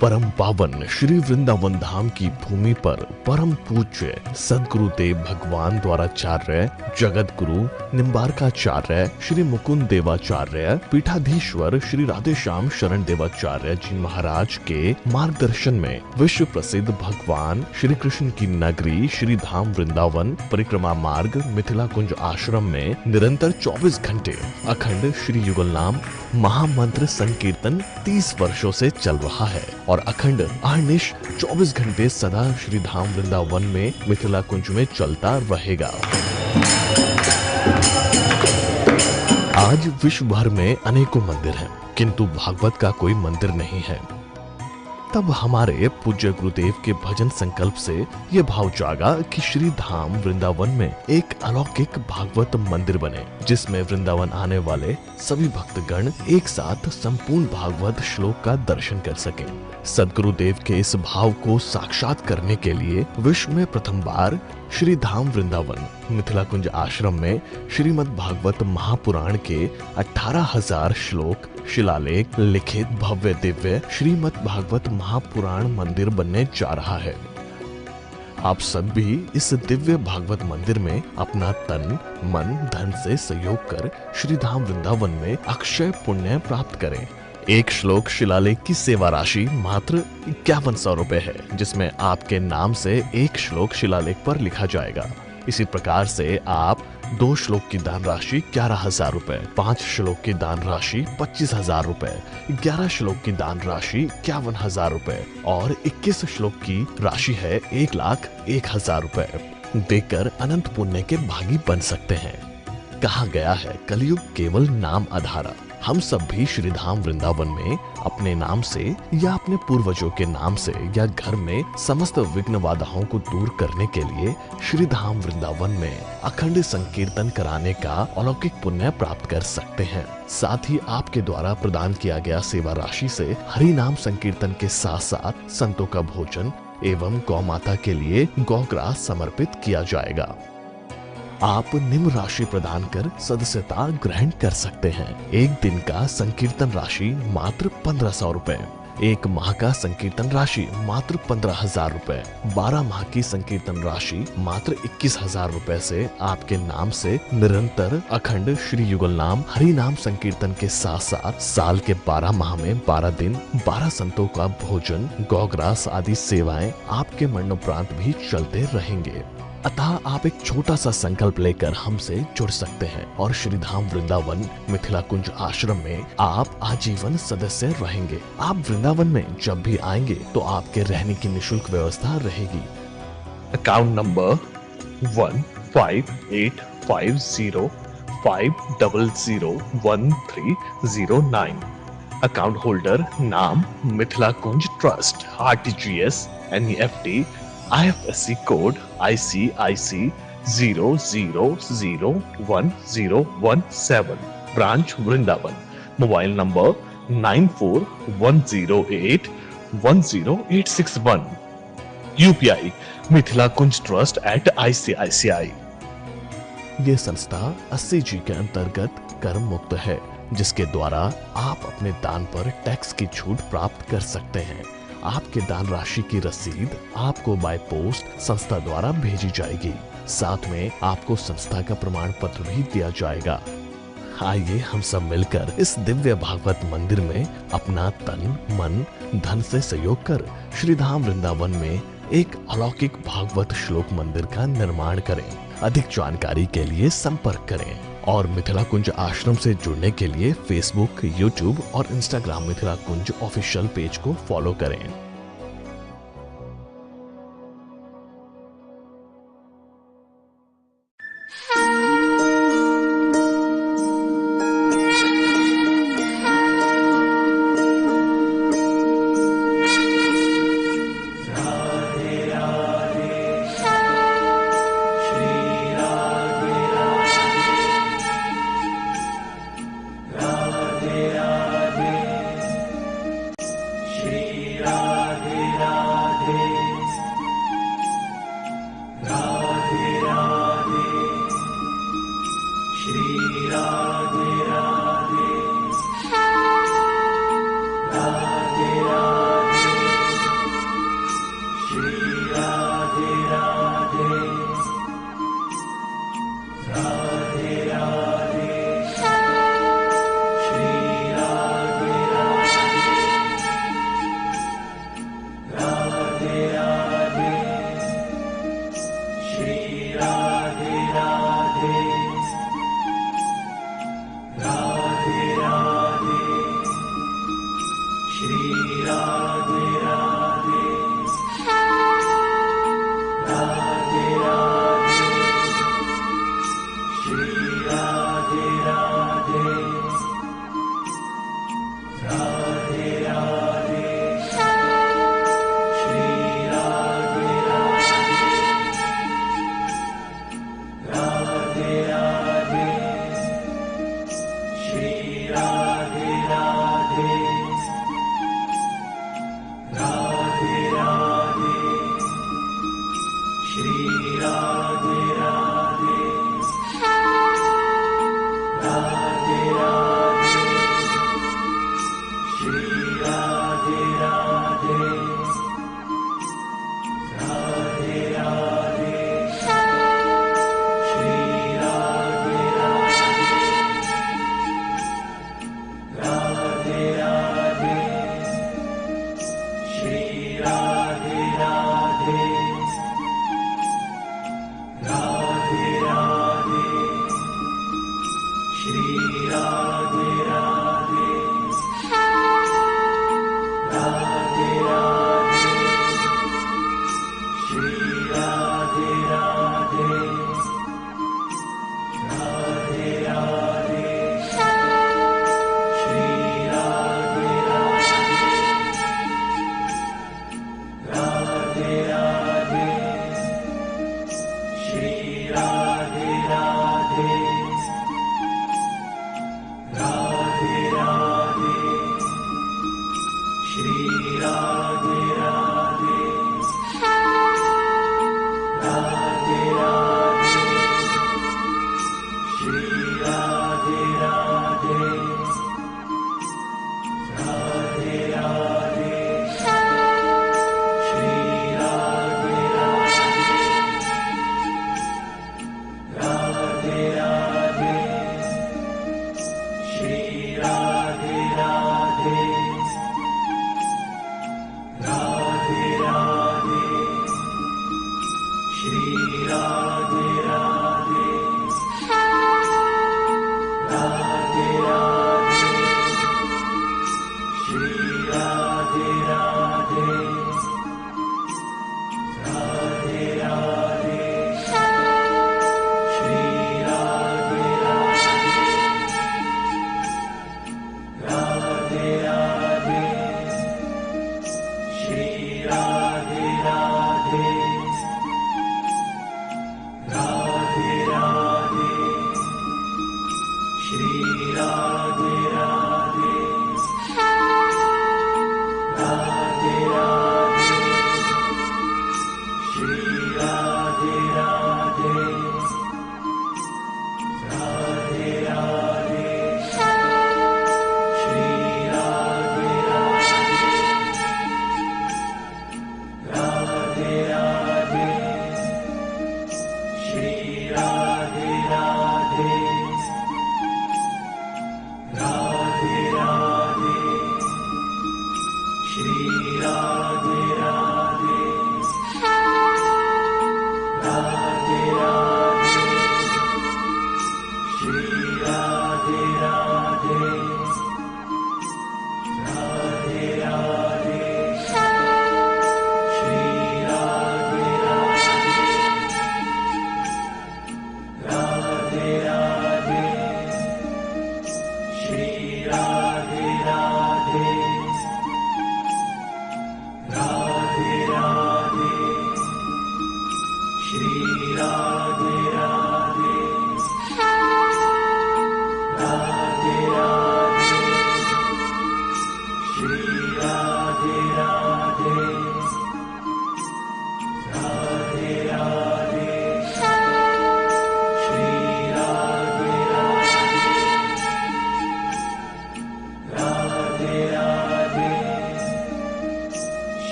परम पावन श्री वृंदावन धाम की भूमि पर परम पूज्य सदगुरुदेव भगवान द्वाराचार्य जगत गुरु निम्बारकाचार्य श्री मुकुंद देवाचार्य पीठाधीश्वर श्री राधेश्याम शरण देवाचार्य जी महाराज के मार्गदर्शन में विश्व प्रसिद्ध भगवान श्री कृष्ण की नगरी श्री धाम वृंदावन परिक्रमा मार्ग मिथिला कुंज आश्रम में निरंतर 24 घंटे अखंड श्री युगल नाम महामंत्र संकीर्तन 30 वर्षों से चल रहा है और अखंड अहर्निश 24 घंटे सदा श्री धाम वृंदावन में मिथिला कुंज में चलता रहेगा। आज विश्व भर में अनेकों मंदिर हैं, किंतु भागवत का कोई मंदिर नहीं है। तब हमारे पूज्य गुरुदेव के भजन संकल्प से ये भाव जागा कि श्री धाम वृंदावन में एक अलौकिक भागवत मंदिर बने, जिसमें वृंदावन आने वाले सभी भक्तगण एक साथ संपूर्ण भागवत श्लोक का दर्शन कर सकें। सदगुरुदेव के इस भाव को साक्षात करने के लिए विश्व में प्रथम बार श्री धाम वृंदावन मिथिला कुंज आश्रम में श्रीमद् भागवत महापुराण के 18,000 श्लोक शिलालेख लिखित भव्य दिव्य श्रीमद् भागवत महापुराण मंदिर बनने जा रहा है। आप सब भी इस दिव्य भागवत मंदिर में अपना तन मन धन से सहयोग कर श्री धाम वृंदावन में अक्षय पुण्य प्राप्त करें। एक श्लोक शिलालेख की सेवा राशि मात्र 5100 रुपए है, जिसमें आपके नाम से एक श्लोक शिलालेख पर लिखा जाएगा। इसी प्रकार से आप 2 श्लोक की दान राशि 11,000 रुपए, 5 श्लोक की दान राशि 25,000 रुपए, 11 श्लोक की दान राशि 51,000 रुपए और 21 श्लोक की राशि है 1,01,000 रुपए देकर अनंत पुण्य के भागी बन सकते हैं। कहा गया है कलयुग केवल नाम आधारा। हम सब भी श्री धाम वृंदावन में अपने नाम से या अपने पूर्वजों के नाम से या घर में समस्त विघ्न बाधाओं को दूर करने के लिए श्री धाम वृंदावन में अखंड संकीर्तन कराने का अलौकिक पुण्य प्राप्त कर सकते हैं। साथ ही आपके द्वारा प्रदान किया गया सेवा राशि से हरि नाम संकीर्तन के साथ साथ संतों का भोजन एवं गौ माता के लिए गौग्रास समर्पित किया जाएगा। आप निम्न राशि प्रदान कर सदस्यता ग्रहण कर सकते हैं। एक दिन का संकीर्तन राशि मात्र 1,500 रुपए, एक माह का संकीर्तन राशि मात्र 15,000 रुपए, 12 माह की संकीर्तन राशि मात्र 21,000 रुपए से आपके नाम से निरंतर अखंड श्री युगल नाम हरि नाम संकीर्तन के साथ साथ साल के 12 माह में 12 दिन 12 संतों का भोजन गौग्रास आदि सेवाएं आपके मरणोपरांत भी चलते रहेंगे। अतः आप एक छोटा सा संकल्प लेकर हमसे जुड़ सकते हैं और श्री धाम वृंदावन मिथिला कुंज आश्रम में आप आजीवन सदस्य रहेंगे। आप वृंदावन में जब भी आएंगे तो आपके रहने की निशुल्क व्यवस्था रहेगी। Account number 15850501309। अकाउंट होल्डर नाम Mithila Kunj trust, RTGS, NEFT, IFSC code ICIC 00010017, branch Vrindavan. Mobile number 9410810861। UPI Mithila Kunj trust@ICICI। ये संस्था 80G के अंतर्गत कर मुक्त है, जिसके द्वारा आप अपने दान पर टैक्स की छूट प्राप्त कर सकते हैं। आपके दान राशि की रसीद आपको बाय पोस्ट संस्था द्वारा भेजी जाएगी। साथ में आपको संस्था का प्रमाण पत्र भी दिया जाएगा। आइए हम सब मिलकर इस दिव्य भागवत मंदिर में अपना तन मन धन से सहयोग कर श्री धाम वृंदावन में एक अलौकिक भागवत श्लोक मंदिर का निर्माण करें। अधिक जानकारी के लिए संपर्क करें और मिथिला कुंज आश्रम से जुड़ने के लिए फेसबुक, यूट्यूब और इंस्टाग्राम मिथिला कुंज ऑफिशियल पेज को फॉलो करें।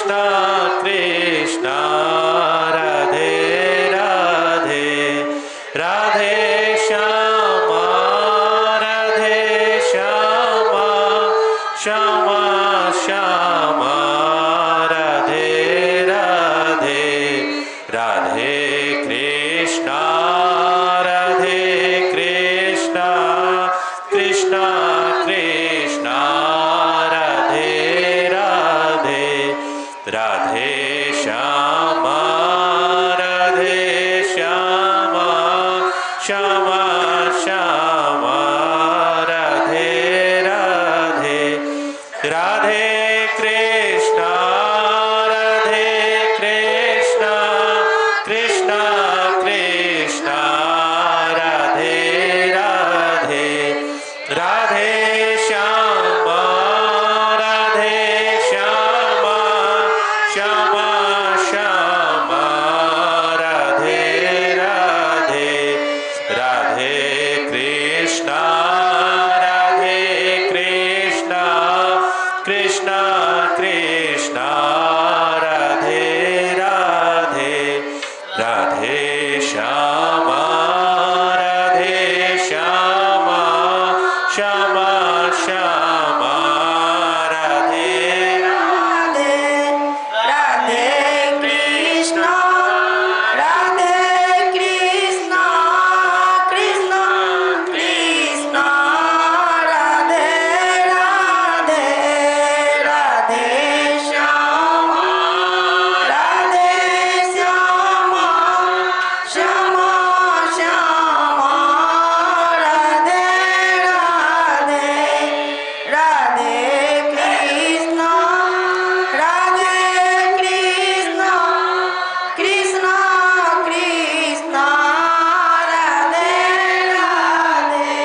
कृष्णा कृष्णा राधे राधे राधे श्यामा राधे श्यामा श्यामा श्यामा राधे राधे राधे कृष्णा कृष्णा कृष्णा राधे राधे राधे श्यामा श्यामा श्यामा राधे राधे राधे कृष्णा कृष्णा कृष्णा कृष्णा राधे राधे राधे श्यामा श्यामा श्यामा श्यामा राधे राधे राधे कृष्णा कृष्णा कृष्णा राधे राधे राधे श्यामा श्यामा श्यामा श्यामा राधे राधे राधे कृष्णा कृष्णा कृष्णा राधे राधे राधे श्यामा श्यामा श्यामा श्यामा राधे राधे राधे कृष्णा कृष्णा कृष्णा राधे राधे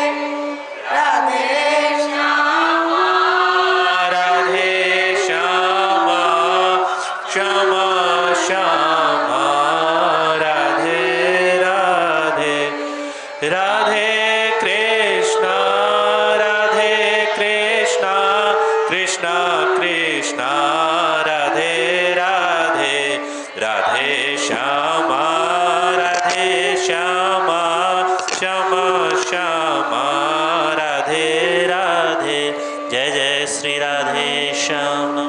राधे श्यामा राधे श्यामा श्यामा श्यामा राधे राधे राधे कृष्णा कृष्णा कृष्णा राधे राधे राधे श्यामा श्यामा श्यामा श्यामा राधे राधे जय जय श्री राधे श्यामा।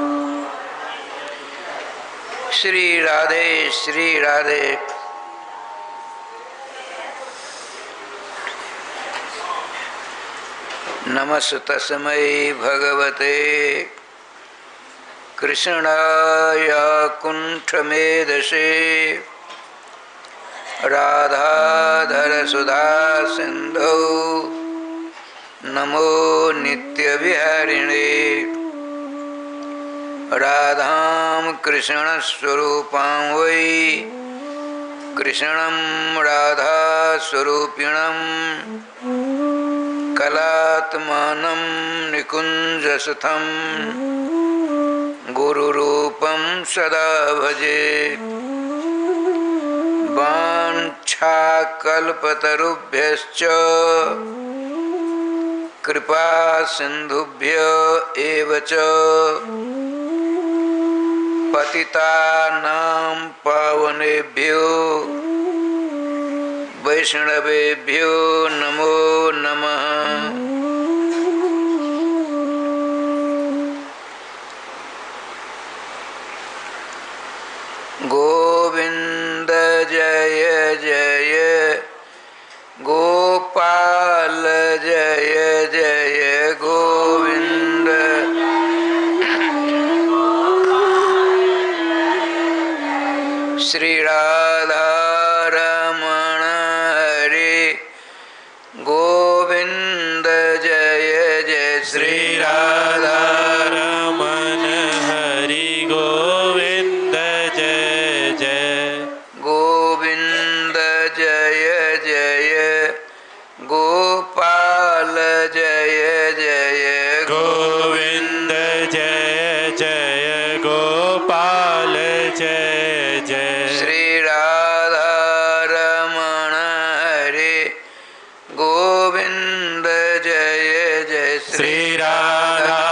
श्री राधे श्री राधे। नमस्तस्मै भगवते कृष्णाय कुण्ठमेधसे राधाधर सुधा सिन्धौ नमो नित्यविहारिणे राधां कृष्णस्वरूपां वै कृष्णं राधास्वरूपिणं कलात्मानं निकुञ्जसुतं गुरुरूपं सदा भजे। वाञ्छाकल्पतरुभ्यश्च कृपा सिन्धुभ्य एव च पतितानां पावनेभ्यो वैष्णवेभ्यो नमो नमः। गोविंद जय जय गोपाल जय जय गोविंद श्री राधा रमण हरे गोविंद जय जय श्री राधा रमण हरि गोविंद जय जय गोविंद जय जय गोपाल जय जय गोविंद जय जय गोपाल जय जय श्री राधा रमण हरे गोविंद जय जय श्री राधा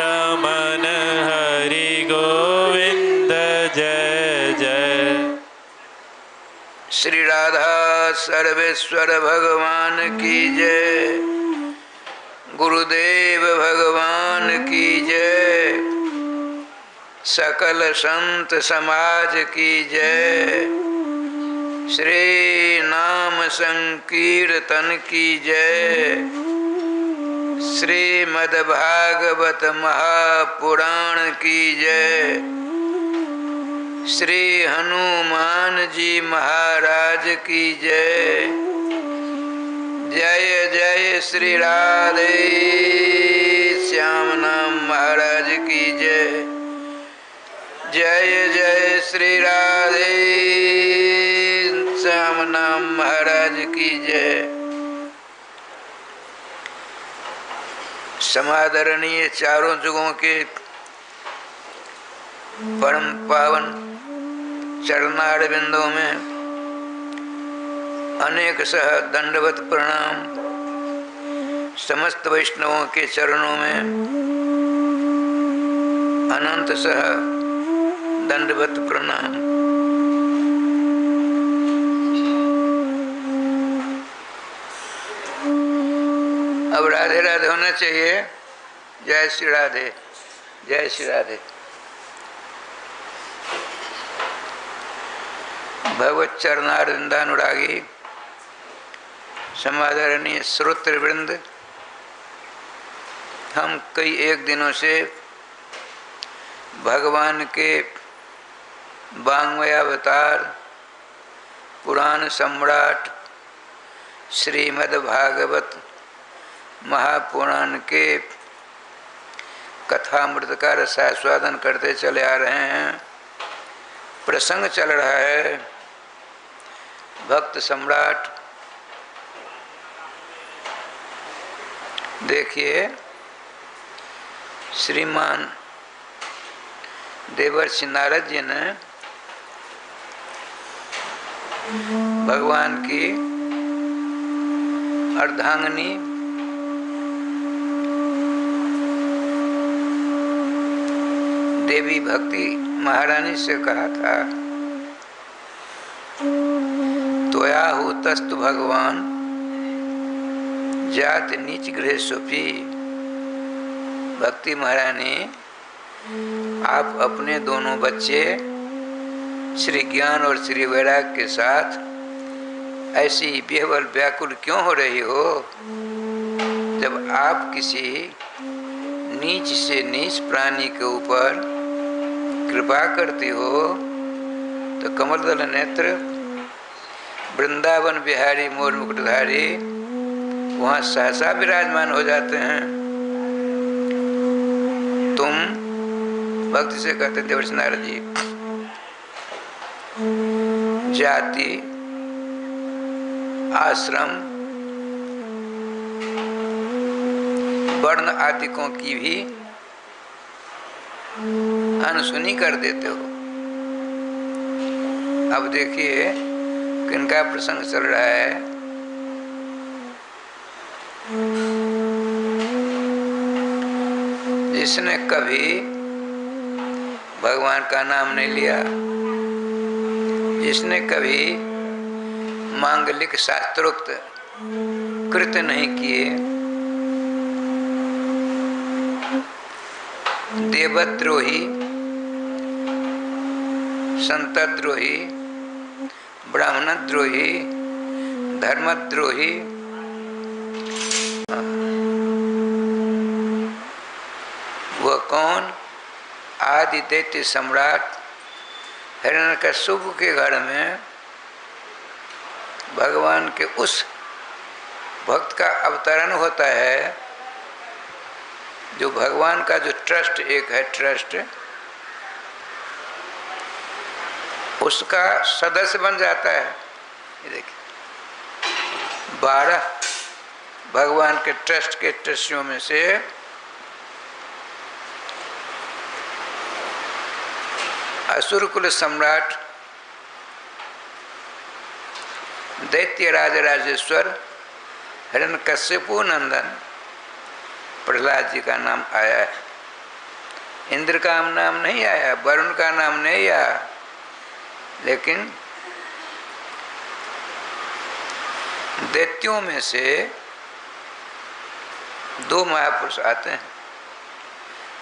रमण हरि गोविंद जय जय। श्री राधा सर्वेश्वर भगवान की जय। गुरुदेव भगवान की जय। सकल संत समाज की जय। श्री नाम संकीर्तन की जय। श्रीमद् भागवत महापुराण की जय। श्री हनुमान जी महाराज की जय। जय जय श्री राधे श्याम नाम महाराज की जय। जय जय श्री राधे श्याम नाम महाराज की जय। समादरणीय चारों जुगों के परम पावन चरणार बिंदों में अनेक सह दंडवत प्रणाम। समस्त वैष्णवों के चरणों में अनंत सह दंडवत प्रणाम। अब राधे राधे होना चाहिए। जय श्री राधे, जय श्री राधे। भगवत चरणारविंदानुरागी समादरणीय श्रोतृवृंद, हम कई एक दिनों से भगवान के वाङ्मयावतार पुराण सम्राट श्रीमद् भागवत महापुराण के कथामृत का रसास्वादन करते चले आ रहे हैं। प्रसंग चल रहा है भक्त सम्राट। देखिए, श्रीमान देवर्षि नारद जी ने भगवान की अर्धांगिनी देवी भक्ति महारानी से कहा था, त्वया हुतस्तु भगवान जात नीच गृह सुफी। भक्ति महारानी, आप अपने दोनों बच्चे श्री ज्ञान और श्री वैराग के साथ ऐसी बेहवल व्याकुल क्यों हो रही हो? जब आप किसी नीच से नीच प्राणी के ऊपर कृपा करती हो तो कमलदल नेत्र वृंदावन बिहारी मोर मुकुटधारी वहाँ सहसा विराजमान हो जाते हैं। तुम भक्ति से कहते देवर्षि नारद जी, जाति आश्रम वर्ण आदिकों की भी अनसुनी कर देते हो। अब देखिए किनका प्रसंग चल रहा है। जिसने कभी भगवान का नाम नहीं लिया, जिसने कभी मांगलिक शास्त्रोक्त कृत्य नहीं किए, देवद्रोही, संतद्रोही, ब्राह्मणद्रोही, धर्मद्रोही, वह कौन? आदि दैत्य सम्राट हिरण्यकश्यप के घर में भगवान के उस भक्त का अवतरण होता है जो भगवान का जो ट्रस्ट एक है, ट्रस्ट, उसका सदस्य बन जाता है। ये देखिए 12 भगवान के ट्रस्ट के ट्रस्टियों में से असुरकुल सम्राट दैत्य राजराजेश्वर हिरण्यकश्यपु नंदन प्रहलाद जी का नाम आया है। इंद्र का नाम नहीं आया, वरुण का नाम नहीं आया, लेकिन दैत्यों में से 2 महापुरुष आते हैं।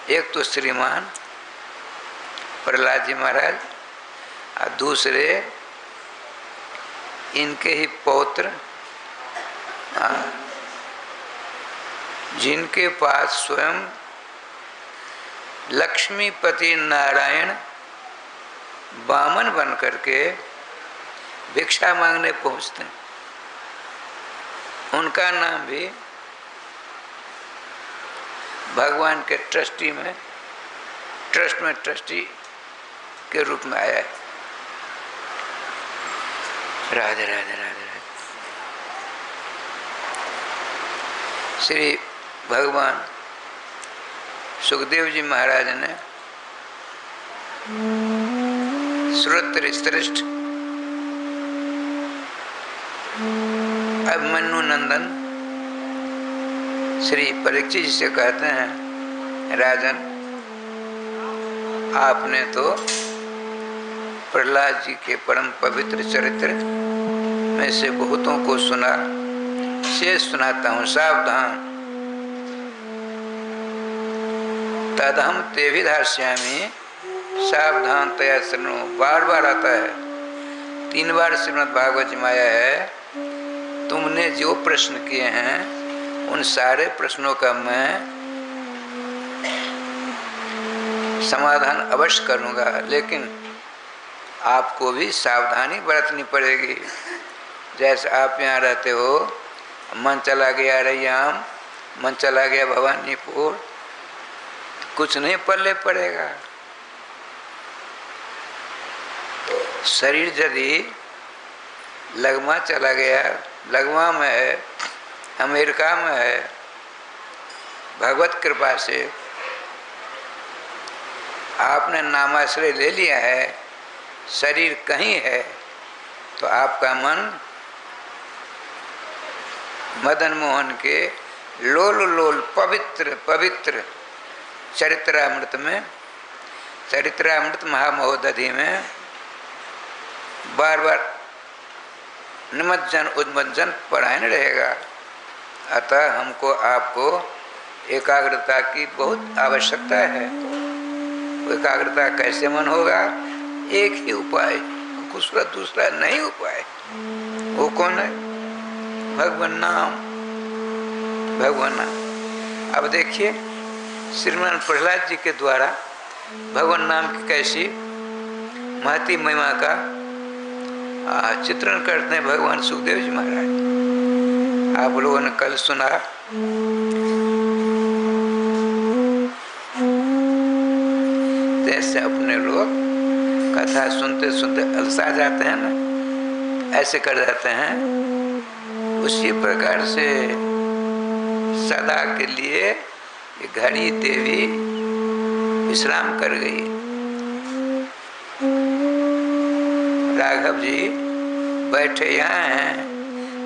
एक तो श्रीमान प्रहलाद जी महाराज और दूसरे इनके ही पौत्र, जिनके पास स्वयं लक्ष्मीपति नारायण वामन बन करके भिक्षा मांगने पहुंचते हैं। उनका नाम भी भगवान के ट्रस्ट में ट्रस्टी के रूप में आया है। राधे राधे राधे राधे। श्री भगवान सुखदेव जी महाराज ने श्रोत्र श्रेष्ठ अभिमन्यु नंदन श्री परीक्षित जी से कहते हैं, राजन आपने तो प्रहलाद जी के परम पवित्र चरित्र में से बहुतों को सुना, शेष सुनाता हूँ, सावधान। तदहम ते विधास्यामि सावधान तया शृणु। बार बार आता है, 3 बार श्रीमद् भागवत जी में आया है। तुमने जो प्रश्न किए हैं उन सारे प्रश्नों का मैं समाधान अवश्य करूंगा, लेकिन आपको भी सावधानी बरतनी पड़ेगी। जैसे आप यहाँ रहते हो, मन चला गया रैयाम, मन चला गया भवानीपुर, कुछ नहीं पल्ले पड़ेगा। शरीर यदि लगमा चला गया, लगमा में है, अमेरिका में है, भगवत कृपा से आपने नामाश्रय ले लिया है, शरीर कहीं है, तो आपका मन मदन मोहन के लोल लोल पवित्र पवित्र चरित्रामृत में, चरित्रामृत महामहोदधि में बार बार निमज्जन उन्मज्जन परायण रहेगा। अतः हमको आपको एकाग्रता की बहुत आवश्यकता है। एकाग्रता कैसे मन होगा? एक ही उपाय, दूसरा नहीं उपाय। वो कौन है? भगवान नाम, भगवान नाम। अब देखिए श्रीमान प्रहलाद जी के द्वारा भगवान नाम की कैसी महती महिमा का चित्रण करते हैं भगवान सुखदेव जी महाराज। आप लोगों ने कल सुना, जैसे अपने लोग कथा सुनते सुनते अलसा जाते हैं ना, ऐसे कर जाते हैं, उसी प्रकार से सदा के लिए घड़ी देवी विश्राम कर गई। राघव जी बैठे यहाँ हैं,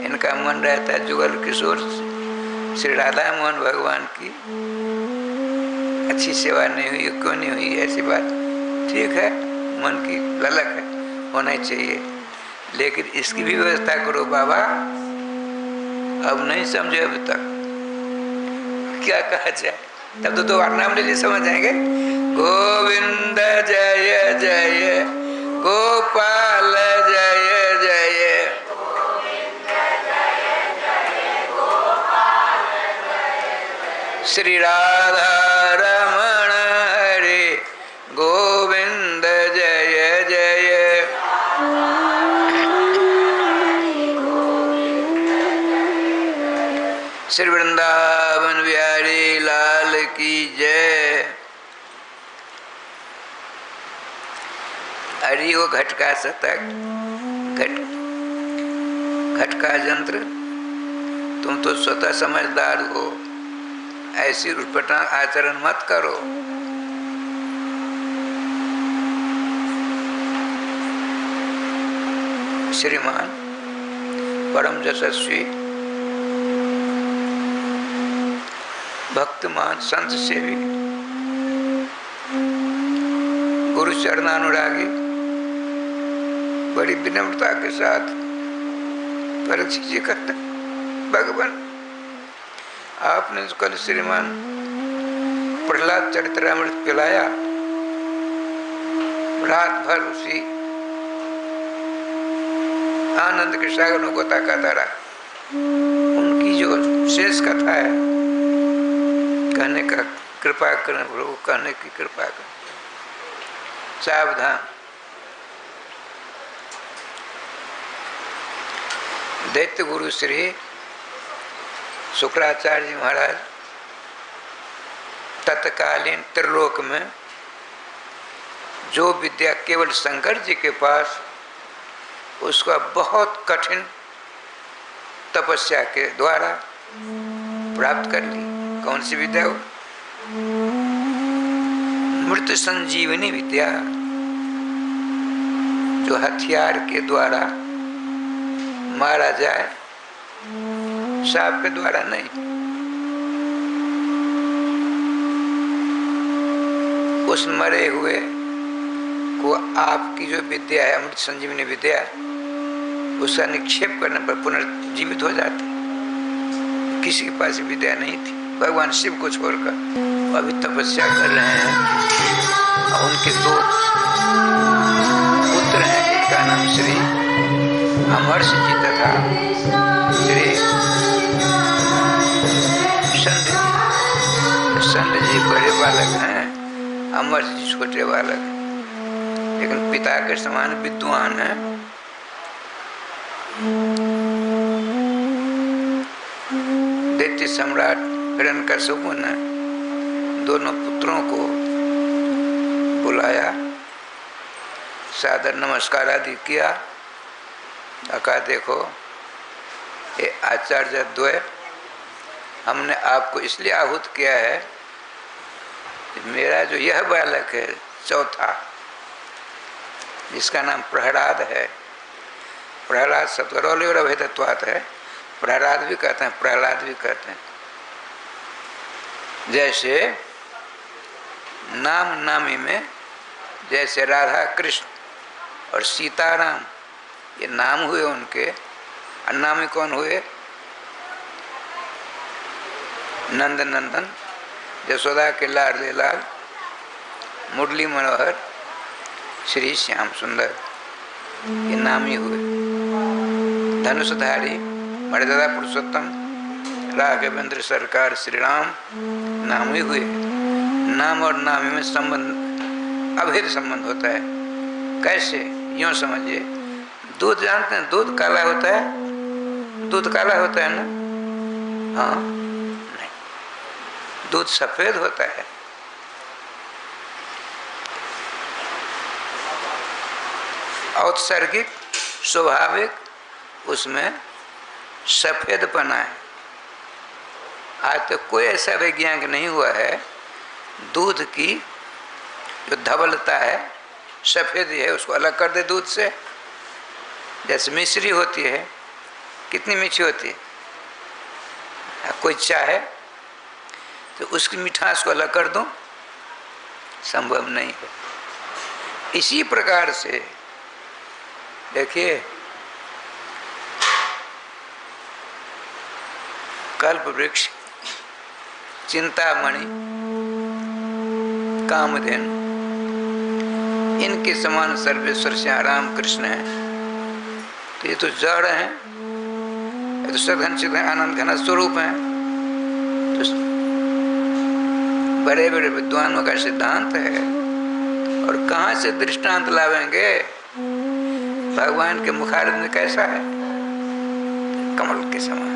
इनका मन रहता है जुगल किशोर श्री राधा मोहन भगवान की अच्छी सेवा नहीं हुई, क्यों नहीं हुई? ऐसी बात ठीक है, मन की ललक है, होना ही चाहिए, लेकिन इसकी भी व्यवस्था करो बाबा। अब नहीं समझे अभी तक, क्या कहा जाए? तब तो 2 बार नाम ले लिए समझ जाएंगे। गोविंद जय जय, गोपाल जय जय, श्री राधा रमण हरे गोविंद जय जय। श्री वृंदावन बिहारी लाल की जय। अरे वो घटका शतक, घटका यंत्र, तुम तो स्वतः समझदार हो, ऐसी उटपटांग आचरण मत करो। श्रीमान परम यशस्वी भक्तमान संत सेवी चरणानुरागी बड़ी विनम्रता के साथ परीक्षित जी कहते, भगवान आपने तो कल श्रीमान प्रहलाद चरित्रामृत पिलाया, रात भर उसी आनंद के सागर को ताकता रहा। उनकी जो शेष कथा है कहने का कृपा करें प्रभु, कहने की कृपा करें। सावधान, दैत्य गुरु श्री शुक्राचार्य जी महाराज तत्कालीन त्रिलोक में जो विद्या केवल शंकर जी के पास उसका बहुत कठिन तपस्या के द्वारा प्राप्त कर ली। कौन सी विद्या हो? मृत संजीवनी विद्या, जो हथियार के द्वारा मारा जाए, सांप के द्वारा नहीं। उस मरे हुए को आपकी जो विद्या है, अमृत संजीवनी विद्या, उसका निक्षेप करने पर पुनर्जीवित हो जाते। किसी के पास विद्या नहीं थी, भगवान शिव को छोड़कर अभी तपस्या कर रहे हैं। और उनके दो पुत्र हैं, जिनका नाम श्री अमरस जी तथा श्री संत जी बड़े बालक हैं, अमरस जी छोटे बालक हैं, लेकिन पिता के समान विद्वान हैं। दैत्य सम्राट हिरण्यकशिपु ने दोनों पुत्रों को बुलाया, सादर नमस्कार आदि किया। कहा देखो ये आचार्य द्वय, हमने आपको इसलिए आहूत किया है कि मेरा जो यह बालक है चौथा, जिसका नाम प्रहलाद है, प्रहलाद सत्वरौली और अभेदत्वात् है, प्रहलाद भी कहते हैं, प्रहलाद भी कहते हैं। जैसे नाम नामी में जैसे राधा कृष्ण और सीताराम ये नाम हुए उनके, और नामी कौन हुए? नंद नंदन, यशोदा के लाडले लाल, मुरली मनोहर, श्री श्याम सुंदर, ये नामी हुए। धनुषधारी मर्यादा पुरुषोत्तम राघवेंद्र सरकार श्री राम नामी हुए। नाम और नामी में संबंध, अभेद संबंध होता है। कैसे? यूं समझिए, दूध जानते हैं, दूध काला होता है, दूध काला होता है ना? हाँ नहीं, दूध सफेद होता है। औत्सर्गिक स्वाभाविक उसमें सफेदपना है। आज तक कोई ऐसा वैज्ञानिक नहीं हुआ है दूध की जो धवलता है, सफेद है, उसको अलग कर दे दूध से। जैसे मिश्री होती है, कितनी मीठी होती है, कोई चाहे तो उसकी मिठास को अलग कर दूं, संभव नहीं है। इसी प्रकार से देखिए, कल्प वृक्ष, चिंतामणि, कामधेनु, इनके समान सर्वेश्वर श्री राम कृष्ण है। तो ये तो जड़ है, ये तो सदघन चिदघन आनंद घन स्वरूप है। तो बड़े बड़े विद्वानों का सिद्धांत है। और कहाँ से दृष्टांत लावेंगे? भगवान के मुखारविंद में कैसा है? कमल के समान।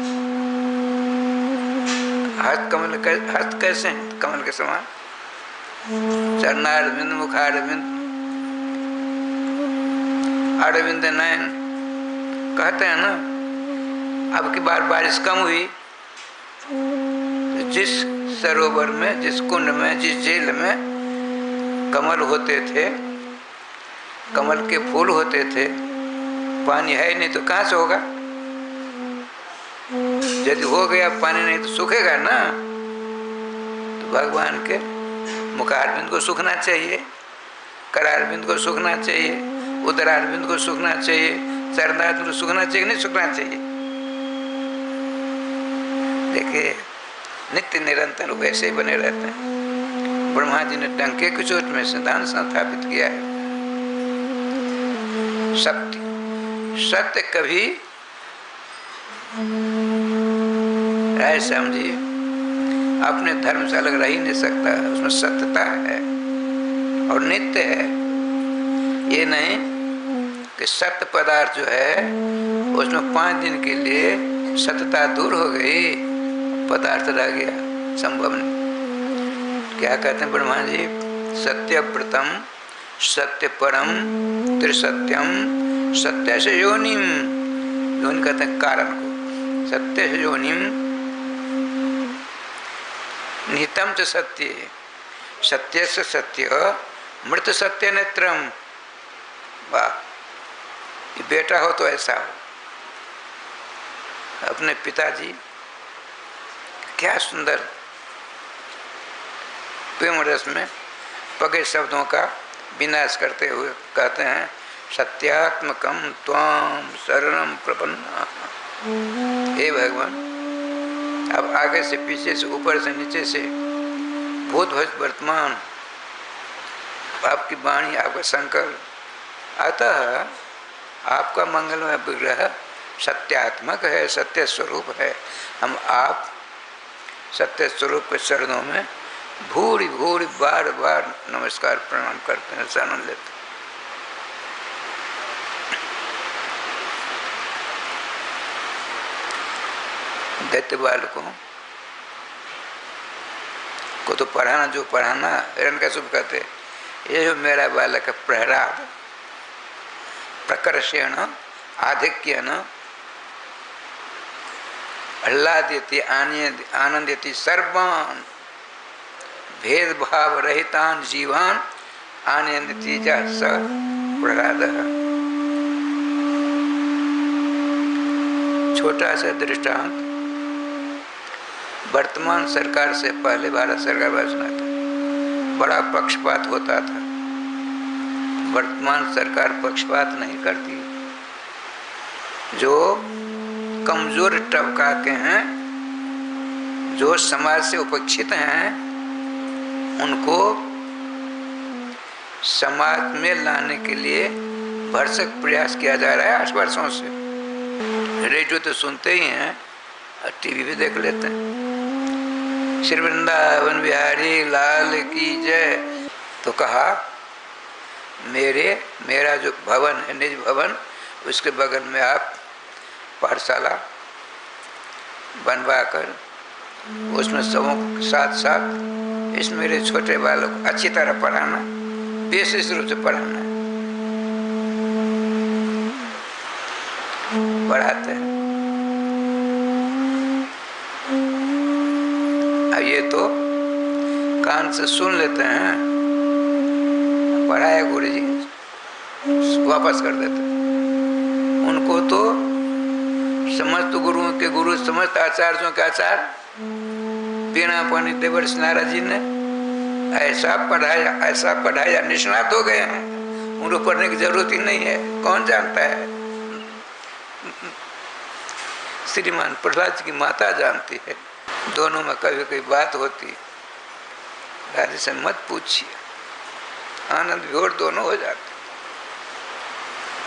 हस्त कैसे हैं? कमल के समान। चरणारविंद, मुखारविंद, अरविंद नयन, कहते हैं ना। अब की बार बारिश कम हुई, तो जिस सरोवर में, जिस कुंड में, जिस झील में कमल होते थे, कमल के फूल होते थे, पानी है नहीं तो कहाँ से होगा? यदि हो गया पानी नहीं तो सूखेगा ना। तो भगवान के मुखारविंद को सूखना चाहिए। करारविंद को सूखना चाहिए, उदरारविंद को सूखना चाहिए, चरणारविंद को सूखना चाहिए, नहीं सूखना चाहिए। देखिए नित्य निरंतर वैसे ही बने रहते हैं। ब्रह्मा जी ने डंके की चोट में सिद्धांत स्थापित किया है। सत्य कभी ऐसे समझिए अपने धर्म से अलग रह ही नहीं सकता, उसमें सत्यता है और नित्य है। ये नहीं कि सत्य पदार्थ जो है उसमें 5 दिन के लिए सत्यता दूर हो गई, पदार्थ रह गया, संभव नहीं। क्या कहते हैं ब्रह्मा जी? सत्य प्रथम सत्य परम त्रिसत्यम सत्य से योनिम। योनि कहते हैं कारण को। सत्य से योनिम निहितम च सत्य, सत्य से सत्य मृत सत्य नेत्रम। वाह, ये बेटा हो तो ऐसा हो। अपने पिताजी क्या सुंदर प्रेम रस में पगे शब्दों का विनाश करते हुए कहते हैं सत्यात्मकम त्वाम शरणम प्रपन्ना। हे भगवान, अब आगे से पीछे से ऊपर से नीचे से भूत भविष्य वर्तमान आपकी वाणी, आपका संकल्प, अतः आपका मंगलमय विग्रह सत्यात्मक है, सत्य स्वरूप है। हम आप सत्य स्वरूप के चरणों में भूरी भूरी बार बार नमस्कार प्रणाम करते हैं, आनंद लेते हैं। दैत्य बालकों को तो पढ़ाना, जो पढ़ाना हिरण्यकशिपु कहते, ये जो मेरा बालक है प्रहलाद प्रकर्षेण आधिक्येन आह्लादयति आनंदयति सर्वान् भेदभाव रहितान् जीवान् आनंदयति च स प्रहलादः। छोटा सा दृष्टांत, वर्तमान सरकार से पहले भारत सरकार बचना था, बड़ा पक्षपात होता था। वर्तमान सरकार पक्षपात नहीं करती। जो कमजोर तबका के हैं, जो समाज से उपेक्षित हैं, उनको समाज में लाने के लिए भरसक प्रयास किया जा रहा है 8 वर्षों से। रेडियो तो सुनते ही हैं और टीवी भी देख लेते हैं। श्री वृंदावन बिहारी लाल की जय। तो कहा मेरा जो भवन है, निज भवन, उसके बगल में आप पाठशाला बनवा कर उसमें सबों के साथ साथ इस मेरे छोटे बालक को अच्छी तरह पढ़ाना, विशेष रूप से पढ़ाना। पढ़ाते हैं। अब ये तो कान से सुन लेते हैं, पढ़ाए गुरु जी वापस कर देते। उनको तो समस्त गुरुओं के गुरु, समस्त आचार्यों के आचार्य बीणा पानी देवर्षि नारद जी ने ऐसा पढ़ाया, निष्णात हो गए हैं। उनको पढ़ने की जरूरत ही नहीं है, कौन जानता है। श्रीमान प्रहलाद जी की माता जानती है। दोनों में कभी कभी बात होती, राजे से मत पूछिए, आनंद विभोर दोनों हो जाते।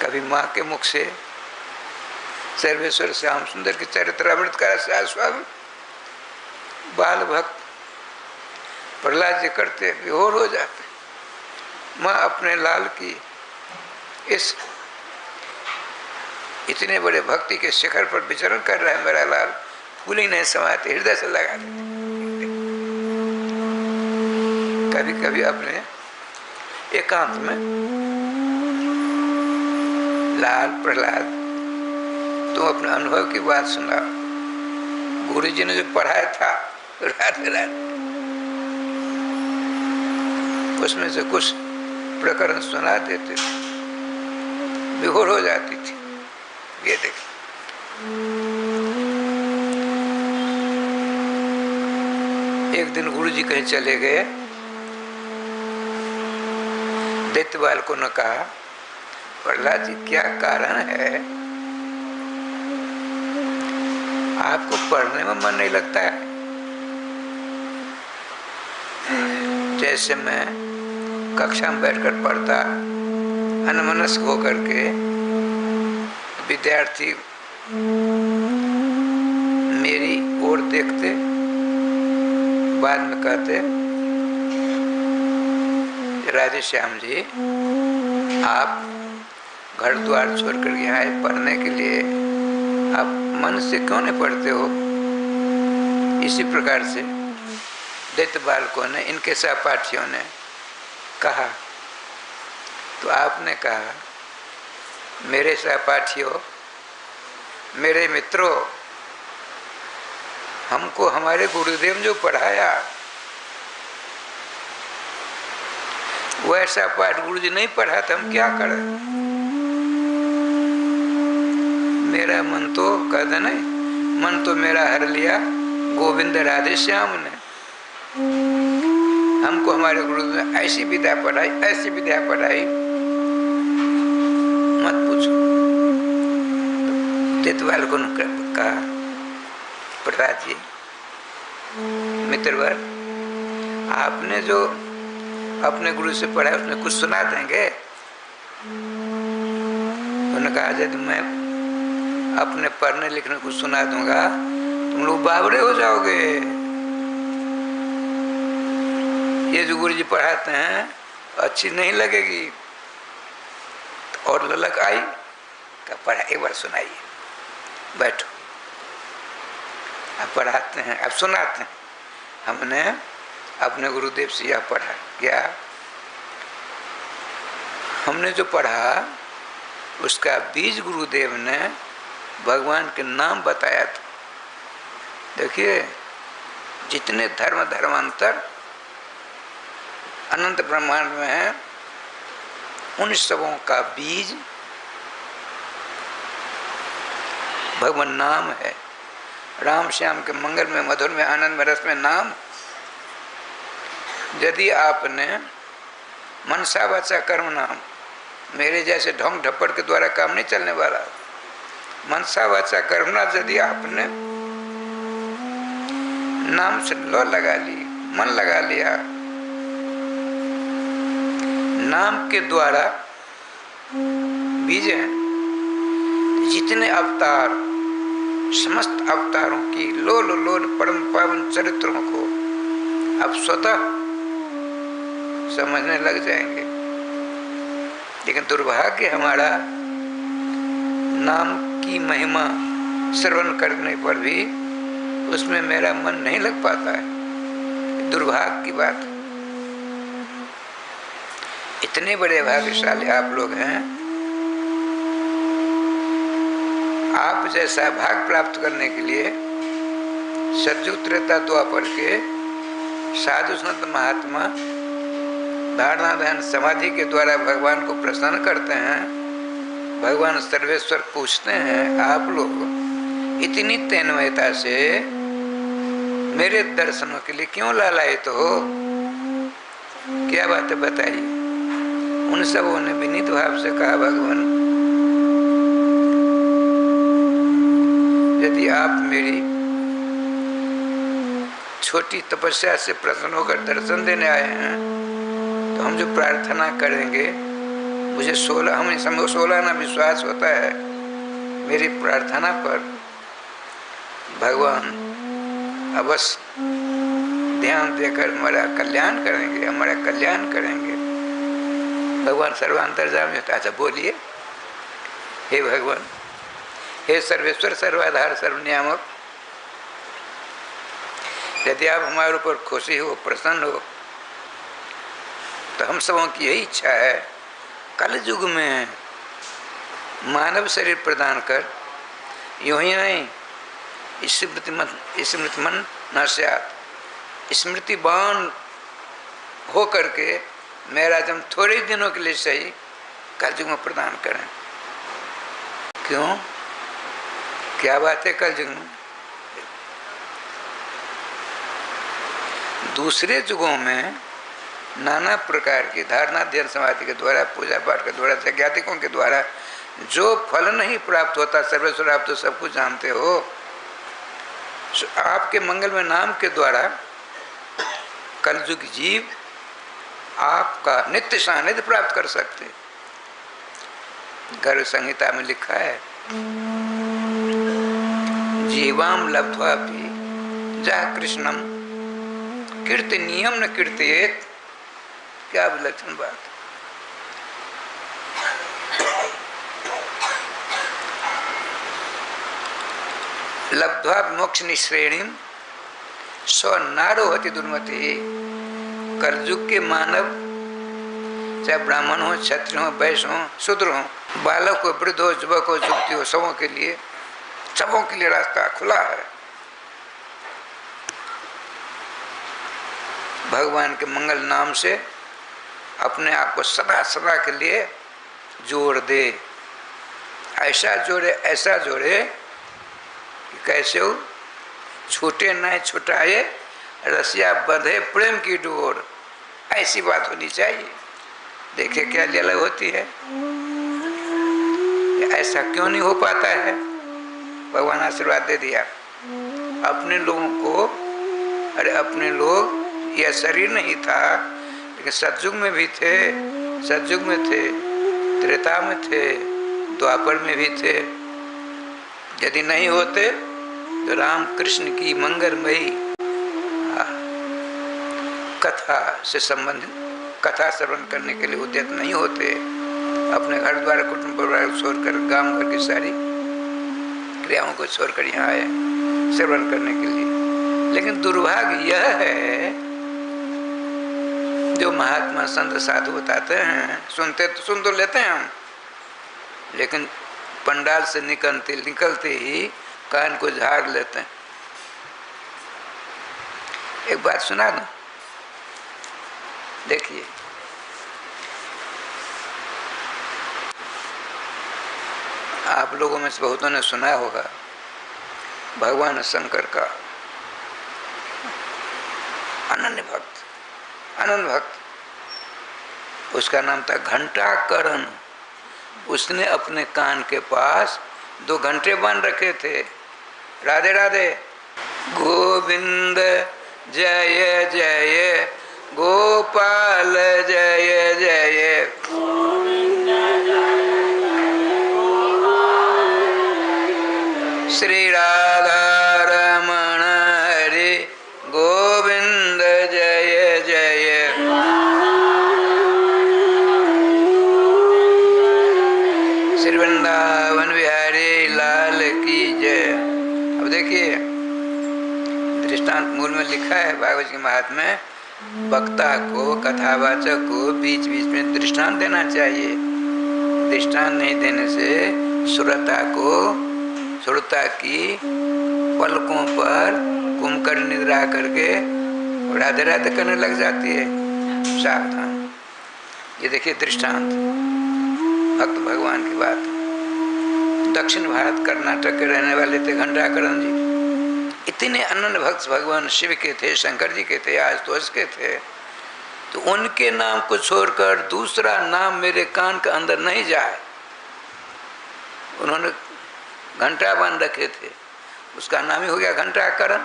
कभी माँ के मुख से सर्वेश्वर श्याम सुंदर के चरित्रामृत का आस्वादन बाल भक्त प्रहलाद जी करते, विभोर हो जाते। माँ अपने लाल की इस इतने बड़े भक्ति के शिखर पर विचरण कर रहा है मेरा लाल, फूल ही नहीं समाते, हृदय से लगा देते। कभी कभी अपने एकांत में लाल प्रहलाद तुम अपने अनुभव की बात सुना, गुरु जी ने जो पढ़ाया था राधे राधे, उसमें से कुछ प्रकरण सुना देते, विभोर हो जाती थी। ये देखिए एक दिन गुरु जी कहीं चले गए, दैत्य बालकों ने कहा, प्रहलाद जी क्या कारण है, आपको पढ़ने में मन नहीं लगता है? जैसे मैं कक्षा में बैठकर पढ़ता, अनमनस्क होकर के विद्यार्थी मेरी ओर देखते, बाद में कहते, राधे श्याम जी आप घर द्वार छोड़कर यहाँ आए पढ़ने के लिए, आप मन से क्यों नहीं पढ़ते हो? इसी प्रकार से दैत्य बालकों ने, इनके सहपाठियों ने कहा। तो आपने कहा, मेरे सहपाठियों, मेरे मित्रों, हमको हमारे गुरुदेव जो पढ़ाया वो ऐसा पाठ गुरु जी नहीं पढ़ा था, हम क्या करें? मेरा मन तो कहते नहीं, मन तो मेरा हर लिया गोविंद राधे श्याम ने। हमको हमारे गुरु ने ऐसी विद्या पढ़ाई, ऐसी विद्या पढ़ाई, मत पूछो। दैत्य बालकों ने कहा, प्रहलाद जी मित्रवर, आपने जो अपने गुरु से पढ़ा उसमें कुछ सुना देंगे? उन्होंने कहा, यदि मैं अपने पढ़ने लिखने कुछ सुना दूंगा तुम लोग बावरे हो जाओगे। ये जो गुरु जी पढ़ाते हैं अच्छी नहीं लगेगी। तो और ललक आई, क्या पढ़ा, एक बार सुनाइए, बैठो, अब पढ़ाते हैं, अब सुनाते हैं। हमने अपने गुरुदेव से यह पढ़ा, क्या हमने जो पढ़ा उसका बीज गुरुदेव ने भगवान के नाम बताया था। देखिए, जितने धर्म धर्मांतर अनंत ब्रह्मांड में है, उन सबों का बीज भगवान नाम है। राम श्याम के मंगल में, मधुर में, आनंद में, रस में नाम। यदि आपने मनसा वाचा कर्म नाम, मेरे जैसे ढोंग ढप्पड़ के द्वारा काम नहीं चलने वाला, मनसा वाचा कर्म नाम यदि आपने नाम से लो लगा ली, मन लगा लिया, नाम के द्वारा बीज है। जितने अवतार, समस्त अवतारों की लोल लोल परम पावन चरित्रों को आप स्वतः समझने लग जाएंगे। लेकिन दुर्भाग्य हमारा, नाम की महिमा श्रवण करने पर भी उसमें मेरा मन नहीं लग पाता है। दुर्भाग्य की बात। इतने बड़े भाग्यशाली आप लोग हैं, आप जैसा भाग प्राप्त करने के लिए सतयुग त्रेता द्वापर के साधु संत महात्मा धारणा ध्यान समाधि के द्वारा भगवान को प्रसन्न करते हैं। भगवान सर्वेश्वर पूछते हैं, आप लोग इतनी तन्मयता से मेरे दर्शनों के लिए क्यों लालायित हो? क्या बात है बताइए। उन सबों ने विनीत भाव से कहा, भगवान यदि आप मेरी छोटी तपस्या से प्रसन्न होकर दर्शन देने आए हैं तो हम जो प्रार्थना करेंगे, मुझे 16 ना विश्वास होता है, मेरी प्रार्थना पर भगवान अवश्य ध्यान देकर हमारा कल्याण करेंगे, हमारा कल्याण करेंगे। भगवान सर्वांतर्यामी होता। अच्छा बोलिए, हे भगवान, हे सर्वेश्वर, सर्वाधार, सर्वनियामक, यदि आप हमारे ऊपर खुशी हो, प्रसन्न हो, तो हम सबों की यही इच्छा है, कल युग में मानव शरीर प्रदान कर, यूं ही नहीं, स्मृति मन न स्यात्, स्मृतिवान हो करके मेरा जन्म थोड़े दिनों के लिए सही कलयुग में प्रदान करें। क्यों, क्या बात है कलयुग में? दूसरे युगों में नाना प्रकार की धारणा ध्यान समाधि के द्वारा, पूजा पाठ के द्वारा, यज्ञातिकों के द्वारा जो फल नहीं प्राप्त होता, सर्वेश्वर आप तो सब कुछ जानते हो, आपके मंगलमय नाम के द्वारा कलयुग जीव आपका नित्य सानिध्य प्राप्त कर सकते। गर्भ संहिता में लिखा है, जीवाम लब्ध्वा भी जा कृष्णम कीर्तनीयम न कीर्तयेत। क्या विलक्षण बात। लब्ध्वा मोक्ष निश्रेणी स्व नारोहति दुर्मति। कलयुग के मानव चाहे ब्राह्मण हो, क्षत्रिय हो, वैश्य हो, शूद्र हो, बालक हो, वृद्ध हो, युवक हो, युवती हो, सबों के लिए रास्ता खुला है। भगवान के मंगल नाम से अपने आप को सदा सदा के लिए जोड़ दे। ऐसा जोड़े कि कैसे हो, छूटे न छुटाए, रसिया बंधे प्रेम की डोर। ऐसी बात होनी चाहिए। देखिए क्या लीला होती है। ऐसा क्यों नहीं हो पाता है? भगवान आशीर्वाद दे दिया अपने लोगों को। अरे अपने लोग, यह शरीर नहीं था लेकिन सतयुग में भी थे, सतयुग में थे, त्रेता में थे, द्वापर में भी थे। यदि नहीं होते तो राम कृष्ण की मंगलमयी कथा से संबंधित कथा श्रवण करने के लिए उद्यत नहीं होते। अपने घर द्वारा कुटुंब परिवार को छोड़कर, गांव घर की सारी क्रियाओं को छोड़कर यहाँ आए श्रवण करने के लिए। लेकिन दुर्भाग्य यह है, जो महात्मा संत साधु बताते हैं, सुन तो लेते हैं हम, लेकिन पंडाल से निकलते ही कान को झाड़ लेते हैं। एक बात सुना दूं, देखिए। आप लोगों में से बहुतों ने सुना होगा भगवान शंकर का अनन्य भक्त, उसका नाम था घंटाकरण। उसने अपने कान के पास 2 घंटे बांध रखे थे। राधे राधे। गोविंद जय जय, गोपाल जय जय, श्री राधा रमण हरि गोविंद जय जय। श्री वृंदावन बिहारी लाल की जय। अब देखिए दृष्टांत मूल में लिखा है भागवत के महात्म्य में, वक्ता को, कथावाचक को बीच बीच में दृष्टांत देना चाहिए। दृष्टांत नहीं देने से श्रोता की पलकों पर कुमकर निद्रा करके राधे राधे करने लग जाती है। सावधान। ये देखिए दृष्टांत, भक्त भगवान की बात। दक्षिण भारत कर्नाटक के रहने वाले थे घंटाकरण जी। इतने अनन्य भक्त भगवान शिव के थे, शंकर जी के थे, आशुतोष के थे। तो उनके नाम को छोड़कर दूसरा नाम मेरे कान के अंदर नहीं जाए। उन्होंने घंटा बांध रखे थे, उसका नाम ही हो गया घंटाकरण।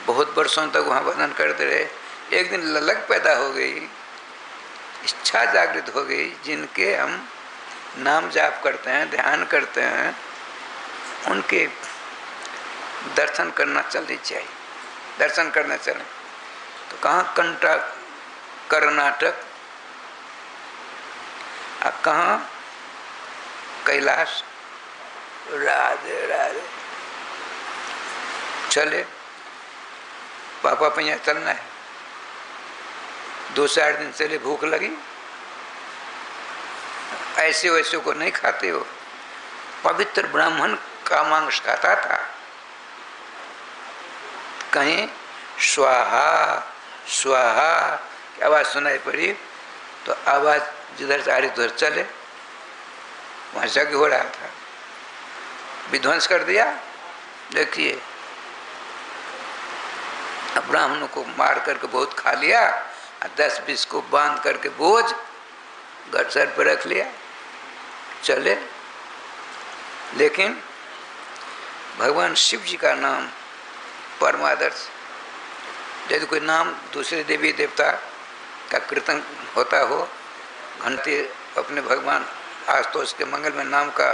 बहुत वर्षों तक वहाँ भजन करते रहे। एक दिन ललक पैदा हो गई, इच्छा जागृत हो गई। जिनके हम नाम जाप करते हैं, ध्यान करते हैं, उनके दर्शन करना चलनी चाहिए। दर्शन करने चले तो कहाँ कर्नाटक, कहाँ कैलाश। राधे राधे। चले पापा पे यहाँ चलना है। 2-4 दिन चले, भूख लगी। ऐसे वैसे को नहीं खाते हो। पवित्र ब्राह्मण का मांस खाता था। कहीं स्वाहा स्वाहा की आवाज सुनाई पड़ी तो आवाज जिधर से आ रही उधर चले। वहां यज्ञ हो रहा था, विध्वंस कर दिया। देखिए ब्राह्मणों को मार करके बहुत खा लिया और 10-20 को बांध करके बोझ घर सर पर रख लिया, चले। लेकिन भगवान शिव जी का नाम परमादर्श। यदि कोई नाम दूसरे देवी देवता का कीर्तन होता हो, घंटे अपने भगवान आशुतोष के मंगल में नाम का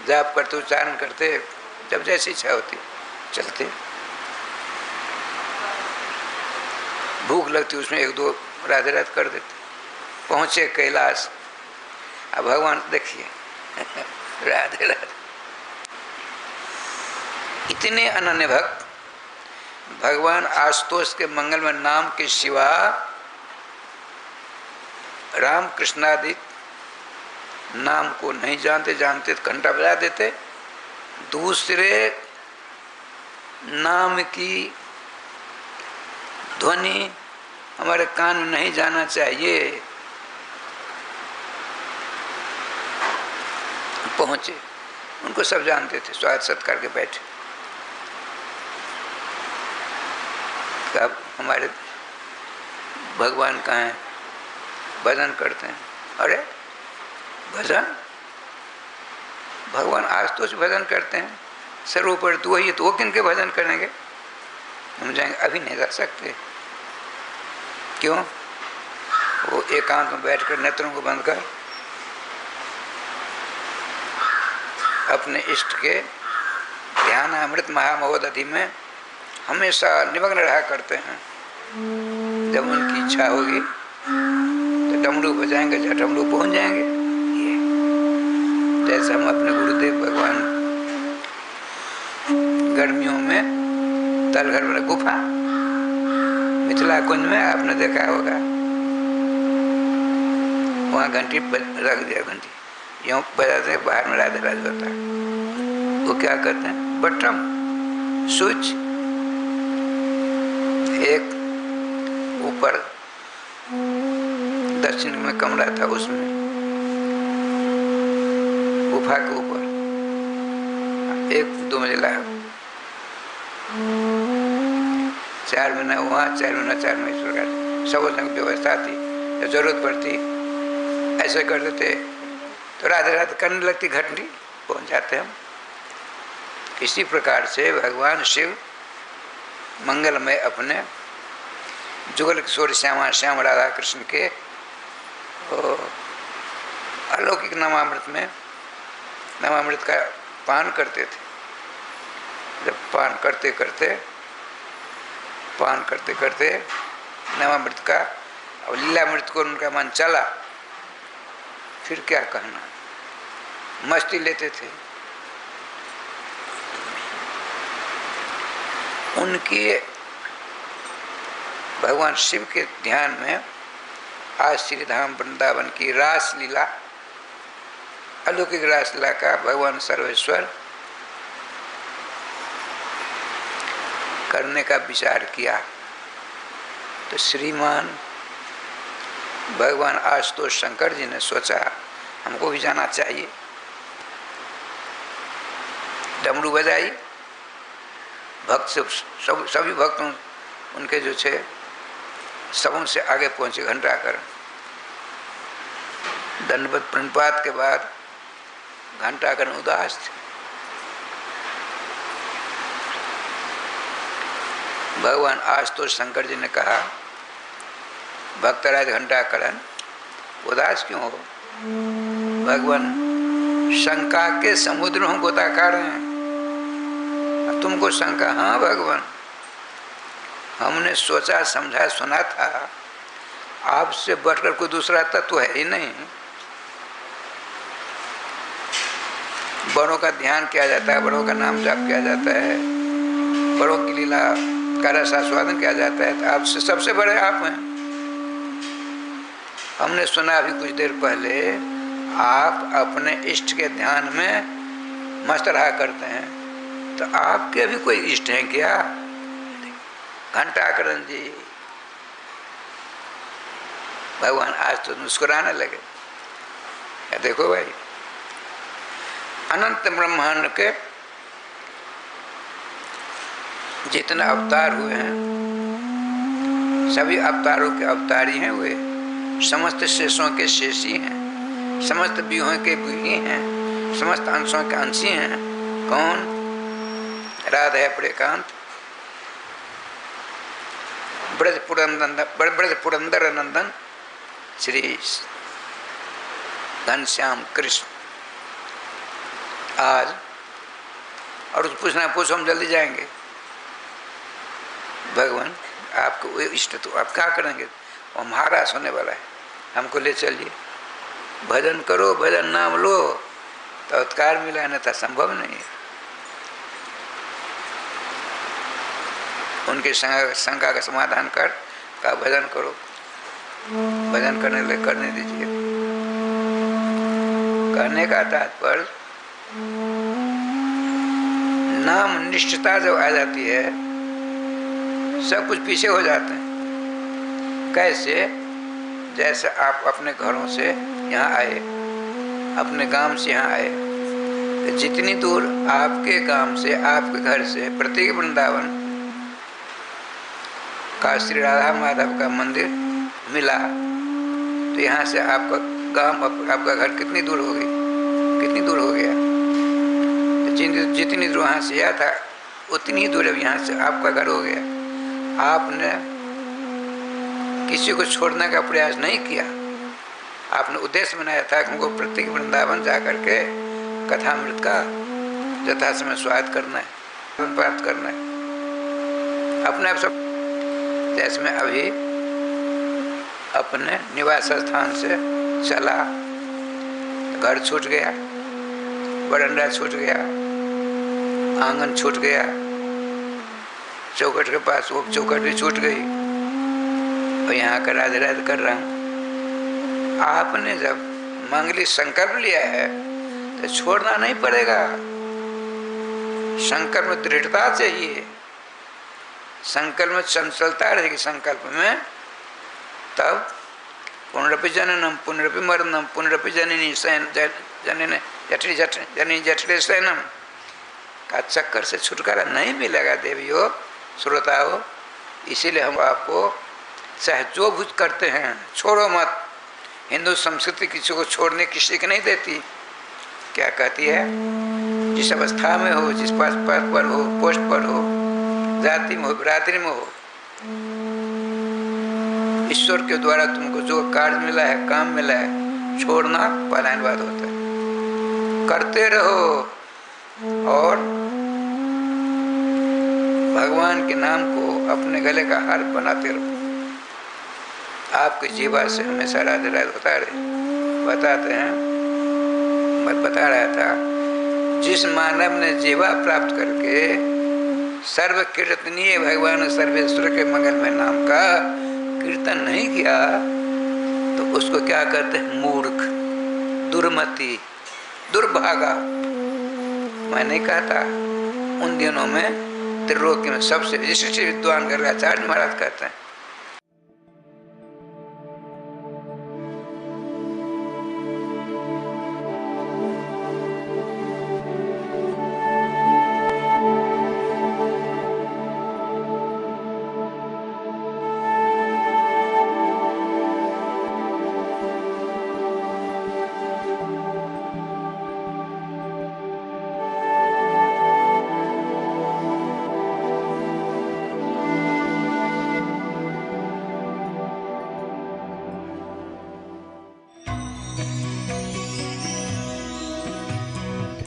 जाप करते, उच्चारण करते, जब जैसी इच्छा होती चलते। भूख लगती उसमें 1-2 राधे राधे कर देते। पहुँचे कैलाश, अब भगवान देखिए राधे राधे। इतने अनन्य भक्त भगवान आशुतोष के मंगल में नाम के सिवा राम कृष्णादि नाम को नहीं जानते। जानते तो घंटा बजा देते। दूसरे नाम की ध्वनि हमारे कान में नहीं जाना चाहिए। पहुंचे, उनको सब जानते थे, स्वागत सत्कार के बैठे। अब हमारे भगवान कहाँ हैं? भजन करते हैं। अरे भजन, भगवान आशुतोष भजन करते हैं, सर्वोपरि तो वही है, तो वो किन के भजन करेंगे? हम जाएंगे, अभी नहीं रख सकते। क्यों? वो एकांत में बैठकर नेत्रों को बंद कर अपने इष्ट के ध्यान अमृत महामहोदधि में हमेशा निमग्न रहा करते हैं। जब उनकी इच्छा होगी तो डमरू बजाएंगे, जब डमरू पहुंच जाएंगे। ये जैसे हम अपने गुरुदेव भगवान गर्मियों में तलघर में गुफा मिथिला कुंज में आपने देखा होगा, वहाँ घंटी रख दिया, घंटी यूँ बजाते हैं, बाहर में राधे राधे होता है। वो क्या करते हैं? बटन स्विच, एक ऊपर दक्षिण में कमरा था, उसमें गुफा के ऊपर 1-2 मंजिला, 4 महीना वहाँ, 4 महीना 4 महीने, इस प्रकार सब व्यवस्था थी। जब जरूरत पड़ती ऐसे करते थे तो राधे राधे करने लगती, घंटी पहुँच जाते हम। इसी प्रकार से भगवान शिव मंगल में अपने जुगल किशोर श्याम राधा कृष्ण के अलौकिक नामामृत में नामामृत का पान करते थे। जब पान करते करते नामामृत का और लीलामृत को उनका मन चला, फिर क्या कहना, मस्ती लेते थे। उनके भगवान शिव के ध्यान में आज श्री धाम वृंदावन की रास लीला, अलौकिक रास लीला का भगवान सर्वेश्वर करने का विचार किया। तो श्रीमान भगवान आशुतोष शंकर जी ने सोचा हमको भी जाना चाहिए। डमरू बजाई, भक्त सभी भक्तों उनके जो थे सबों से आगे पहुंचे। घंटा कर दंडवत प्रणपात के बाद घंटा कर उदास थे। भगवान आशुतोष शंकर जी ने कहा, भक्तराज घंटाकरण उदास क्यों हो? भगवान शंका के समुद्र में गोताकार हैं, तुमको शंका? हाँ भगवान, हमने सोचा समझा सुना था आपसे बढ़कर कोई दूसरा तत्व है ही नहीं। बड़ों का ध्यान किया जाता है, बड़ों का नाम जाप किया जाता है, बड़ों की लीला का रसास्वादन किया जाता है, तो आपसे सबसे बड़े आप हैं। हमने सुना अभी कुछ देर पहले आप अपने इष्ट के ध्यान में मस्त रहा करते हैं, तो आपके भी कोई इष्ट हैं क्या? घंटाकरण जी। भगवान आज तो मुस्कुराने लगे। देखो भाई, अनंत ब्रह्मांड के जितने अवतार हुए हैं सभी अवतारों के अवतारी हैं, वे समस्त शेषों के शेषी हैं, समस्त व्यूहों के व्यूही हैं, समस्त अंशों के अंशी हैं। कौन? राधा है प्रेकांत, ब्रज पुरंदर नंदन श्री घनश्याम कृष्ण। आज और पूछो हम जल्दी जाएंगे। भगवान आपको इष्ट तो आप क्या करेंगे? वो महाराज होने वाला है, हमको ले चलिए, भजन करो, भजन नाम लो तो उत्कार मिला, नहीं था संभव नहीं है। उनकी शंका का समाधान कर का भजन करो, भजन करने दीजिए। करने का तात्पर्य नाम निष्ठता जब आ जाती है सब कुछ पीछे हो जाते हैं। कैसे? जैसे आप अपने घरों से यहाँ आए, अपने गांव से यहाँ आए, तो जितनी दूर आपके गांव से, आपके घर से प्रत्येक वृंदावन का श्री राधा माधव का मंदिर मिला, तो यहाँ से आपका गांव, आपका घर कितनी दूर हो गई, कितनी दूर हो गया? तो जितनी दूर वहाँ से आया था उतनी दूर अब यहाँ से आपका घर हो गया। आपने किसी को छोड़ने का प्रयास नहीं किया, आपने उद्देश्य बनाया था कि हमको प्रत्येक वृंदावन जा करके कथामृत का यथा समय स्वाद करना है, प्राप्त करना है। अपने आप सब जैसे मैं अभी अपने निवास स्थान से चला, घर छूट गया, बरंडा छूट गया, आंगन छूट गया, चौखट के पास वो चौखट भी छूट गई और यहाँ का राधे राधे कर रहा हूँ। आपने जब मांगलिक संकल्प लिया है तो छोड़ना नहीं पड़ेगा। संकल्प में दृढ़ता चाहिए, संकल्प में चंचलता रहेगी। संकल्प में तब पुनरपि जननम पुनरपि मरणम पुनरपि जननी जठरे शयनम का चक्कर से छुटकारा नहीं मिलेगा। देवियों, श्रोताओं, इसीलिए हम आपको चाहे जो कुछ करते हैं छोड़ो मत। हिंदू संस्कृति किसी को छोड़ने की सीख नहीं देती। क्या कहती है? जिस अवस्था में हो, जिस पद पर हो, पोस्ट पर हो, जाति में हो, बिरादरी में हो, ईश्वर के द्वारा तुमको जो कार्य मिला है, काम मिला है, छोड़ना पलायनवाद होता है। करते रहो और भगवान के नाम को अपने गले का हार बनाते रहो। आपकी जीवा से हमेशा राधे राधे बताते हैं। मैं बता रहा था, जिस मानव ने जीवा प्राप्त करके सर्व कीर्तनीय भगवान सर्वेश्वर के मंगलमय नाम का कीर्तन नहीं किया तो उसको क्या कहते हैं? मूर्ख, दुर्मति, दुर्भागा। मैं नहीं कहता, उन दिनों में त्रिलोकी में सबसे विशिष्ट विद्वान गर्गाचार्य महाराज कहते हैं।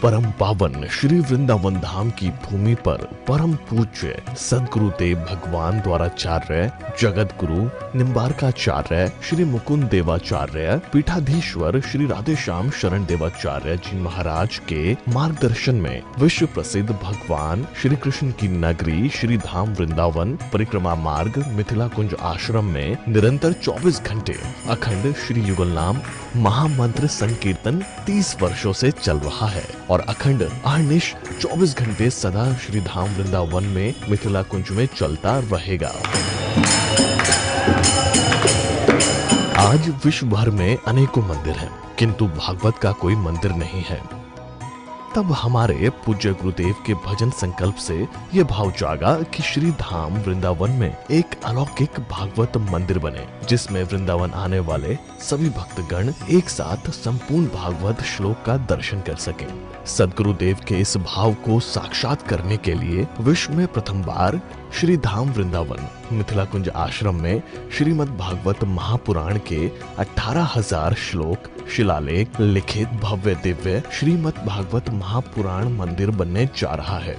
परम पावन श्री वृंदावन धाम की भूमि पर परम पूज्य सदगुरुदेव भगवान द्वाराचार्य जगत गुरु निम्बारकाचार्य श्री मुकुंद देवाचार्य पीठाधीश्वर श्री राधेश्याम शरण देवाचार्य जी महाराज के मार्गदर्शन में विश्व प्रसिद्ध भगवान श्री कृष्ण की नगरी श्री धाम वृंदावन परिक्रमा मार्ग मिथिला कुंज आश्रम में निरंतर 24 घंटे अखंड श्री युगल नाम महामंत्र संकीर्तन 30 वर्षों से चल रहा है और अखंड अहर्निश 24 घंटे सदा श्री धाम वृंदावन में मिथिला कुंज में चलता रहेगा। आज विश्व भर में अनेकों मंदिर हैं, किंतु भागवत का कोई मंदिर नहीं है। तब हमारे पूज्य गुरुदेव के भजन संकल्प से ये भाव जागा कि श्री धाम वृंदावन में एक अलौकिक भागवत मंदिर बने, जिसमें वृंदावन आने वाले सभी भक्तगण एक साथ संपूर्ण भागवत श्लोक का दर्शन कर सकें। सदगुरुदेव के इस भाव को साक्षात करने के लिए विश्व में प्रथम बार श्री धाम वृंदावन मिथिला कुंज आश्रम में श्रीमद् भागवत महापुराण के 18,000 श्लोक शिलालेख लिखित भव्य दिव्य श्रीमद् भागवत महापुराण मंदिर बनने जा रहा है।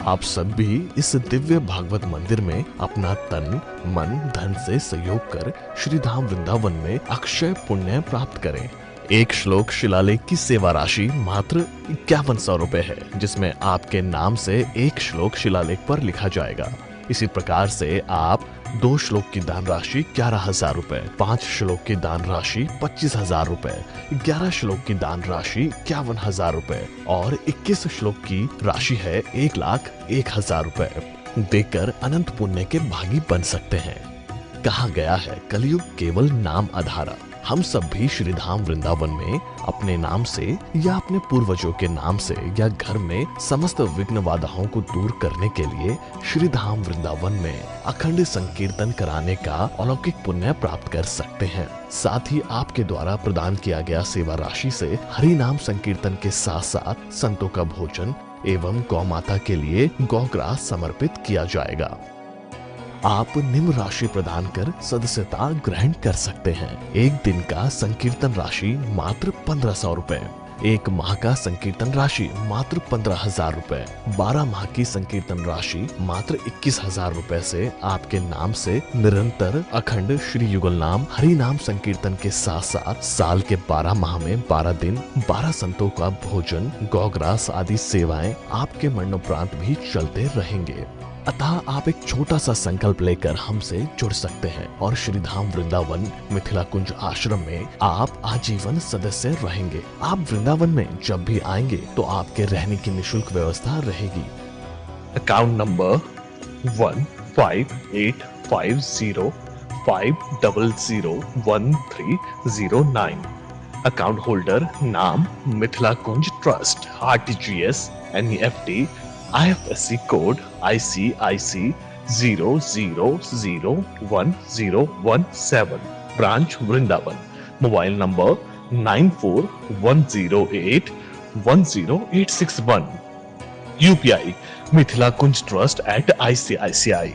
आप सब भी इस दिव्य भागवत मंदिर में अपना तन मन धन से सहयोग कर श्री धाम वृंदावन में अक्षय पुण्य प्राप्त करें। एक श्लोक शिलालेख की सेवा राशि मात्र 5100 रुपए है, जिसमें आपके नाम से एक श्लोक शिलालेख पर लिखा जाएगा। इसी प्रकार से आप 2 श्लोक की दान राशि 11,000 रुपए, 5 श्लोक की दान राशि 25,000 रुपए, 11 श्लोक की दान राशि 51,000 रुपए और 21 श्लोक की राशि है 1,01,000 रुपए देकर अनंत पुण्य के भागी बन सकते हैं। कहा गया है कलयुग केवल नाम आधारा। हम सब भी श्री धाम वृंदावन में अपने नाम से या अपने पूर्वजों के नाम से या घर में समस्त विघ्न बाधाओं को दूर करने के लिए श्री धाम वृंदावन में अखंड संकीर्तन कराने का अलौकिक पुण्य प्राप्त कर सकते हैं। साथ ही आपके द्वारा प्रदान किया गया सेवा राशि से हरि नाम संकीर्तन के साथ साथ संतों का भोजन एवं गौ माता के लिए गौग्रास समर्पित किया जाएगा। आप निम्न राशि प्रदान कर सदस्यता ग्रहण कर सकते हैं। एक दिन का संकीर्तन राशि मात्र 1,500 रुपए, एक माह का संकीर्तन राशि मात्र 15,000 रुपए, 12 माह की संकीर्तन राशि मात्र 21,000 रुपए से आपके नाम से निरंतर अखंड श्री युगल नाम हरि नाम संकीर्तन के साथ साथ साल के 12 माह में 12 दिन 12 संतों का भोजन गौग्रास आदि सेवाएं आपके मरणोपरांत भी चलते रहेंगे। अतः आप एक छोटा सा संकल्प लेकर हमसे जुड़ सकते हैं और श्री धाम वृंदावन मिथिला कुंज आश्रम में आप आजीवन सदस्य रहेंगे। आप वृंदावन में जब भी आएंगे तो आपके रहने की निशुल्क व्यवस्था रहेगी। Account number 1585501309। अकाउंट होल्डर नाम Mithila Kunj trust, RTGS, NEFT, IFSC code ICIC 00011017। Branch Vrindavan. Mobile number 9410810861। UPI Mithila Kunj trust @ICICI।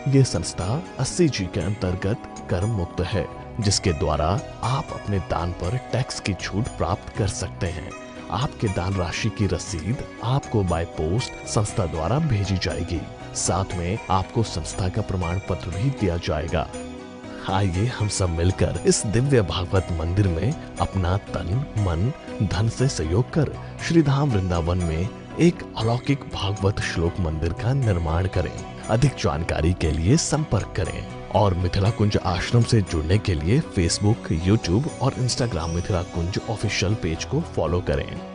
ये संस्था 80G के अंतर्गत कर मुक्त है, जिसके द्वारा आप अपने दान पर टैक्स की छूट प्राप्त कर सकते हैं। आपके दान राशि की रसीद आपको बाय पोस्ट संस्था द्वारा भेजी जाएगी। साथ में आपको संस्था का प्रमाण पत्र भी दिया जाएगा। आइए हम सब मिलकर इस दिव्य भागवत मंदिर में अपना तन मन धन से सहयोग कर श्री धाम वृंदावन में एक अलौकिक भागवत श्लोक मंदिर का निर्माण करें। अधिक जानकारी के लिए संपर्क करें और मिथिला कुंज आश्रम से जुड़ने के लिए फेसबुक, यूट्यूब और इंस्टाग्राम मिथिला कुंज ऑफिशियल पेज को फॉलो करें।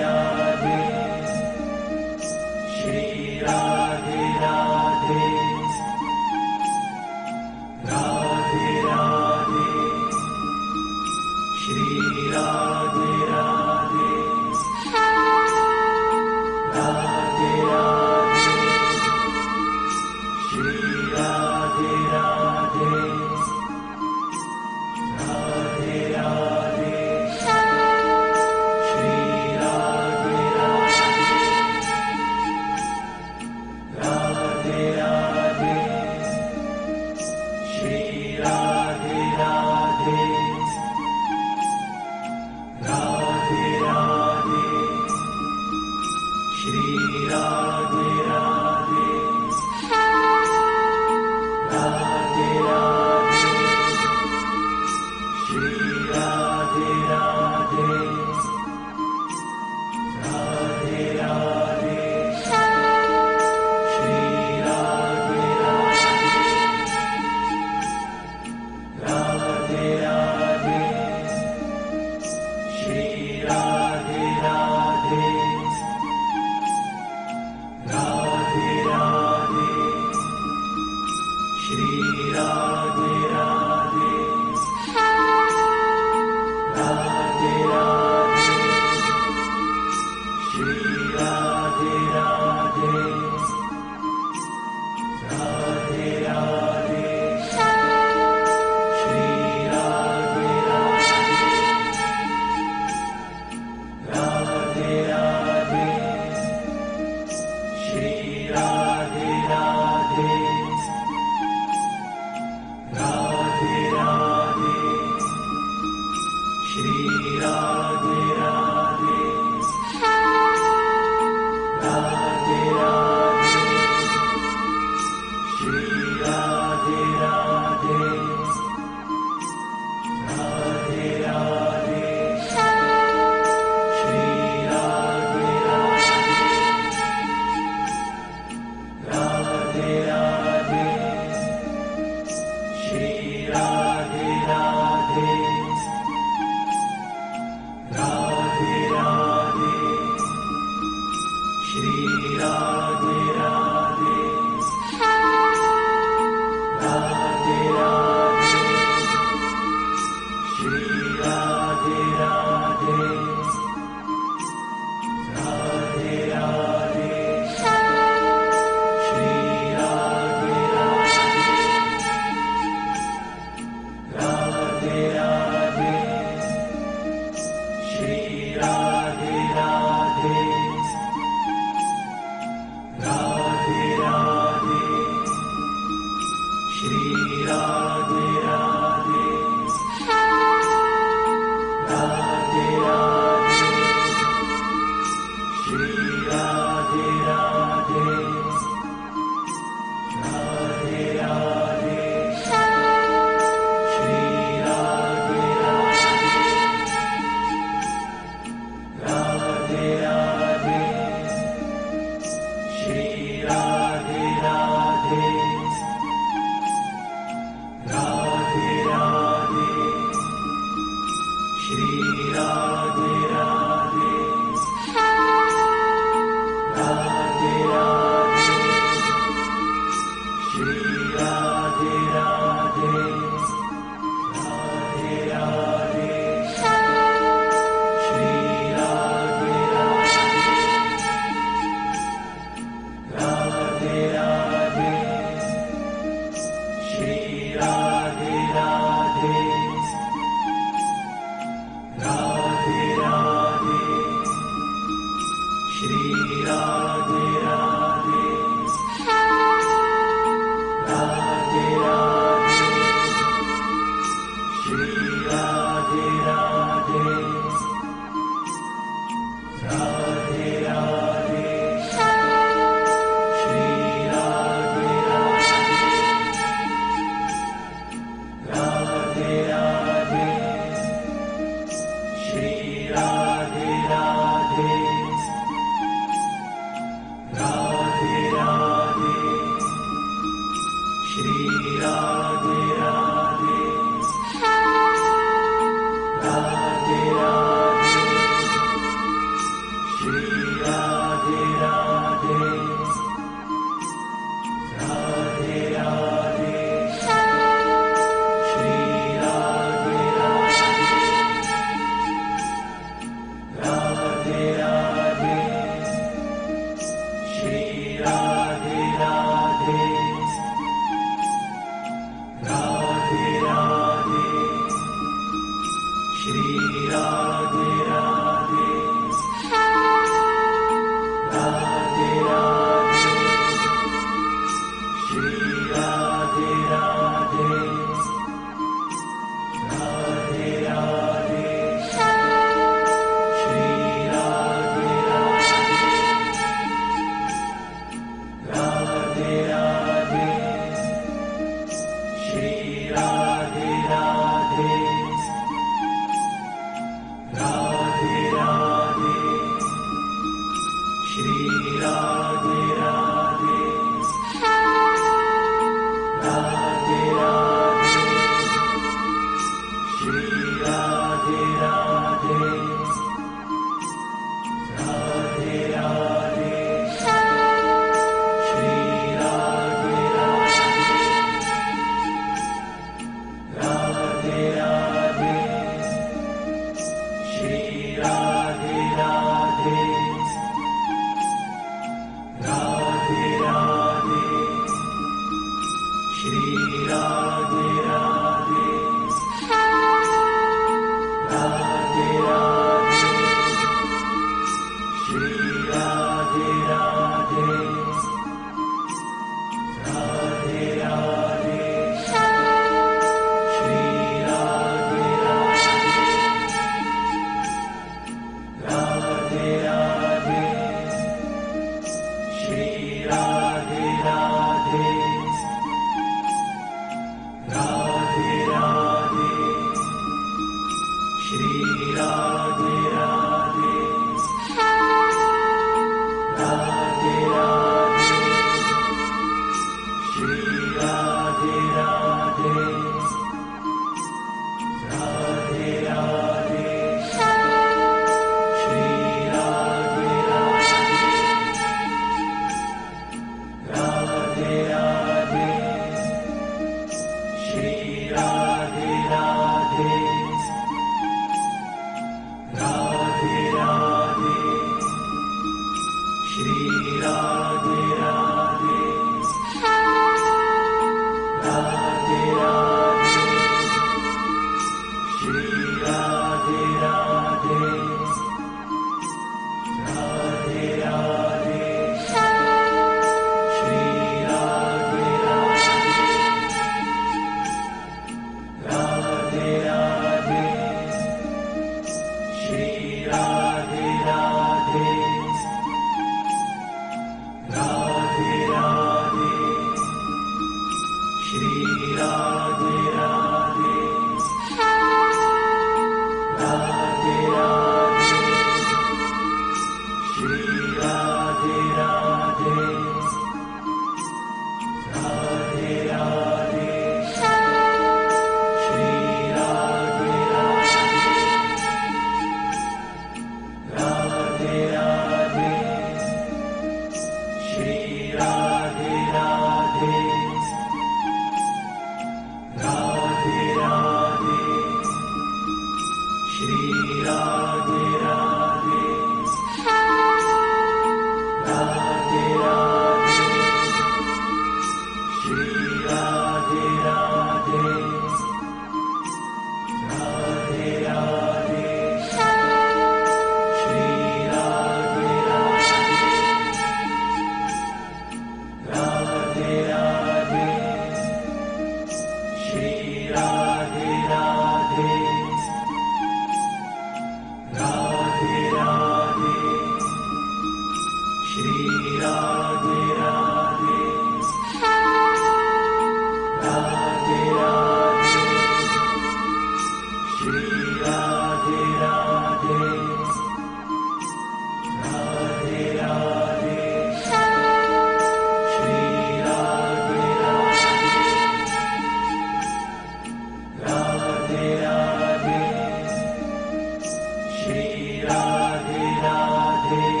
राधे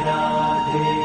राधे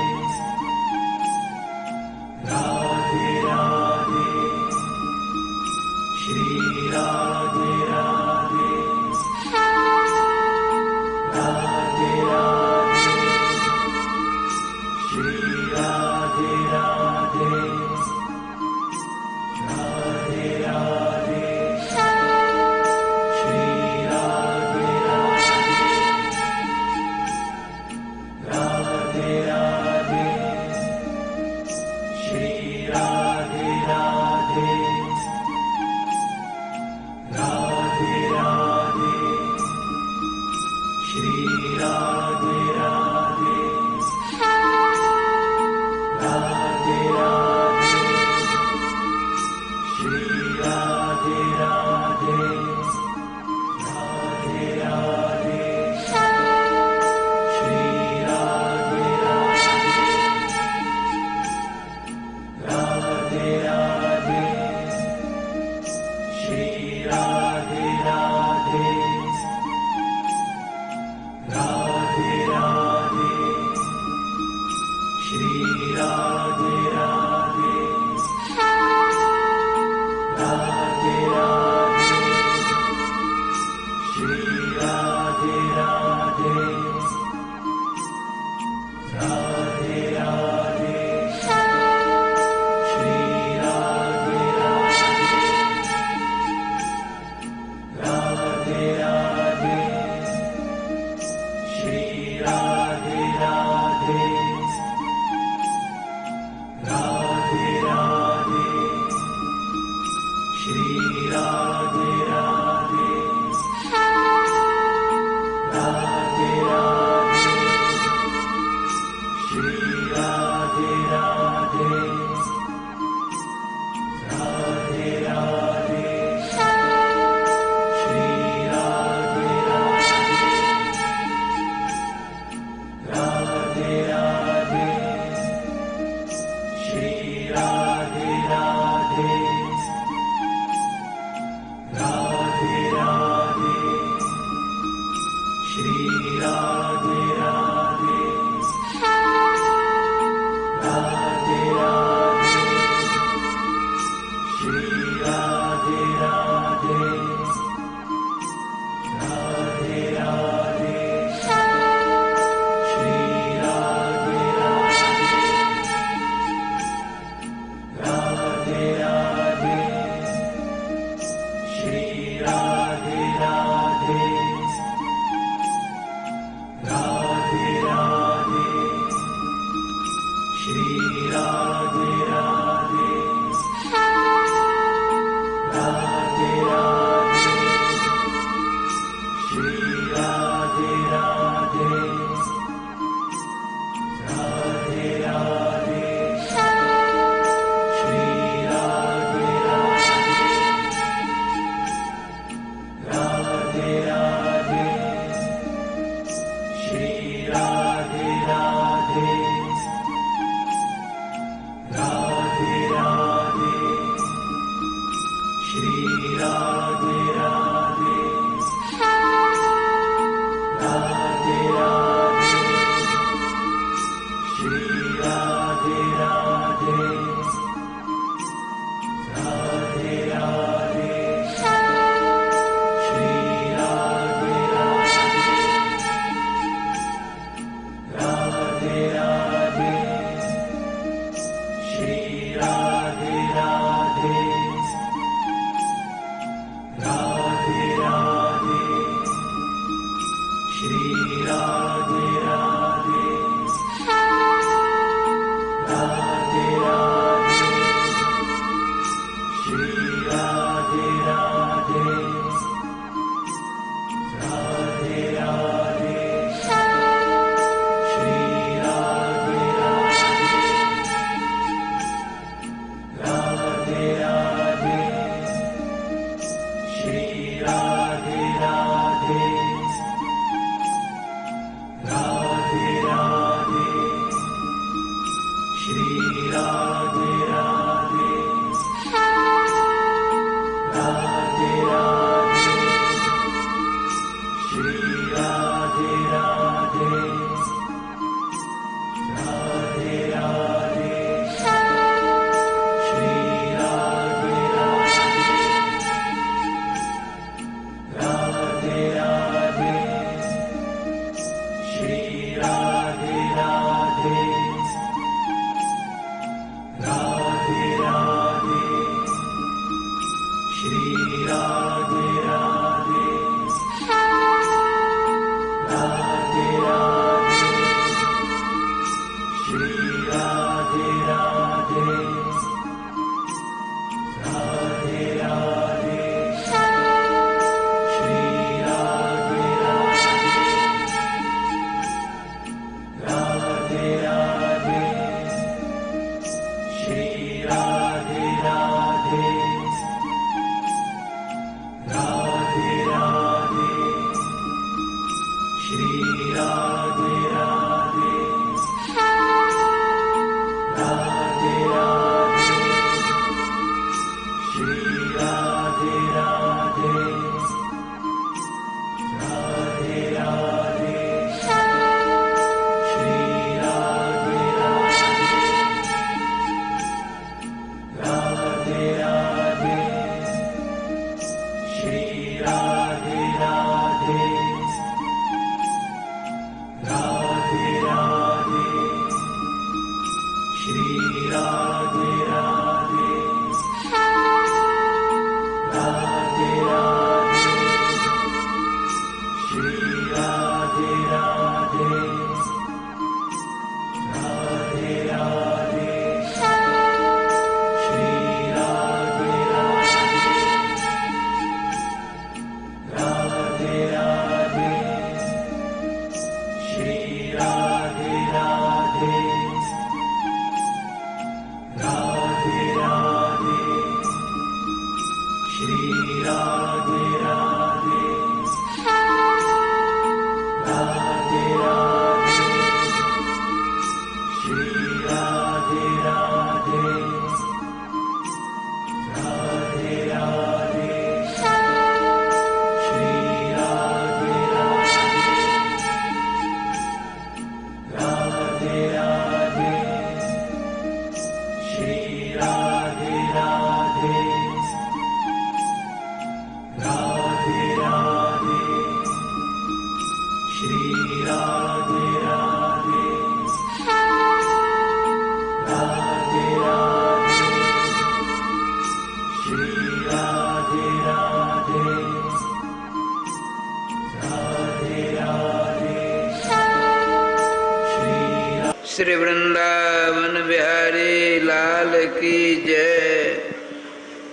श्री वृंदावन बिहारी लाल की जय।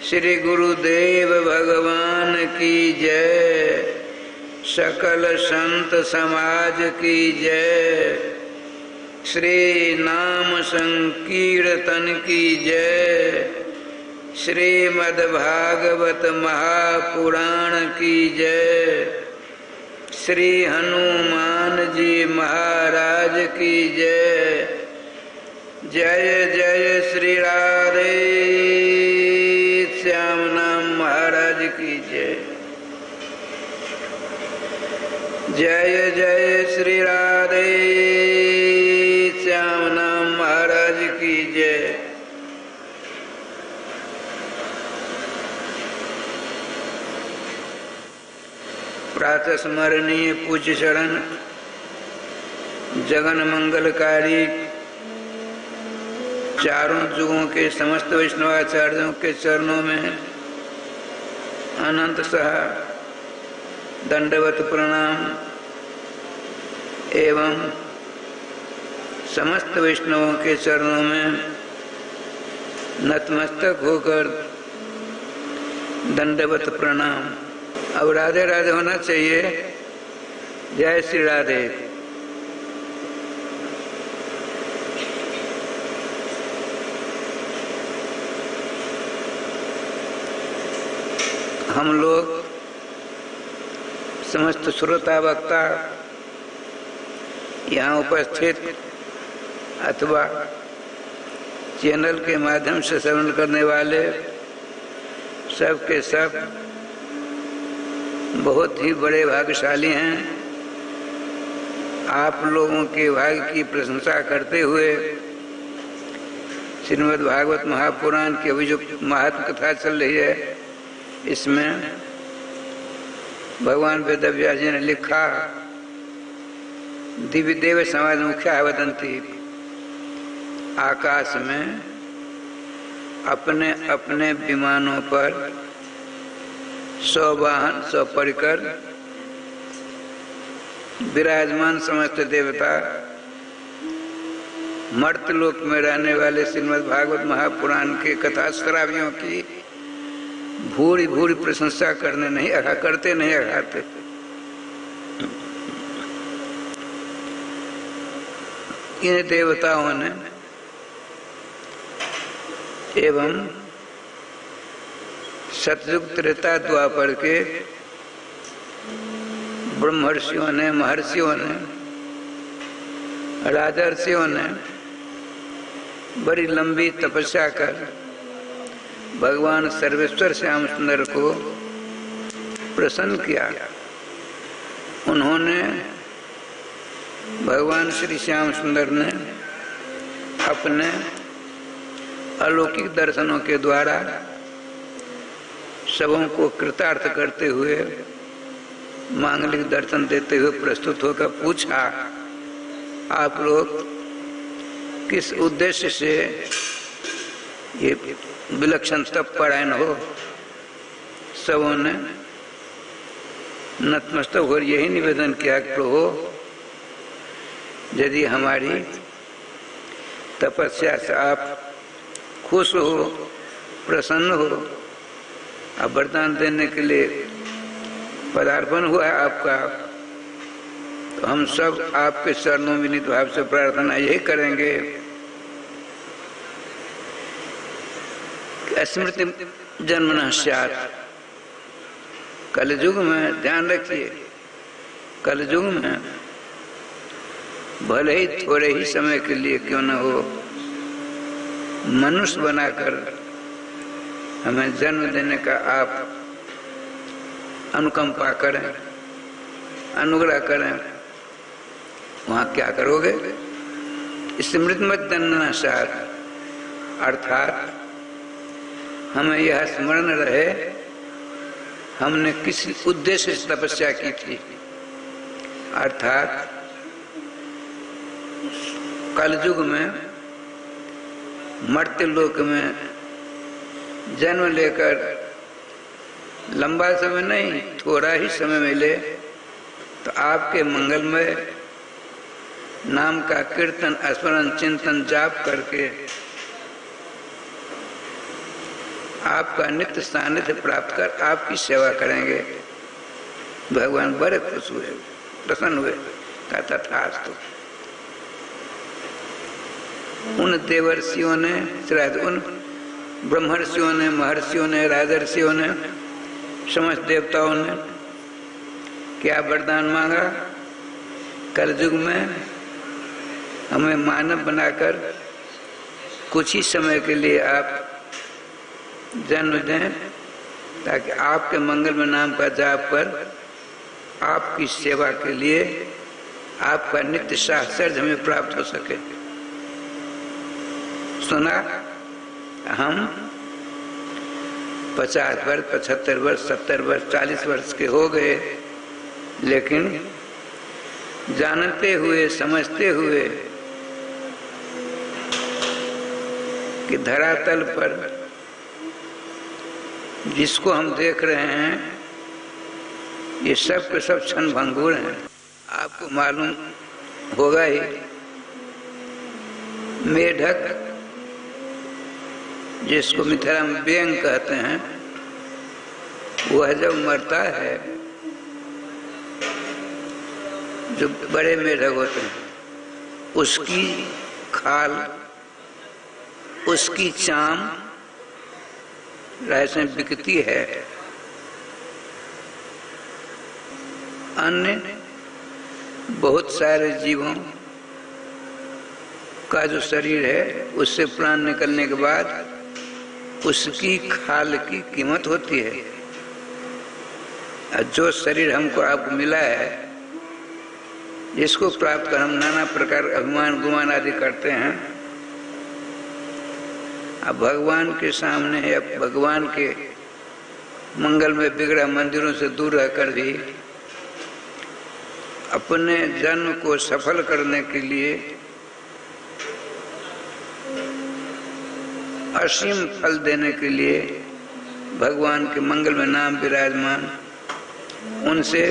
श्री गुरुदेव भगवान की जय। सकल संत समाज की जय। श्री नाम संकीर्तन की जय। श्रीमद्भागवत महापुराण की जय। श्री हनुमान जी महाराज की जय। जय जय श्री राधे श्याम नाम महाराज की जय। जय जय श्री राधे श्याम नाम महाराज की जय। प्रातः स्मरणीय पूज्य चरण जगन मंगलकारी चारों युगों के समस्त वैष्णवाचार्यों के चरणों में अनंत सह दंडवत प्रणाम एवं समस्त वैष्णवों के चरणों में नतमस्तक होकर दंडवत प्रणाम। अब राधे राधे होना चाहिए। जय श्री राधे। हम लोग समस्त श्रोता वक्ता यहाँ उपस्थित अथवा चैनल के माध्यम से श्रवण करने वाले सब के सब बहुत ही बड़े भाग्यशाली हैं। आप लोगों के भाग्य की प्रशंसा करते हुए श्रीमद् भागवत महापुराण की अभी जो महात्म कथा चल रही है, इसमें भगवान वेदव्यास जी ने लिखा, दिव्य देव समाज मुख्या वदंती, आकाश में अपने अपने विमानों पर सौवाहन सौपरिकर विराजमान समस्त देवता मर्तलोक में रहने वाले श्रीमद् भागवत महापुराण के कथा श्रावियों की भूरी भूरी प्रशंसा करते नहीं अघाते। इन देवताओं ने एवं सतयुग त्रेता द्वापर के ब्रह्मर्षियों ने, महर्षियों ने, राजर्षियों ने बड़ी लंबी तपस्या कर भगवान सर्वेश्वर श्याम सुंदर को प्रसन्न किया। उन्होंने भगवान श्री श्याम सुंदर ने अपने अलौकिक दर्शनों के द्वारा सबों को कृतार्थ करते हुए मांगलिक दर्शन देते हुए प्रस्तुत होकर पूछा, आप लोग किस उद्देश्य से ये विलक्षण तप परायण हो, सबों ने नतमस्तक हो यही निवेदन किया कि प्रभु यदि हमारी तपस्या से आप खुश हो, प्रसन्न हो, अब वरदान देने के लिए पदार्पण हुआ है आपका, तो हम सब आपके चरणों में नित भाव से प्रार्थना यही करेंगे कि स्मृति जन्मना स्यात्। कलयुग में ध्यान रखिए, कलयुग में भले ही थोड़े ही समय के लिए क्यों न हो, मनुष्य बनाकर हमें जन्म देने का आप अनुकंपा करें, अनुग्रह करें, वहाँ क्या करोगे? स्मृति मत जनना साथ, अर्थात हमें यह स्मरण रहे हमने किस उद्देश्य से तपस्या की थी, अर्थात कलयुग में मर्त्य लोक में जन्म लेकर लंबा समय नहीं, थोड़ा ही समय मिले तो आपके मंगलमय नाम का कीर्तन, स्मरण, चिंतन, जाप करके आपका नित्य सानिध्य प्राप्त कर आपकी सेवा करेंगे। भगवान बड़े खुश हुए, प्रसन्न हुए, कहता था उन देवर्षियों ने, उन ब्रह्मर्षियों ने, महर्षियों ने, राजर्षियों ने, समस्त देवताओं ने क्या वरदान मांगा? कलयुग में हमें मानव बनाकर कुछ ही समय के लिए आप जन्म दें, ताकि आपके मंगल में नाम का जाप कर आपकी सेवा के लिए आपका नित्य साहचर्य हमें प्राप्त हो सके। सुना हम 50 वर्ष, 75 वर्ष, 70 वर्ष, 40 वर्ष के हो गए, लेकिन जानते हुए, समझते हुए कि धरातल पर जिसको हम देख रहे हैं ये सब के सब क्षण भंगुर हैं। आपको मालूम होगा ही, मेढक जिसको मिथिला में बेंग कहते हैं, वह जब मरता है, जो बड़े मेढक होते हैं, उसकी खाल, उसकी चाम राय बिकती है। अन्य बहुत सारे जीवों का जो शरीर है, उससे प्राण निकलने के बाद उसकी खाल की कीमत होती है। जो शरीर हमको आपको मिला है, जिसको प्राप्त कर हम नाना प्रकार अभिमान गुमान आदि करते हैं, अब भगवान के सामने या भगवान के मंगल में बिगड़ा मंदिरों से दूर रहकर भी अपने जन्म को सफल करने के लिए असीम फल देने के लिए भगवान के मंगल में नाम विराजमान, उनसे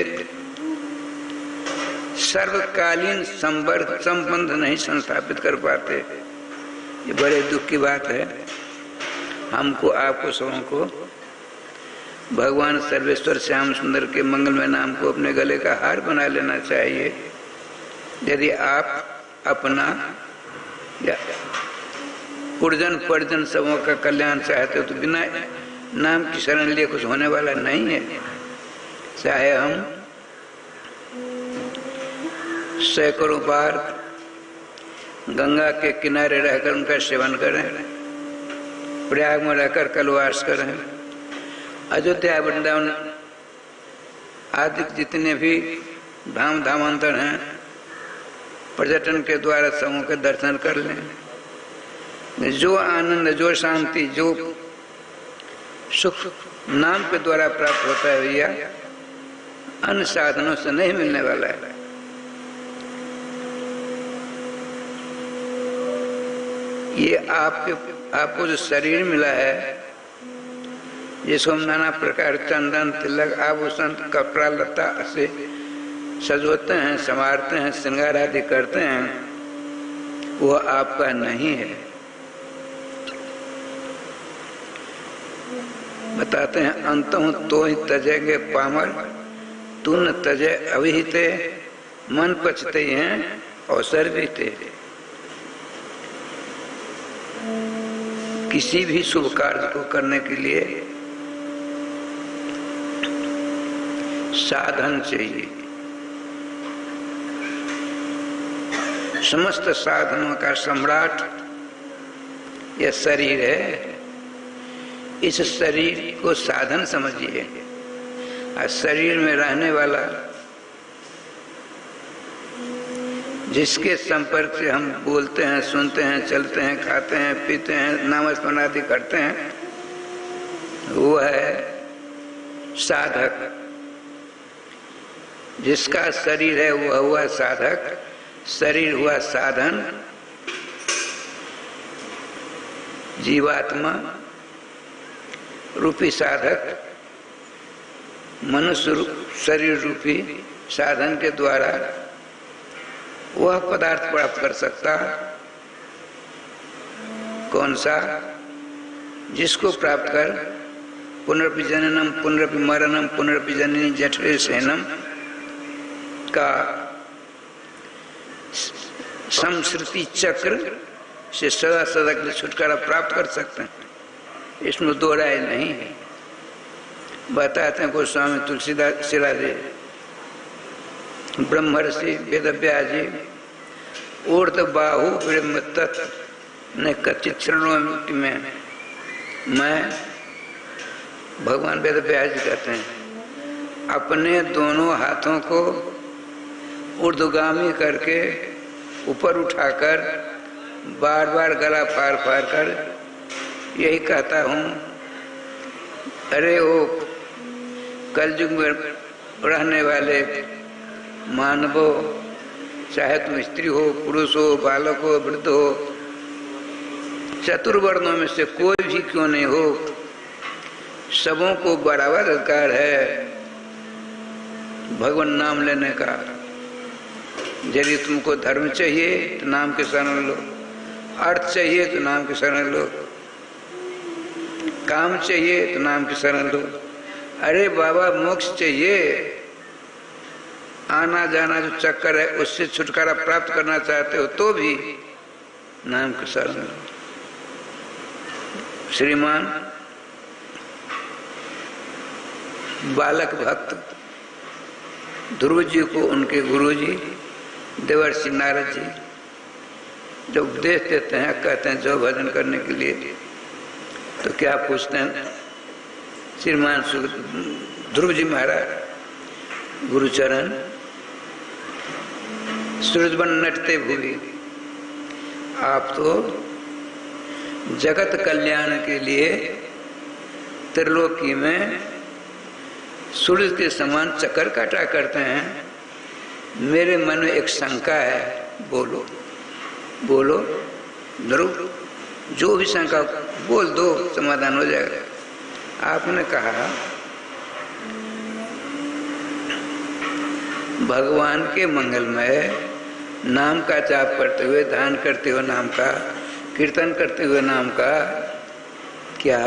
सर्वकालीन संबंध नहीं संस्थापित कर पाते। ये बड़े दुख की बात है। हमको, आपको, सबों को भगवान सर्वेश्वर श्याम सुंदर के मंगलमय नाम को अपने गले का हार बना लेना चाहिए। यदि आप अपना या पुरजन परिजन सबों का कल्याण चाहते हो तो बिना नाम की शरण लिए कुछ होने वाला नहीं है। चाहे हम सैकड़ों बार गंगा के किनारे रहकर उनका सेवन करें, प्रयाग में रहकर कलवास करें, अयोध्या वृंदावन आदि जितने भी धाम धामांतर हैं, पर्यटन के द्वारा सबों के दर्शन कर लें। जो आनंद, जो शांति, जो सुख नाम के द्वारा प्राप्त होता है भैया, अन्य साधनों से नहीं मिलने वाला है। ये आपको जो शरीर मिला है, जिसको हम नाना प्रकार चंदन, तिलक, आभूषण, कपड़ा लता से सजोते हैं, संवारते हैं, श्रृंगार आदि करते हैं, वो आपका नहीं है। बताते हैं अंतहु तो ही तजेंगे पामर, तू न तजे अविहिते, मन पचते हैं अवसर भी थे। किसी भी शुभ कार्य को करने के लिए साधन चाहिए। समस्त साधनों का सम्राट यह शरीर है। इस शरीर को साधन समझिए। और शरीर में रहने वाला, जिसके संपर्क से हम बोलते हैं, सुनते हैं, चलते हैं, खाते हैं, पीते हैं, नामस्मरण आदि करते हैं, वो है साधक। जिसका शरीर है वह हुआ साधक, शरीर हुआ साधन। जीवात्मा रूपी साधक मनुष्य शरीर रूपी साधन के द्वारा वह पदार्थ प्राप्त कर सकता। कौन सा? जिसको प्राप्त कर पुनरपि जननम पुनरपि मरणम पुनरपि जननी जठरे सेनम का संस्कृति चक्र से सदा सदा के लिए छुटकारा प्राप्त कर सकते हैं। इसमें दो राय नहीं है। बताते हैं गोस्वामी तुलसीदास शिलाजी, ब्रह्मर्षि वेदव्यास जी, ऊर्ध बाहु ब्रह्म तत्व ने कच्चित क्षणों में, मैं भगवान वेदव्यास जी कहते हैं, अपने दोनों हाथों को ऊर्ध्वगामी करके ऊपर उठाकर बार बार गला फाड़ फाड़ कर यही कहता हूँ, अरे ओ कलयुग में रहने वाले मानवो, चाहे तुम स्त्री हो, पुरुष हो, बालक हो, वृद्ध हो, चतुर्वर्णों में से कोई भी क्यों नहीं हो, सबों को बराबर अधिकार है भगवान नाम लेने का। यदि तुमको धर्म चाहिए तो नाम के शरण लो, अर्थ चाहिए तो नाम के शरण लो, काम चाहिए तो नाम के शरण लो। अरे बाबा मोक्ष चाहिए, आना जाना जो चक्कर है उससे छुटकारा प्राप्त करना चाहते हो तो भी नाम के शरण लो। श्रीमान बालक भक्त ध्रुव जी को उनके गुरु जी देवर्षि नारद जी जब उपदेश देते हैं, कहते हैं जो भजन करने के लिए, तो क्या पूछते हैं? श्रीमान ध्रुव जी महाराज, गुरुचरण सूरजबन नटते भूवि, आप तो जगत कल्याण के लिए त्रिलोकी में सूरज के समान चक्कर काटा करते हैं। मेरे मन में एक शंका है, बोलो बोलो ध्रुव, जो भी शंका बोल दो, समाधान हो जाएगा। आपने कहा भगवान के मंगलमय नाम का जाप करते हुए, ध्यान करते हुए नाम का, कीर्तन करते हुए नाम का क्या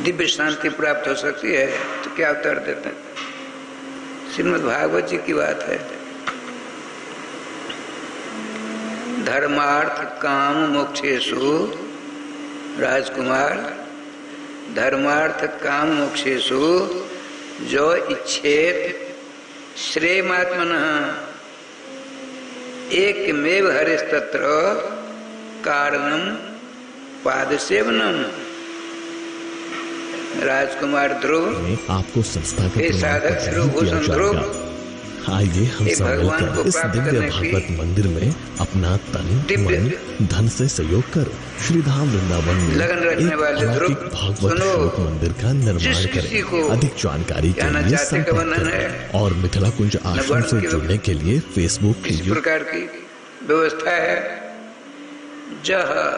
दिव्य शांति प्राप्त हो सकती है? तो क्या उत्तर देते हैं? श्रीमद् भागवत जी की बात है, धर्मार्थ काम मोक्षेषु, राजकुमार धर्मार्थ काम मोक्षेषु जो इच्छेत श्रेयमात्मनः एकमेव हरिस्तत्र कारणम पादसेवनम। राजकुमार ध्रुव, आपको संस्थागत हे साधक ध्रुव भूषण ध्रुव, आइए हम ये सब भगवान को मिलकर इस प्राप्त दिव्य करने की भागवत मंदिर में अपना तन दिव्य मन धन से सहयोग कर श्री धाम वृंदावन में लगन रखने एक वाले अलौकिक ध्रुव, भागवत सुनो, श्लोक मंदिर का निर्माण जिस किसी को करें। अधिक जानकारी के कहना लिए चाहते का संपर्क वर्णन करें है, और मिथिला कुंज आश्रम वर्ण से की जुड़ने के लिए फेसबुक इस यूट्यूब प्रकार की व्यवस्था है। जहाँ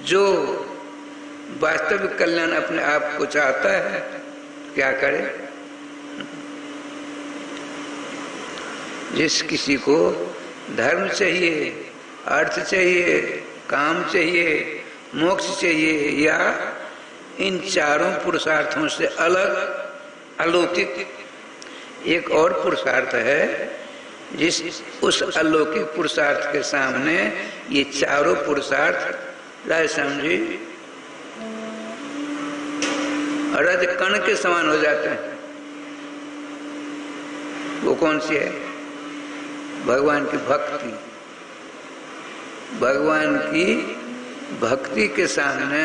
जो वास्तविक कल्याण अपने आप को चाहता है क्या करे, जिस किसी को धर्म चाहिए, अर्थ चाहिए, काम चाहिए, मोक्ष चाहिए, या इन चारों पुरुषार्थों से अलग अलौकिक एक और पुरुषार्थ है, जिस उस अलौकिक पुरुषार्थ के सामने ये चारों पुरुषार्थ राय समझी रज कण के समान हो जाते हैं। वो कौन सी है? भगवान की भक्ति। भगवान की भक्ति के सामने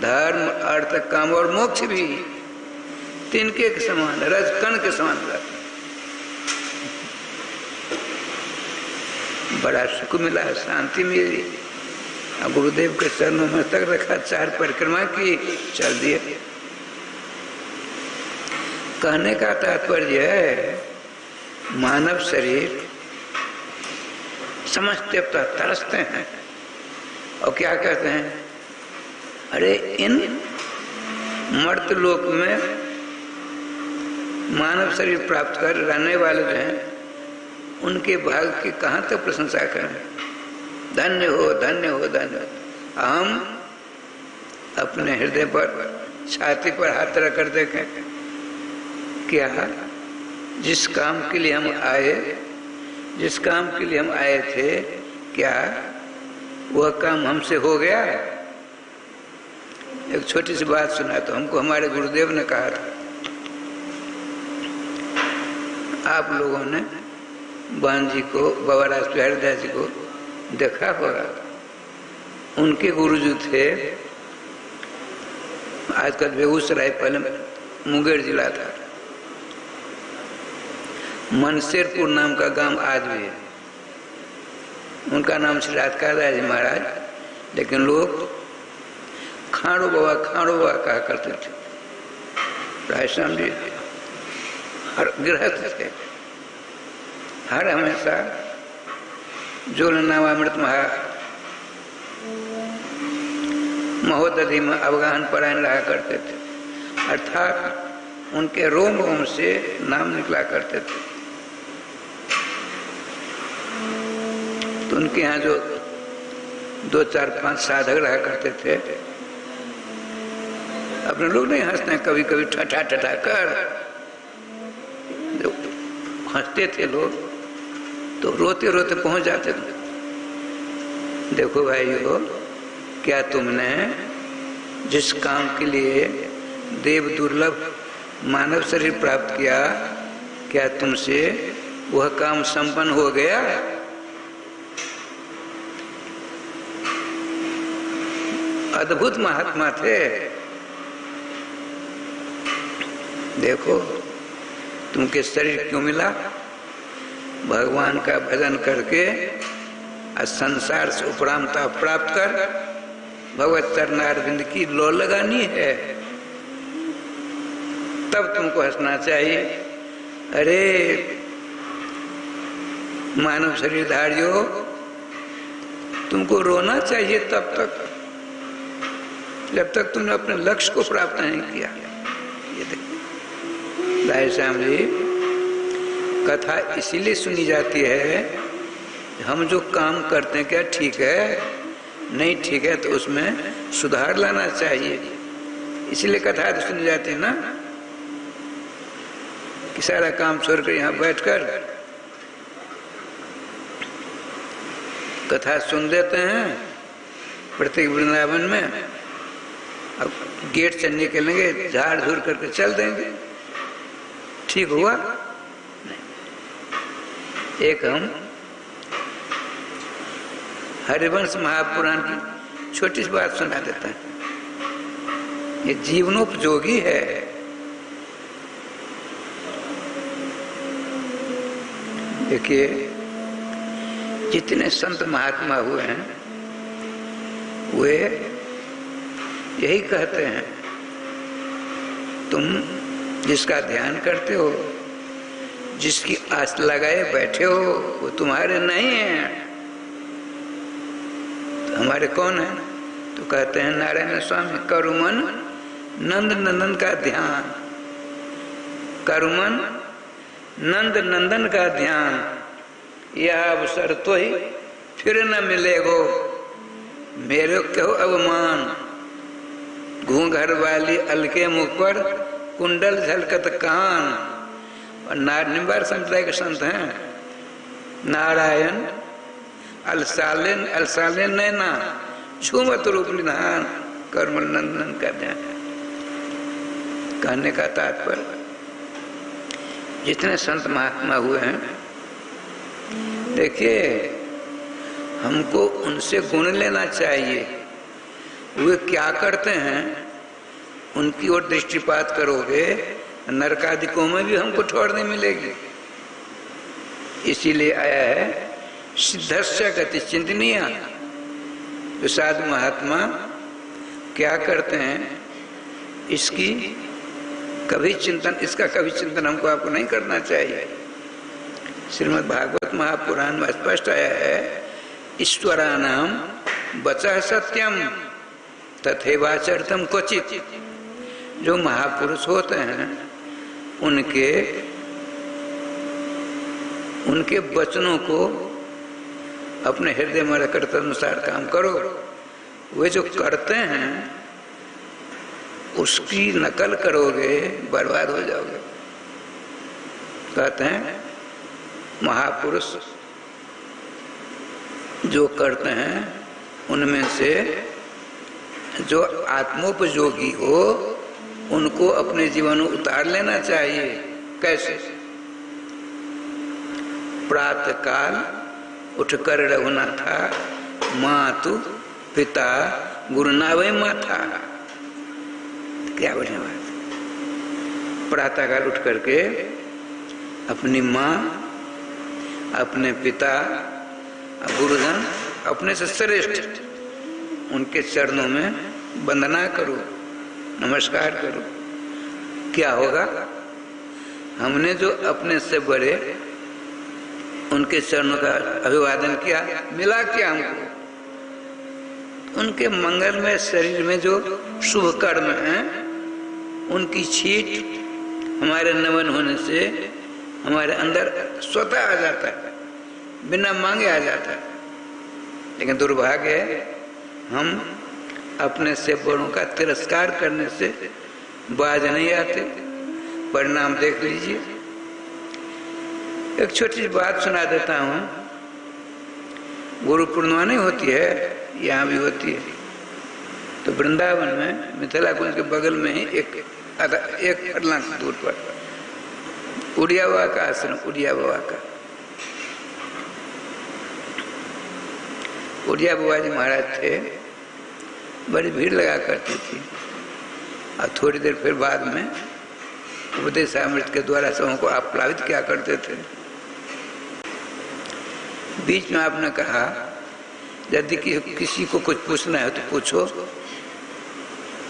धर्म, अर्थ, काम और मोक्ष भी तिनके के समान, रज कण के समान रहता है। बड़ा सुख मिला, शांति मिली। गुरुदेव के चरणों में तक रखा, 4 परिक्रमा की, चल दिए। कहने का तात्पर्य है मानव शरीर समझते तरसते हैं और क्या कहते हैं, अरे इन मर्त लोक में मानव शरीर प्राप्त कर रहने वाले जो हैं उनके भाग की कहाँ तक प्रशंसा करें। धन्य हो, धन्य हो, धन्य हो। हम अपने हृदय पर, छाती पर हाथ रख कर देखें, क्या जिस काम के लिए हम आए, जिस काम के लिए हम आए थे, क्या वह काम हमसे हो गया? एक छोटी सी बात सुना तो हमको हमारे गुरुदेव ने कहा था, आप लोगों ने बहन जी को, बाबा राज हरिदास जी को देखा होगा। उनके गुरुजी थे, आजकल बेगूसराय, पहले मुंगेर जिला था, मनसेरपुर नाम का गांव आज भी है। उनका नाम श्री राजकादास जी महाराज, लेकिन लोग खाड़ो बाबा कहा करते थे। रायश्याम जी हर गृहस्थ थे, हर हमेशा जो नामामृत महोदधि में अवगाहन परायण रहा करते थे, अर्थात उनके रोम रोम से नाम निकला करते थे। तो उनके यहाँ जो 2, 4, 5 साधक रहा करते थे, अपने लोग नहीं हंसते हैं कभी कभी ठठा ठठा कर, जो हंसते थे लोग तो रोते रोते पहुंच जाते थे। देखो भाइयों, क्या तुमने जिस काम के लिए देव दुर्लभ मानव शरीर प्राप्त किया, क्या तुमसे वह काम संपन्न हो गया? अद्भुत महात्मा थे। देखो तुमके शरीर क्यों मिला? भगवान का भजन करके संसार से उपरामता प्राप्त कर भगवत चरणारविंद की लौ लगानी है, तब तुमको हंसना चाहिए। अरे मानव शरीरधारियों, तुमको रोना चाहिए तब तक जब तक तुमने अपने लक्ष्य को प्राप्त नहीं किया। ये देखो राय श्याम जी, कथा इसीलिए सुनी जाती है, हम जो काम करते हैं क्या ठीक है, नहीं ठीक है तो उसमें सुधार लाना चाहिए। इसीलिए कथा तो सुनी जाती है ना, कि सारा काम छोड़कर यहाँ बैठकर कथा सुन देते हैं प्रत्येक वृंदावन में, अब गेट से निकलेंगे झाड़ झूड़ करके चल देंगे, ठीक हुआ? नहीं। एक हम हरिवंश महापुराण की छोटी सी बात सुना देता है, ये जीवनोपयोगी है। देखिए, जितने संत महात्मा हुए हैं वे यही कहते हैं, तुम जिसका ध्यान करते हो, जिसकी आस लगाए बैठे हो, वो तुम्हारे नहीं है। तो हमारे कौन है? तो कहते हैं नारायण स्वामी, करुमन नंद नंदन का ध्यान, करुमन नंद नंदन का ध्यान, यह अवसर तो ही फिर न मिलेगो, मेरे क्यों अवमान। घूंघर वाली अलके मुख पर कुंडल झलकत कान। और निम्बार संप्रदाय के संत हैं, नारायण अलसालेन अलसालेन नैना, छूमत रूप निधान, कर्मल नंदन का ध्यान। कहने का तात्पर्य, जितने संत महात्मा हुए हैं, देखिए हमको उनसे गुण लेना चाहिए। वे क्या करते हैं उनकी ओर दृष्टिपात करोगे, नरकादिकों में भी हमको ठोर नहीं मिलेगी। इसीलिए आया है सिद्धस्य गति चिंतनीय। जो साधु महात्मा क्या करते हैं, इसकी कभी चिंतन, इसका कभी चिंतन हमको आपको नहीं करना चाहिए। श्रीमद् भागवत महापुराण में स्पष्ट आया है, ईश्वरानाम वचः सत्यम तथैवाचरितम क्वचित। जो महापुरुष होते हैं उनके वचनों को अपने हृदय में रखकर अनुसार काम करो। वे जो करते हैं उसकी नकल करोगे, बर्बाद हो जाओगे। कहते हैं महापुरुष जो करते हैं उनमें से जो आत्मोपयोगी हो उनको अपने जीवन में उतार लेना चाहिए। कैसे? प्रातः काल उठकर रघुनाथा, मातु पिता गुरु नावे माथा। क्या बढ़िया बात। प्रातः काल उठ करके अपनी माँ, अपने पिता, गुरुजन, अपने से श्रेष्ठ उनके चरणों में वंदना करो, नमस्कार करो। क्या होगा? हमने जो अपने से बड़े उनके चरणों का अभिवादन किया, मिला क्या हमको? उनके मंगलमय शरीर में जो शुभ कर्म हैं उनकी छीट हमारे नमन होने से हमारे अंदर स्वतः आ जाता है, बिना मांगे आ जाता है। लेकिन दुर्भाग्य है, हम अपने से बड़ों का तिरस्कार करने से बाज नहीं आते। परिणाम देख लीजिए। एक छोटी सी बात सुना देता हूँ। गुरु पूर्णिमा नहीं होती है, यहाँ भी होती है। तो वृंदावन में मिथिला कुंज के बगल में ही एक फरलांग दूर पर उड़िया बाबा का आश्रम, उड़िया बाबा का। उड़िया बाबा जी महाराज थे, बड़ी भीड़ लगा करती थी। और थोड़ी देर फिर बाद में उपदेशामृत के द्वारा सबों को आप्लावित किया करते थे। बीच में आपने कहा, यदि किसी को कुछ पूछना है तो पूछो।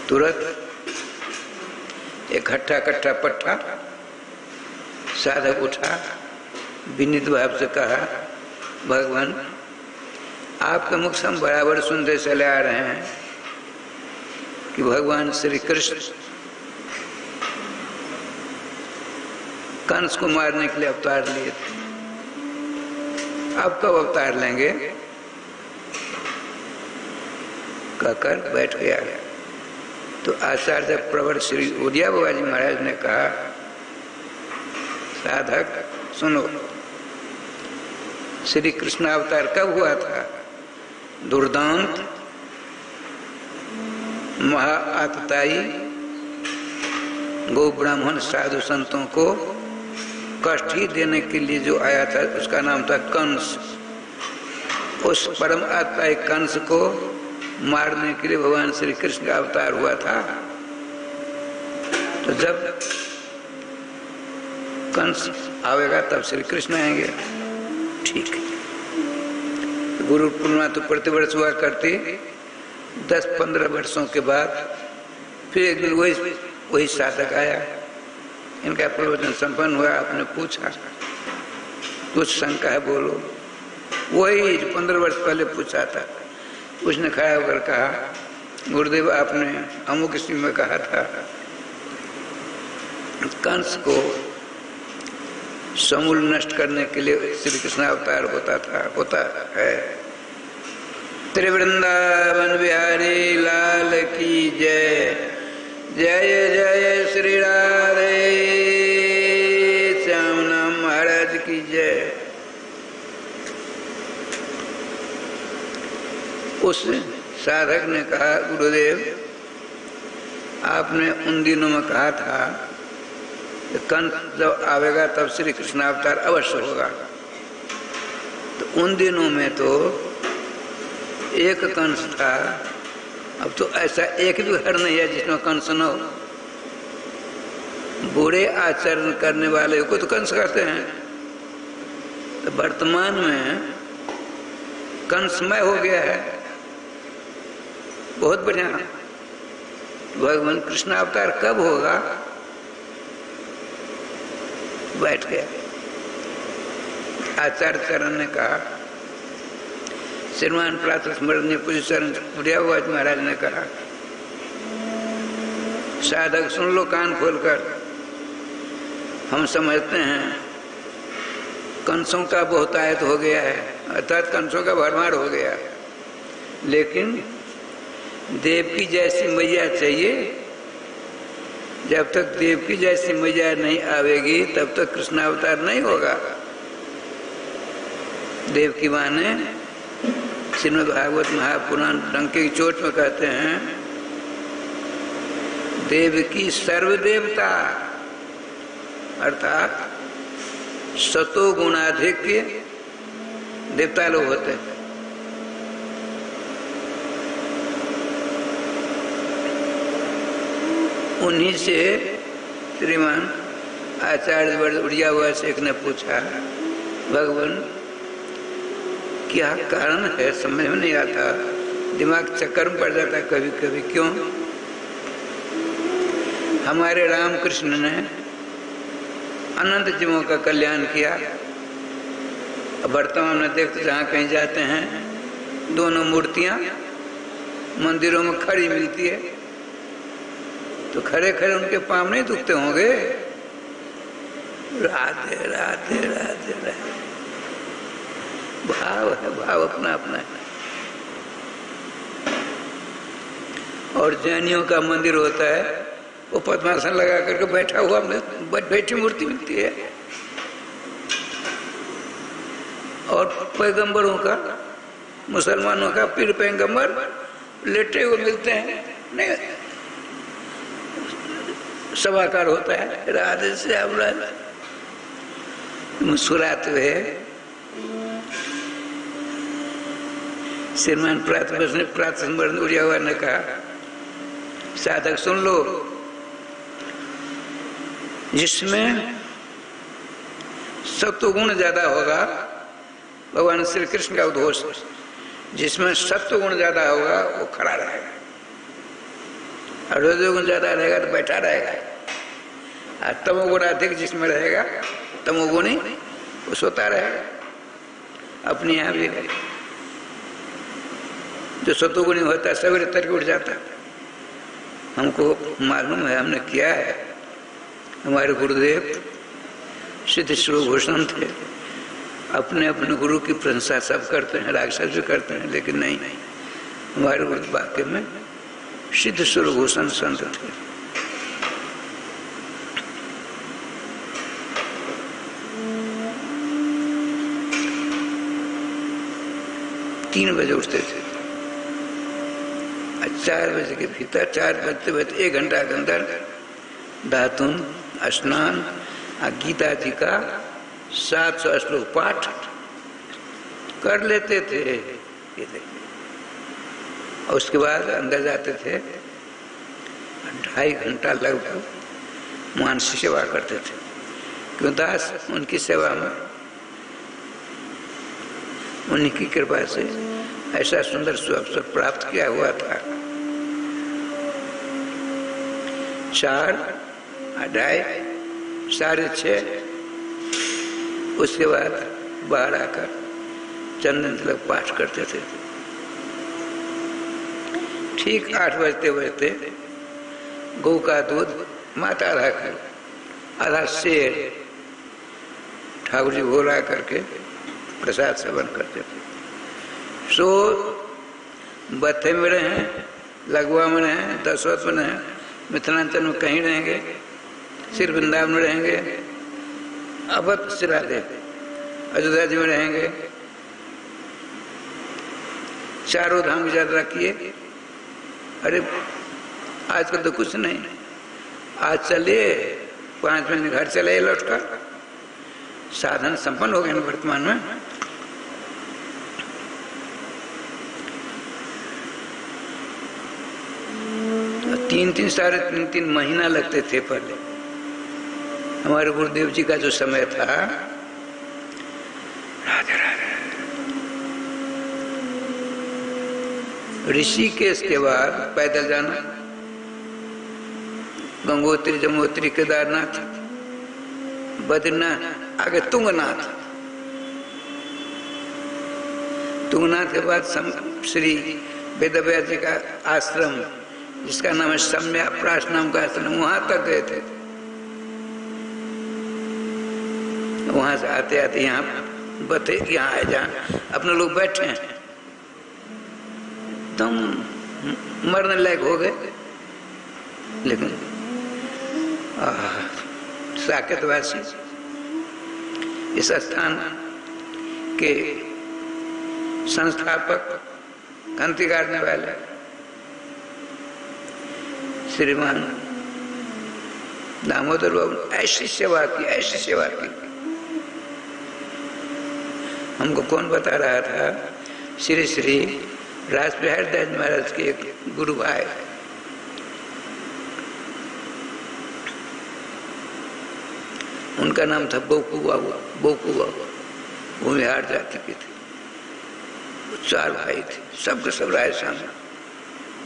तुरंत एक हट्ठा कट्ठा पट्ठा साधक उठा, विनीत भाव से कहा, भगवान आपके मुख से हम बराबर सुनते चले आ रहे हैं कि भगवान श्री कृष्ण कंस को मारने के लिए अवतार लिए थे। अब कब अवतार लेंगे? कहकर बैठ गया। तो आचार्य प्रवर श्री उड़िया बाबा जी महाराज ने कहा, साधक सुनो, श्री कृष्ण अवतार कब हुआ था? दुर्दांत महाआतताई गौ ब्राह्मण साधु संतों को कष्ट ही देने के लिए जो आया था उसका नाम था कंस। उस परम आत्ताई कंस को मारने के लिए भगवान श्री कृष्ण का अवतार हुआ था। तो जब कंस आवेगा तब श्री कृष्ण आएंगे। ठीक है। गुरु पूर्णिमा तो प्रतिवर्ष हुआ करती, 10-15 वर्षों के बाद फिर एक दिन वही साधक आया, इनका प्रवचन संपन्न हुआ। आपने पूछा कुछ शंका है बोलो, वही 15 वर्ष पहले पूछा था। उसने खड़ा होकर कहा, गुरुदेव आपने अमुक ईस्वी में कहा था कंस को समूल नष्ट करने के लिए श्री कृष्ण अवतार होता है। त्रिवृंदावन बिहारी लाल की जय। जय जय श्री राधे श्याम नाम महाराज की जय। उस साधक ने कहा, गुरुदेव आपने उन दिनों में कहा था कि कंस जब आवेगा तब श्री कृष्ण अवतार अवश्य होगा। तो उन दिनों में तो एक कंस था, अब तो ऐसा एक भी घर नहीं है जिसमें कंस न हो। बुरे आचरण करने वाले को तो कंस कहते हैं। तो वर्तमान में कंसमय हो गया है। बहुत बढ़िया। भगवान कृष्ण अवतार कब होगा? बैठ गया। आचार्य चरण ने कहा, श्रीमान प्रातः स्मरणीय पूज्य चरण प्रयागराज महाराज ने कहा, साधक सुन लो कान खोलकर। हम समझते हैं कंसों का बहुतायत हो गया है, अर्थात कंसों का भरमार हो गया, लेकिन देव की जैसी मैया चाहिए। जब तक देव की जैसी मैया नहीं आवेगी तब तक कृष्ण अवतार नहीं होगा। देव की मां ने श्रीमद् भागवत महापुराण डंके की चोट में कहते हैं, देव की सर्वदेवता अर्थात सतो गुणाधिक्य देवता लोग होते हैं। उन्हीं से श्रीमान आचार्य उड़िया हुआ शेख ने पूछा, भगवान क्या कारण है? समझ में नहीं आता, दिमाग चक्कर में पड़ जाता है कभी कभी। क्यों? हमारे रामकृष्ण ने अनंत जीवों का कल्याण किया। वर्तमान में देखते जहाँ कहीं जाते हैं दोनों मूर्तियां मंदिरों में खड़ी मिलती है, तो खड़े खड़े उनके पांव नहीं दुखते होंगे? राधे राधे राधे राधे। भाव है, भाव अपना अपना है। और जैनियों का मंदिर होता है, वो पद्मासन लगा करके बैठा हुआ बैठी मूर्ति मिलती है। और पैगंबरों का, मुसलमानों का पीर पैगंबर लेटे हुए मिलते हैं, नहीं सभाकार होता है। राधे से हम मुस्कुराते हुए श्रीमान प्रातः उड़िया हुआ ने कहा, साधक सुन लो, जिसमें सत्वगुण ज्यादा होगा भगवान श्री कृष्ण का उद्घोष, जिसमें सत्वगुण ज्यादा होगा वो खड़ा रहेगा, और रजोगुण ज्यादा रहेगा तो बैठा रहेगा। और तमोगुण अधिक जिसमें रहेगा तमोगुणी वो सोता रहेगा। अपने यहाँ भी जो सतोगुणी होता है सवेरे तड़के उठ जाता है। हमको मालूम है, हमने किया है। हमारे गुरुदेव सिद्ध शिवभूषण थे, अपने अपने गुरु की प्रशंसा सब करते हैं, राक्षस भी करते हैं, लेकिन नहीं, हमारे गुरु वाक्य में सिद्ध शिवभूषण संत थे। तीन बजे उठते थे, 4 बजे के भीतर, 4 बजते बजते 1 घंटा के अंदर दातुन, स्नान, गीता जी का 700 श्लोक पाठ कर लेते थे। ये देखिए, और उसके बाद अंदर जाते थे, 2.5 घंटा लगभग मानसिक सेवा करते थे। क्यों? दास उनकी सेवा में उन्हीं की कृपा से ऐसा सुंदर सुअवसर प्राप्त किया हुआ था। 4, 2:30, 6:30 उसके बाद बाहर आकर चंदन तिलक पाठ करते थे। ठीक 8 बजते बजते गौ का दूध माता आधा कर आधा शेर ठाकुर जी भोला करके प्रसाद सेवन करते थे। सो बत्थे में रहे, लगवा में रहे, दसवत में रहे, मिथिलांचल में कहीं रहेंगे, सिर्फ वृंदावन में रहेंगे, अवध सिरा दे अयोध्या जी में रहेंगे, चारों धाम की यात्रा किए। अरे आजकल तो कुछ नहीं, आज चलिए 5 महीने घर चले लौटकर, साधन संपन्न हो गए वर्तमान में। तीन साढ़े तीन महीना लगते थे पहले। हमारे गुरुदेव जी का जो समय था, राधे राधे, ऋषिकेश के बाद पैदल जाना, गंगोत्री, जमुनोत्री, केदारनाथ, बद्रीनाथ, आगे तुंगनाथ, तुंगनाथ के बाद श्री वेदव्यास जी का आश्रम जिसका नाम है सम्याप्राश नाम का आश्रम, वहां तक गए थे। वहां से आते आते यहाँ बते यहाँ आए जहाँ अपने लोग बैठे हैं, तुम मरने लायक हो गए। लेकिन साकेतवासी इस स्थान के संस्थापक, क्रांति काटने वाले श्रीमान दामोदर बाबू ऐसी सेवा की, ऐसी सेवा की। हमको कौन बता रहा था, श्री श्री राजबिहारी दास महाराज के एक गुरु भाई, उनका नाम था बोकू बाबू। बोकू बाबू वो बिहार जाति के थे। 4 भाई थे, सबके सब राजस्थान में।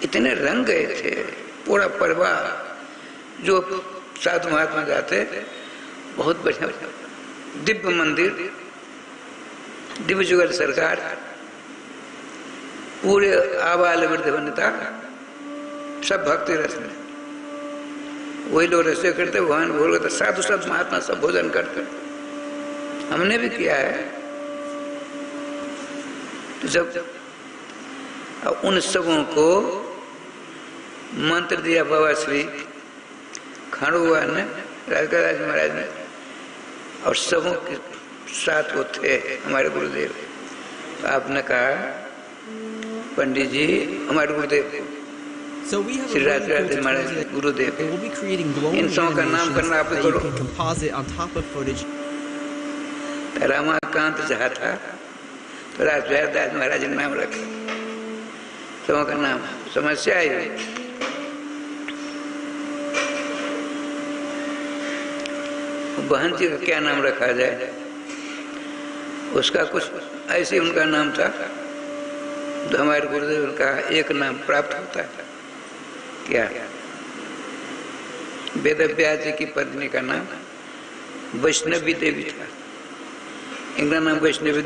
इतने रंग गए थे, पूरा परिवार। जो साधु महात्मा जाते, बहुत बढ़िया दिव्य मंदिर, दिव्य जुगल सरकार, पूरे आबाल वृद्ध बनता, सब भक्ति रस में। वही लोग रसोई करते, भगवान बोल तो साधु सब महात्मा सब भोजन करते। हमने भी किया है। तो जब उन सबों को मंत्र दिया बाबा श्री खांडुआ ने, राजराज महाराज ने, और सबों के साथ वो थे हमारे गुरुदेव। तो आपने कहा पंडित जी हमारे गुरुदेव श्री राजराज महाराज गुरुदेव, इन सबों का नाम करना आप करो। रामाकांत जहाँ था तो राजराज महाराज ने नाम रखा, सबों का नाम। समस्या आई बहन जी का क्या नाम रखा जाए, उसका कुछ ऐसे उनका नाम था। तो हमारे गुरुदेव का एक नाम प्राप्त होता है, क्या? वेदव्यास जी की पत्नी का नाम वैष्णवी देवी था। इनका नाम वैष्णवी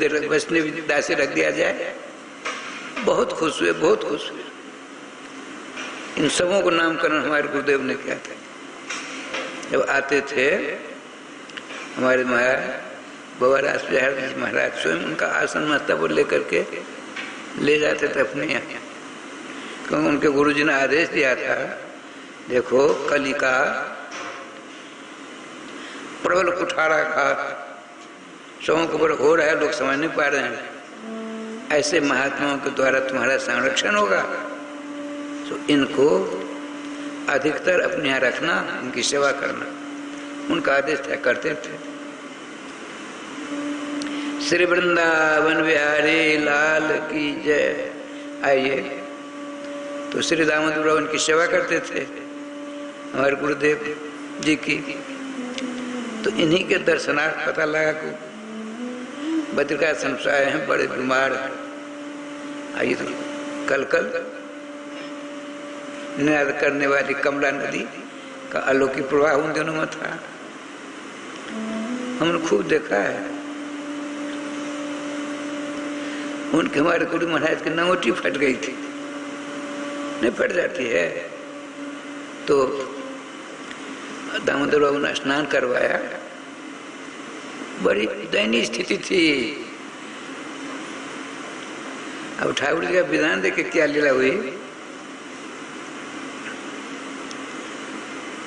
दासी रख दिया जाए। बहुत खुश हुए, बहुत खुश हुए। इन सबों को नामकरण हमारे गुरुदेव ने किया था। जब आते थे हमारे महाराज बाबा राजबिहारी महाराज स्वयं उनका आसन महत्ता को लेकर के ले जाते थे अपने यहाँ, क्योंकि उनके गुरुजी ने आदेश दिया था, देखो कलिका प्रबल कुठारा खा सबों को बड़ा हो रहा है, लोग समझ नहीं पा रहे हैं। ऐसे महात्माओं के द्वारा तुम्हारा संरक्षण होगा, तो इनको अधिकतर अपने यहाँ रखना, उनकी सेवा करना। उनका आदेश था, करते थे। श्री वृंदावन बिहारी लाल की जय। आइए, तो श्री दामोदर बाबू उनकी सेवा करते थे हमारे गुरुदेव जी की। तो इन्हीं के दर्शनार्थ पता लगा कि बद्रिकाश्रम से आए हैं, बड़े बीमार हैं। आइए तो कल निनाद करने वाली कमला नदी का अलौकिक प्रवाह उन दिनों में था। हमने खूब देखा है। उनके हमारे गुरु महाराज की नंगोटी फट गई थी, नहीं फट जाती है, तो दामोदर बाबू ने स्नान करवाया। बड़ी दयनीय स्थिति थी। अब ठाकुर जी का विधान देखे क्या लीला हुई।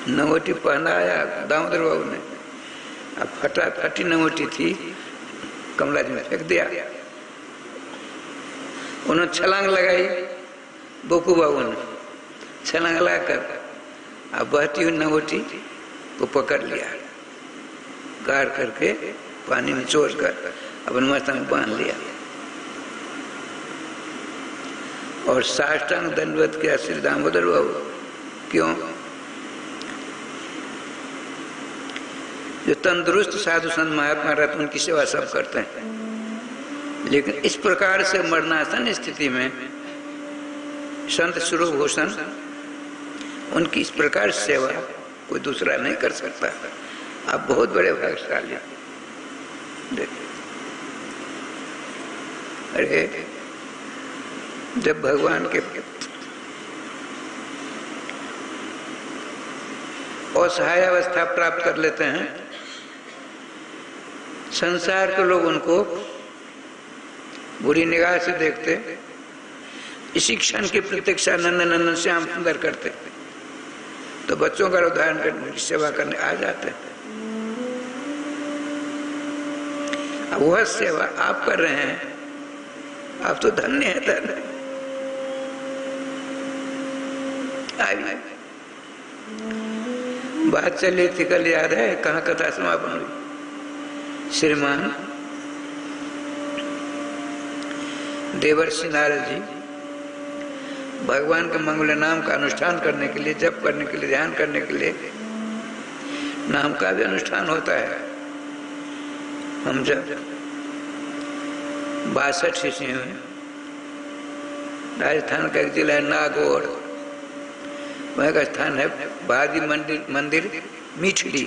नंगोटी पहनाया दामोदर बाबू ने, अब फटी नंगोटी थी, कमला जी में फेंक दिया। उन्होंने छलांग लगाई, बोकू बाबू ने छलांग लगाकर अब बहती हुई नंगोटी को पकड़ लिया, गाड़ करके पानी में छोड़ कर अपने माथा में बांध लिया और साष्टांग दंडवत किया श्री दामोदर बाबू। क्यों? जो तंदुरुस्त साधु संत महात्मा रहते उनकी सेवा सब करते हैं, लेकिन इस प्रकार से मरणासन स्थिति में संत स्वरूपभूषण उनकी इस प्रकार सेवा कोई दूसरा नहीं कर सकता। आप बहुत बड़े भाग्यशाली। देखिए, अरे जब भगवान के असहाय अवस्था प्राप्त कर लेते हैं, संसार के लोग उनको बुरी निगाह से देखते, इसी क्षण की प्रतीक्षा नंदन श्याम सुंदर करते, तो बच्चों का उदाहरण करने की सेवा करने आ जाते हैं। अब वह सेवा आप कर रहे हैं, आप तो धन्य है, धन्य। बात चली थी कल, याद है कहाँ कथा समापन हुई। श्रीमान देवर्षि नारद जी भगवान के मंगल नाम का अनुष्ठान करने के लिए, जप करने के लिए, ध्यान करने के लिए, नाम का भी अनुष्ठान होता है। हम जब 62 ईस्वी में राजस्थान का एक जिला है नागौर, वहाँ का स्थान है बादी मंदिर मीठड़ी।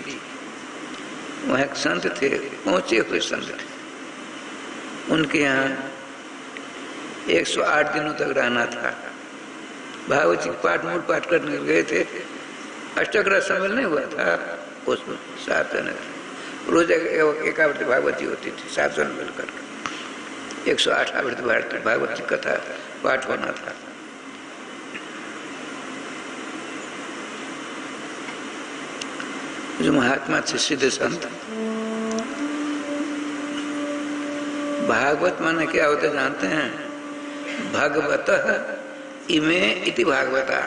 वहाँ एक संत थे, पहुंचे हुए संत थे। उनके यहाँ 108 दिनों तक रहना था। भागवत जी पाठ मूल पाठ करने गए थे। अष्टग्रह सम्मेलन नहीं हुआ था उसमें, 7 दिन रोज एक आवृत्ति भागवती होती थी, 7 जन मिल करके 108 आवृत्ति भागवत की कथा पाठ होना था। जो महात्मा थे सीधे संत, भागवत माने क्या होता जानते हैं? भगवतः इमे इति भागवता।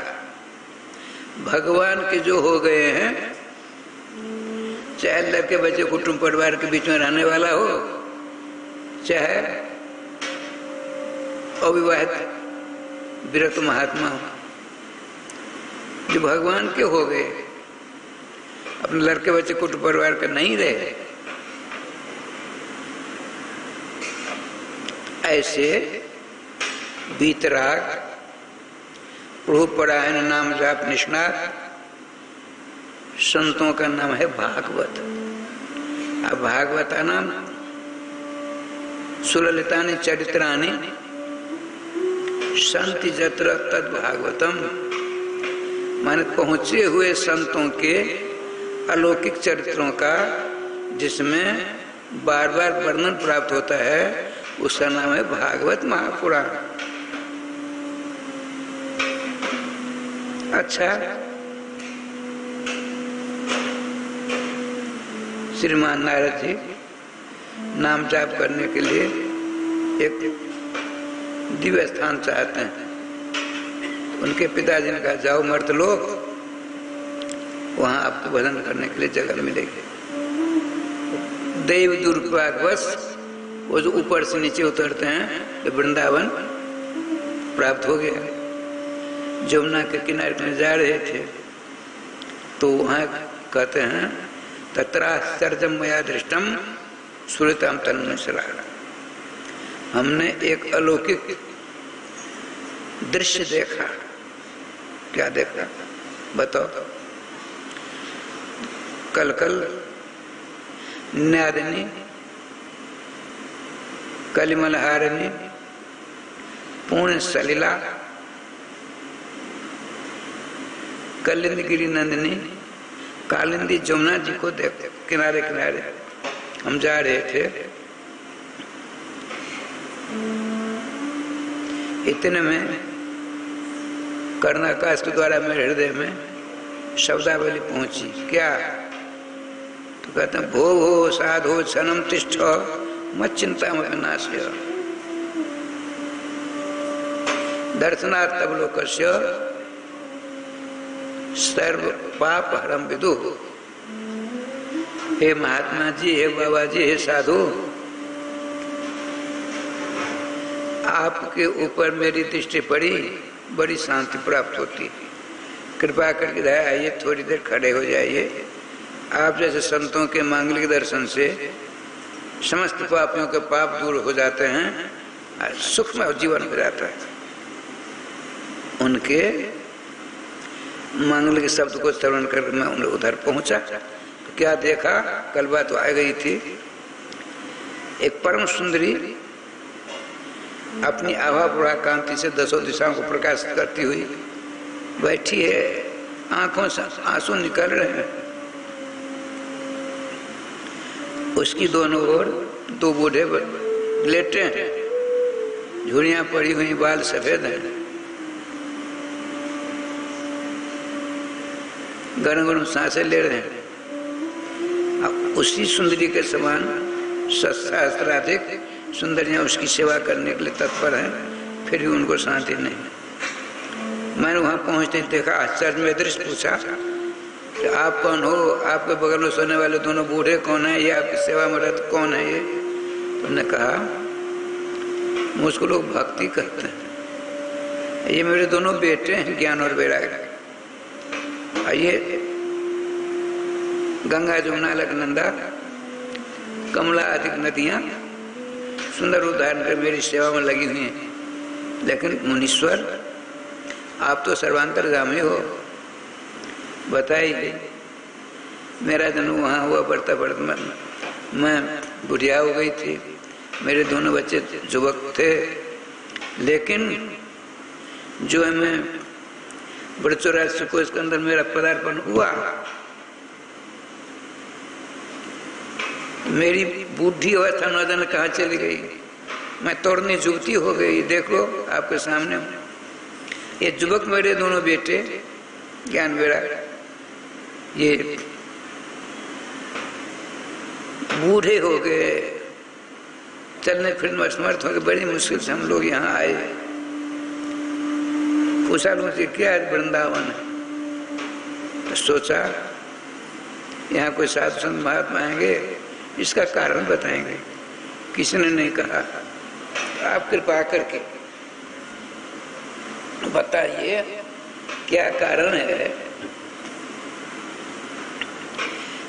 भगवान के जो हो गए हैं, चाहे लड़के बच्चे कुटुंब परिवार के बीच में रहने वाला हो, चाहे अविवाहित विरक्त महात्मा हो, जो भगवान के हो गए, अपने लड़के बच्चे कुटुंब परिवार के नहीं रहे, ऐसे बीतराग प्रभु परायण नाम जाप निष्णात संतों का नाम है भागवत। अब भागवता नाम सुललितानि चरित्राणि संति जत्र तद भागवतम, माने पहुंचे हुए संतों के अलौकिक चरित्रों का जिसमें बार बार वर्णन प्राप्त होता है, उसका नाम है भागवत महापुराण। अच्छा, श्रीमान नारद जी नाम जाप करने के लिए एक दिव्य स्थान चाहते हैं। उनके पिताजी ने कहा जाओ मर्द लोग, वहां आपको भजन करने के लिए जगह मिलेगी। देव दुर्भाग्यवश वो जो ऊपर से नीचे उतरते हैं, तो वृंदावन प्राप्त हो गया। जमुना के किनारे में जा रहे थे तो वहाँ कहते हैं तत्राश्चर्यम मया दृष्टम सुरताम तन्मय सरारा। हमने एक अलौकिक दृश्य देखा। क्या देखा बताओ? कल कल नादिनी कलिमलहारिणी पूर्ण सलिला कलिंद गिरी नंदिनी कालिंदी जमुना जी को देख किनारे किनारे हम जा रहे थे। इतने में कर्णाकाश के द्वारा मेरे हृदय में शब्दावली पहुंची। क्या? तो कहते हैं भो भो साधो क्षणम तिष्ठ मत चिंता मत नाश्य दर्शनार्थ तवलोकस्य सर्व पाप हरम विदु। हे महात्मा जी, हे बाबा जी, हे साधु, आपके ऊपर मेरी दृष्टि पड़ी, बड़ी शांति प्राप्त होती। कृपा करके दया आइए, थोड़ी देर खड़े हो जाइए। आप जैसे संतों के मांगलिक दर्शन से समस्त पापियों के पाप दूर हो जाते हैं, सुखमय जीवन हो जाता है। उनके मांगलिक शब्द को श्रवण कर मैं उधर पहुंचा तो क्या देखा? कल बात तो आ गई थी। एक परम सुंदरी अपनी आभा प्रभा कांति से दसों दिशाओं को प्रकाशित करती हुई बैठी है। आंखों से आंसू निकल रहे हैं। उसकी दोनों ओर दो बूढ़े लेटे हैं, झुर्रियां पड़ी हुई, बाल सफेद हैं, गरम गरम सांसें ले रहे हैं। अब उसी सुंदरी के समान सहस्राधिक सुंदरियां उसकी सेवा करने के लिए तत्पर हैं, फिर भी उनको शांति नहीं। मैंने वहां पहुंचते देखा, आश्चर्य में दृश्य पूछा कि आप कौन हो? आपके बगल में सोने वाले दोनों बूढ़े कौन है? ये आपकी सेवा में रत कौन है? ये तुमने कहा मुझको लोग भक्ति कहते हैं। ये मेरे दोनों बेटे हैं, ज्ञान और वैराग्य। ये गंगा जमुना अलकनंदा कमला आदि नदियां सुंदर उदाहरण कर मेरी सेवा में लगी हुई हैं। लेकिन मुनीश्वर, आप तो सर्वांतर्गामी हो, बताइए। मेरा जन्म वहाँ हुआ, पढ़ता पढ़ता मैं बुढ़िया हो गई थी, मेरे दोनों बच्चे युवक थे, लेकिन जो है मैं बड़े 84 को इसके अंदर मेरा पदार्पण हुआ। मेरी बुद्धि अवस्था न जाने कहाँ चली गई, मैं तोड़नी जुगती हो गई। देखो आपके सामने ये युवक मेरे दोनों बेटे ज्ञान मेरा, ये बूढ़े हो गए, चलने फिरने में असमर्थ हो गए। बड़ी मुश्किल से हम लोग यहाँ आए। पूछा मुझे क्या है वृंदावन है? तो सोचा यहाँ कोई साधु संत महात्मा आएंगे, इसका कारण बताएंगे। किसी ने नहीं कहा। आप कृपा करके बताइए क्या कारण है?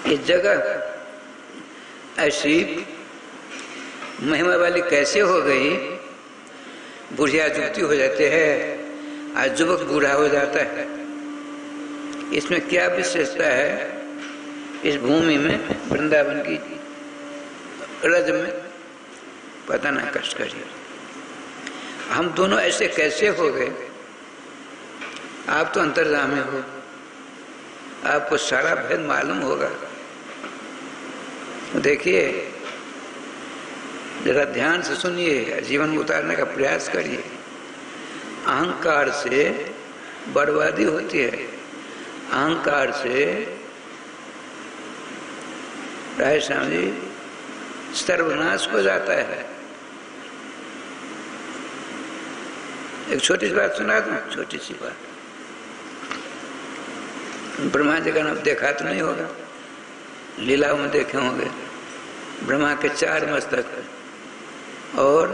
ये जगह ऐसी महिमा वाली कैसे हो गई? बुढ़िया युवती हो जाते हैं, आज युवक बूढ़ा हो जाता है। इसमें क्या विशेषता है? इस भूमि में, वृंदावन की रज में, पता ना कष्ट करिए। हम दोनों ऐसे कैसे हो गए? आप तो अंतर्यामी हो, आपको सारा भेद मालूम होगा। देखिए, जरा ध्यान से सुनिए, जीवन में उतारने का प्रयास करिए। अहंकार से बर्बादी होती है, अहंकार से राय श्याम जी सर्वनाश हो जाता है। एक छोटी सी बात सुना दूं, छोटी सी बात। ब्रह्मा जी का नाम देखा तो नहीं होगा, लीलाओं में देखे होंगे। ब्रह्मा के 4 मस्तक और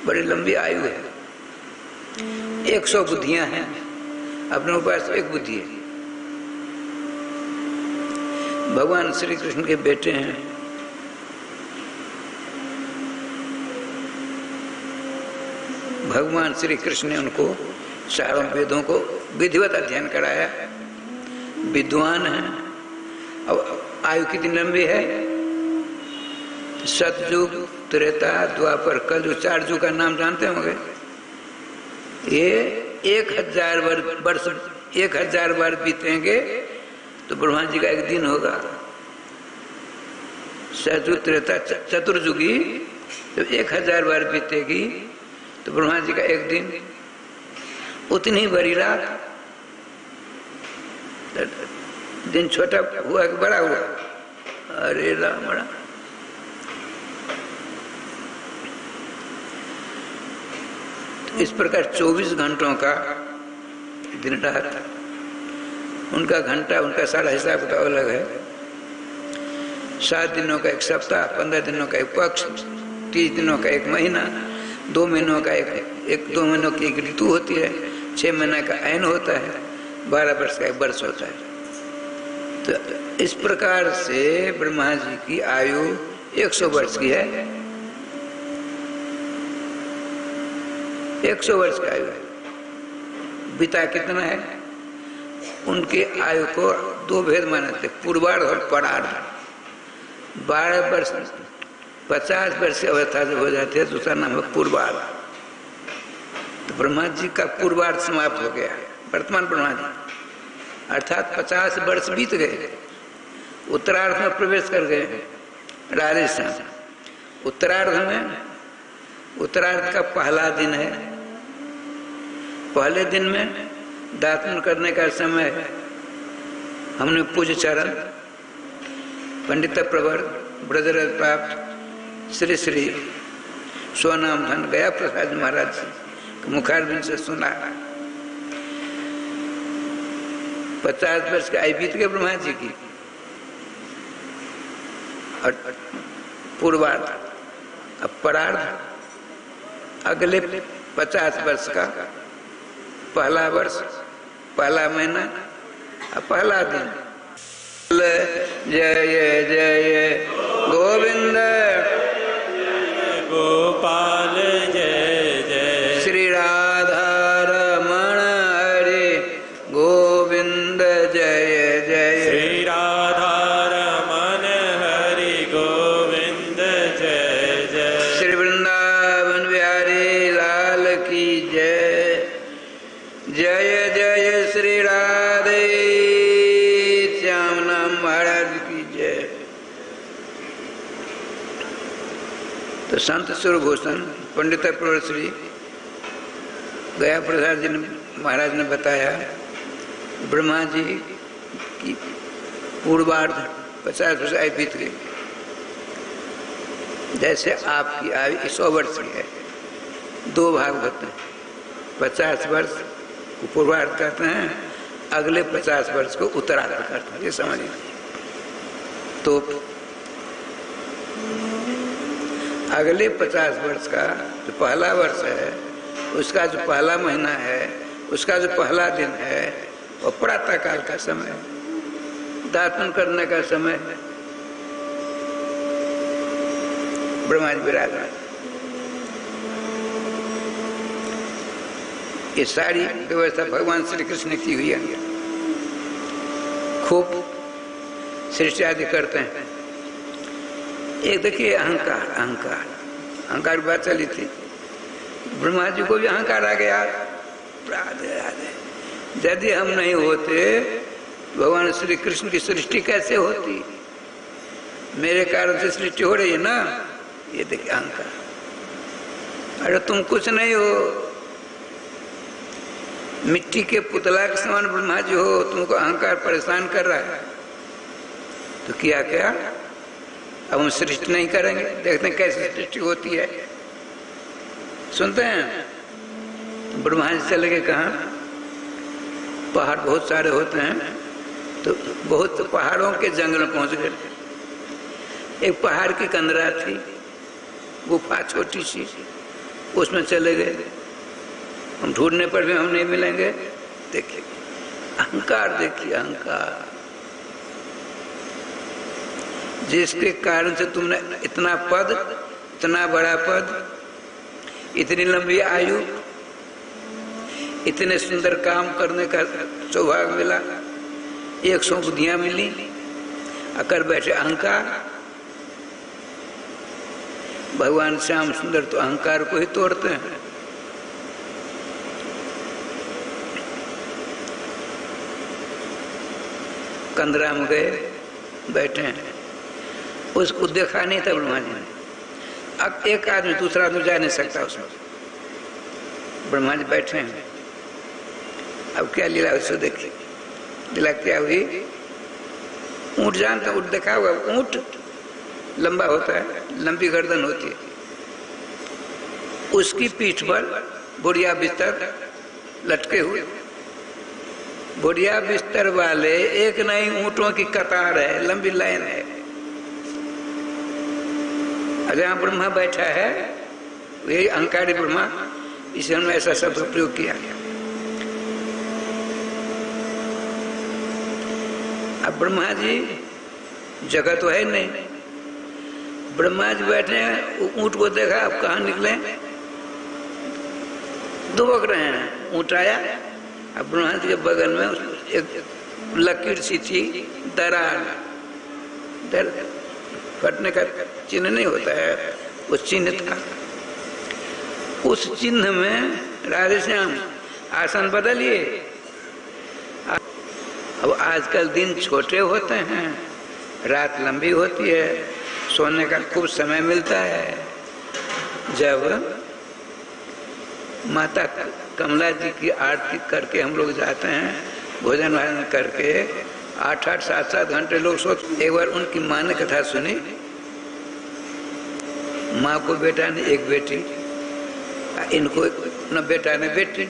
बड़ी लंबी आयु है, 100 बुद्धियां हैं, अपने पास एक बुद्धि है। भगवान श्री कृष्ण के बेटे हैं, भगवान श्री कृष्ण ने उनको चारों वेदों को विधिवत अध्ययन कराया। विद्वान है। अब आयु कितनी लंबी है? सतयुग, त्रेता, द्वापर, कलयुग, 4 युग का नाम जानते होंगे। ये 1000 वर्ष 1000 बार बीतेंगे तो ब्रह्मा जी का एक दिन होगा। सतयुग, त्रेता, चतुर्युगी जब 1000 बार बीतेगी तो ब्रह्मा जी का एक दिन, उतनी बड़ी रात। दिन छोटा हुआ कि बड़ा हुआ? अरे राम, बड़ा। इस प्रकार 24 घंटों का दिन रात, उनका घंटा, उनका सारा हिसाब किताब अलग है। 7 दिनों का एक सप्ताह, 15 दिनों का एक पक्ष, 30 दिनों का एक महीना, 2 महीनों का एक 2 महीनों की एक ऋतु होती है, 6 महीने का ऐन होता है, 12 वर्ष का एक वर्ष होता है। तो इस प्रकार से ब्रह्मा जी की आयु 100 वर्ष की है। 100 वर्ष का आयु है। बीता कितना है? उनके आयु को 2 भेद मानते, पूर्वार्ध और परार्ध। 12 वर्ष 50 वर्ष की अवस्था जब हो जाती है तो उसका नाम है पूर्वार्ध। तो ब्रह्मा जी का पूर्वार्ध समाप्त हो गया। वर्तमान ब्रह्मा जी अर्थात 50 वर्ष बीत गए, उत्तरार्ध में प्रवेश कर गए। राजस्थान उत्तरार्ध में, उत्तरार्ध का पहला दिन है। पहले दिन में दातन करने का समय है। हमने पूज्य चरण पंडित प्रवर ब्रजरज प्राप्त श्री श्री स्वनाम धन गया प्रसाद महाराज जी मुखारबिंद से सुना। 50 वर्ष की आयु बीत गए ब्रह्मा जी की। और पूर्वार्ध, अब परार्ध अगले 50 वर्ष का पहला वर्ष, पहला महीना, पहला दिन। जय जय गोविंद गोपाल जय जय श्री राधा रमण हरे गोविंद जय जय श्री राधा रमन हरि गोविंद जय जय श्री वृंदावन बिहारी लाल की जय। जय जय श्री राधे श्याम नाम महाराज की जय। तो संत स्वरूभूषण पंडित प्रवर श्री गया प्रसाद जी महाराज ने बताया, ब्रह्मा जी की पूर्वार्ध 50 वर्ष आयु बीत गई। जैसे आपकी आयु 100 वर्ष की है, 2 भाग होते हैं। 50 वर्ष को पूर्वार्ध करते हैं, अगले 50 वर्ष को उत्तरार्ध करते हैं। ये समझिए। तो अगले 50 वर्ष का जो पहला वर्ष है, उसका जो पहला महीना है, उसका जो पहला दिन है, वो प्रातः काल का समय, दातन करने का समय है। ब्रह्मा जी विराजमान। ये सारी व्यवस्था भगवान श्री कृष्ण ने की हुई है। खूब सृष्टि आदि करते हैं। एक देखिए अहंकार, अहंकार अहंकार की बात चली थी। ब्रह्मा जी को भी अहंकार आ गया। राधे राधे। यदि हम नहीं होते, भगवान श्री कृष्ण की सृष्टि कैसे होती? मेरे कारण से सृष्टि हो रही है ना। ये देखिए अहंकार। अरे तुम कुछ नहीं हो, मिट्टी के पुतला के समान ब्रह्मा जी हो, तुमको अहंकार परेशान कर रहा है। तो किया क्या? अब हम सृष्टि नहीं करेंगे, देखते हैं कैसे सृष्टि होती है। सुनते हैं ब्रह्मा जी चले गए कहाँ? पहाड़ बहुत सारे होते हैं, तो बहुत पहाड़ों के जंगल में पहुंच गए। एक पहाड़ की कंदरा थी, गुफा छोटी सी, उसमें चले गए। हम ढूंढने पर भी हम नहीं मिलेंगे। देखिए अहंकार, देखिए अहंकार, जिसके कारण से तुमने इतना पद, इतना बड़ा पद, इतनी लंबी आयु, इतने सुंदर काम करने का सौभाग्य मिला, 100 बुद्धियां मिली, अकर बैठे अहंकार। भगवान श्याम सुंदर तो अहंकार को ही तोड़ते हैं। कंदरा में गए, बैठे हैं, उसको देखा नहीं था ब्रह्मा जी ने। अब एक आदमी दूसरा आदमी जा नहीं सकता उसमें। ब्रह्मा जी बैठे हैं, अब क्या लीला उसको देखी। लीला क्या हुई? ऊंट जानते, ऊंट देखा हुआ? ऊंट लंबा होता है, लंबी गर्दन होती है, उसकी पीठ पर बुढ़िया बिस्तर लटके हुए। बुढ़िया बिस्तर वाले एक नहीं ऊंटों की कतार है, लंबी लाइन है। जहाँ ब्रह्मा बैठा है वही अहंकारी ब्रह्मा, इसे हमने ऐसा शब्द प्रयोग किया। अब ब्रह्मा जी जगह तो है नहीं, ब्रह्मा जी बैठे हैं, ऊंट को देखा, अब कहाँ निकले, दुबक रहे हैं। ऊंट आया, अब ब्रह्मा जी के बगल में एक लकीर सी थी, दरार, फटने का चिन्ह नहीं होता है, उस चिन्ह था। उस चिन्ह में राधे श्याम आसन बदलिए। अब आजकल दिन छोटे होते हैं, रात लंबी होती है, सोने का खूब समय मिलता है। जब माता कमला जी की आरती करके हम लोग जाते हैं, भोजन वाजन करके 8-8, 7-7 घंटे लोग सोते। एक बार उनकी माँ ने कथा सुनी, माँ को बेटा ने एक बेटी, इनको न बेटा ने बेटी।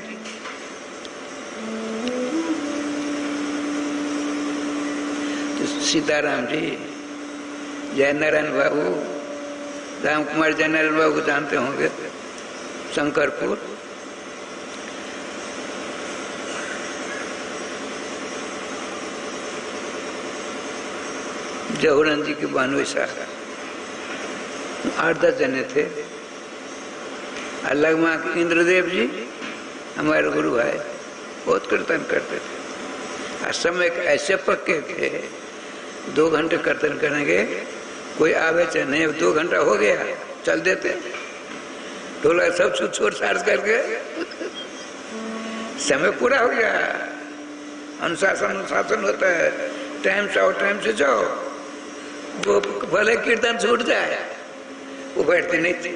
तो सीताराम जी, जय नारायण बाबू, राम कुमार जय नारायण बाबू को जानते होंगे, शंकरपुर, जहुरन जी की बानवे शाखा, 8-10 जने थे। अलग माँ के इंद्रदेव जी हमारे गुरु भाई बहुत कीर्तन करते थे। और समय ऐसे पक्के थे, 2 घंटे कीर्तन करेंगे, कोई आवे चाहे नहीं, 2 घंटा हो गया चल देते, ढोला सब छोड़ छाड़ करके समय पूरा हो गया। अनुशासन होता है, टाइम से आओ, टाइम से जाओ। वो भले कीर्तन छूट जाए, वो बैठते नहीं थे,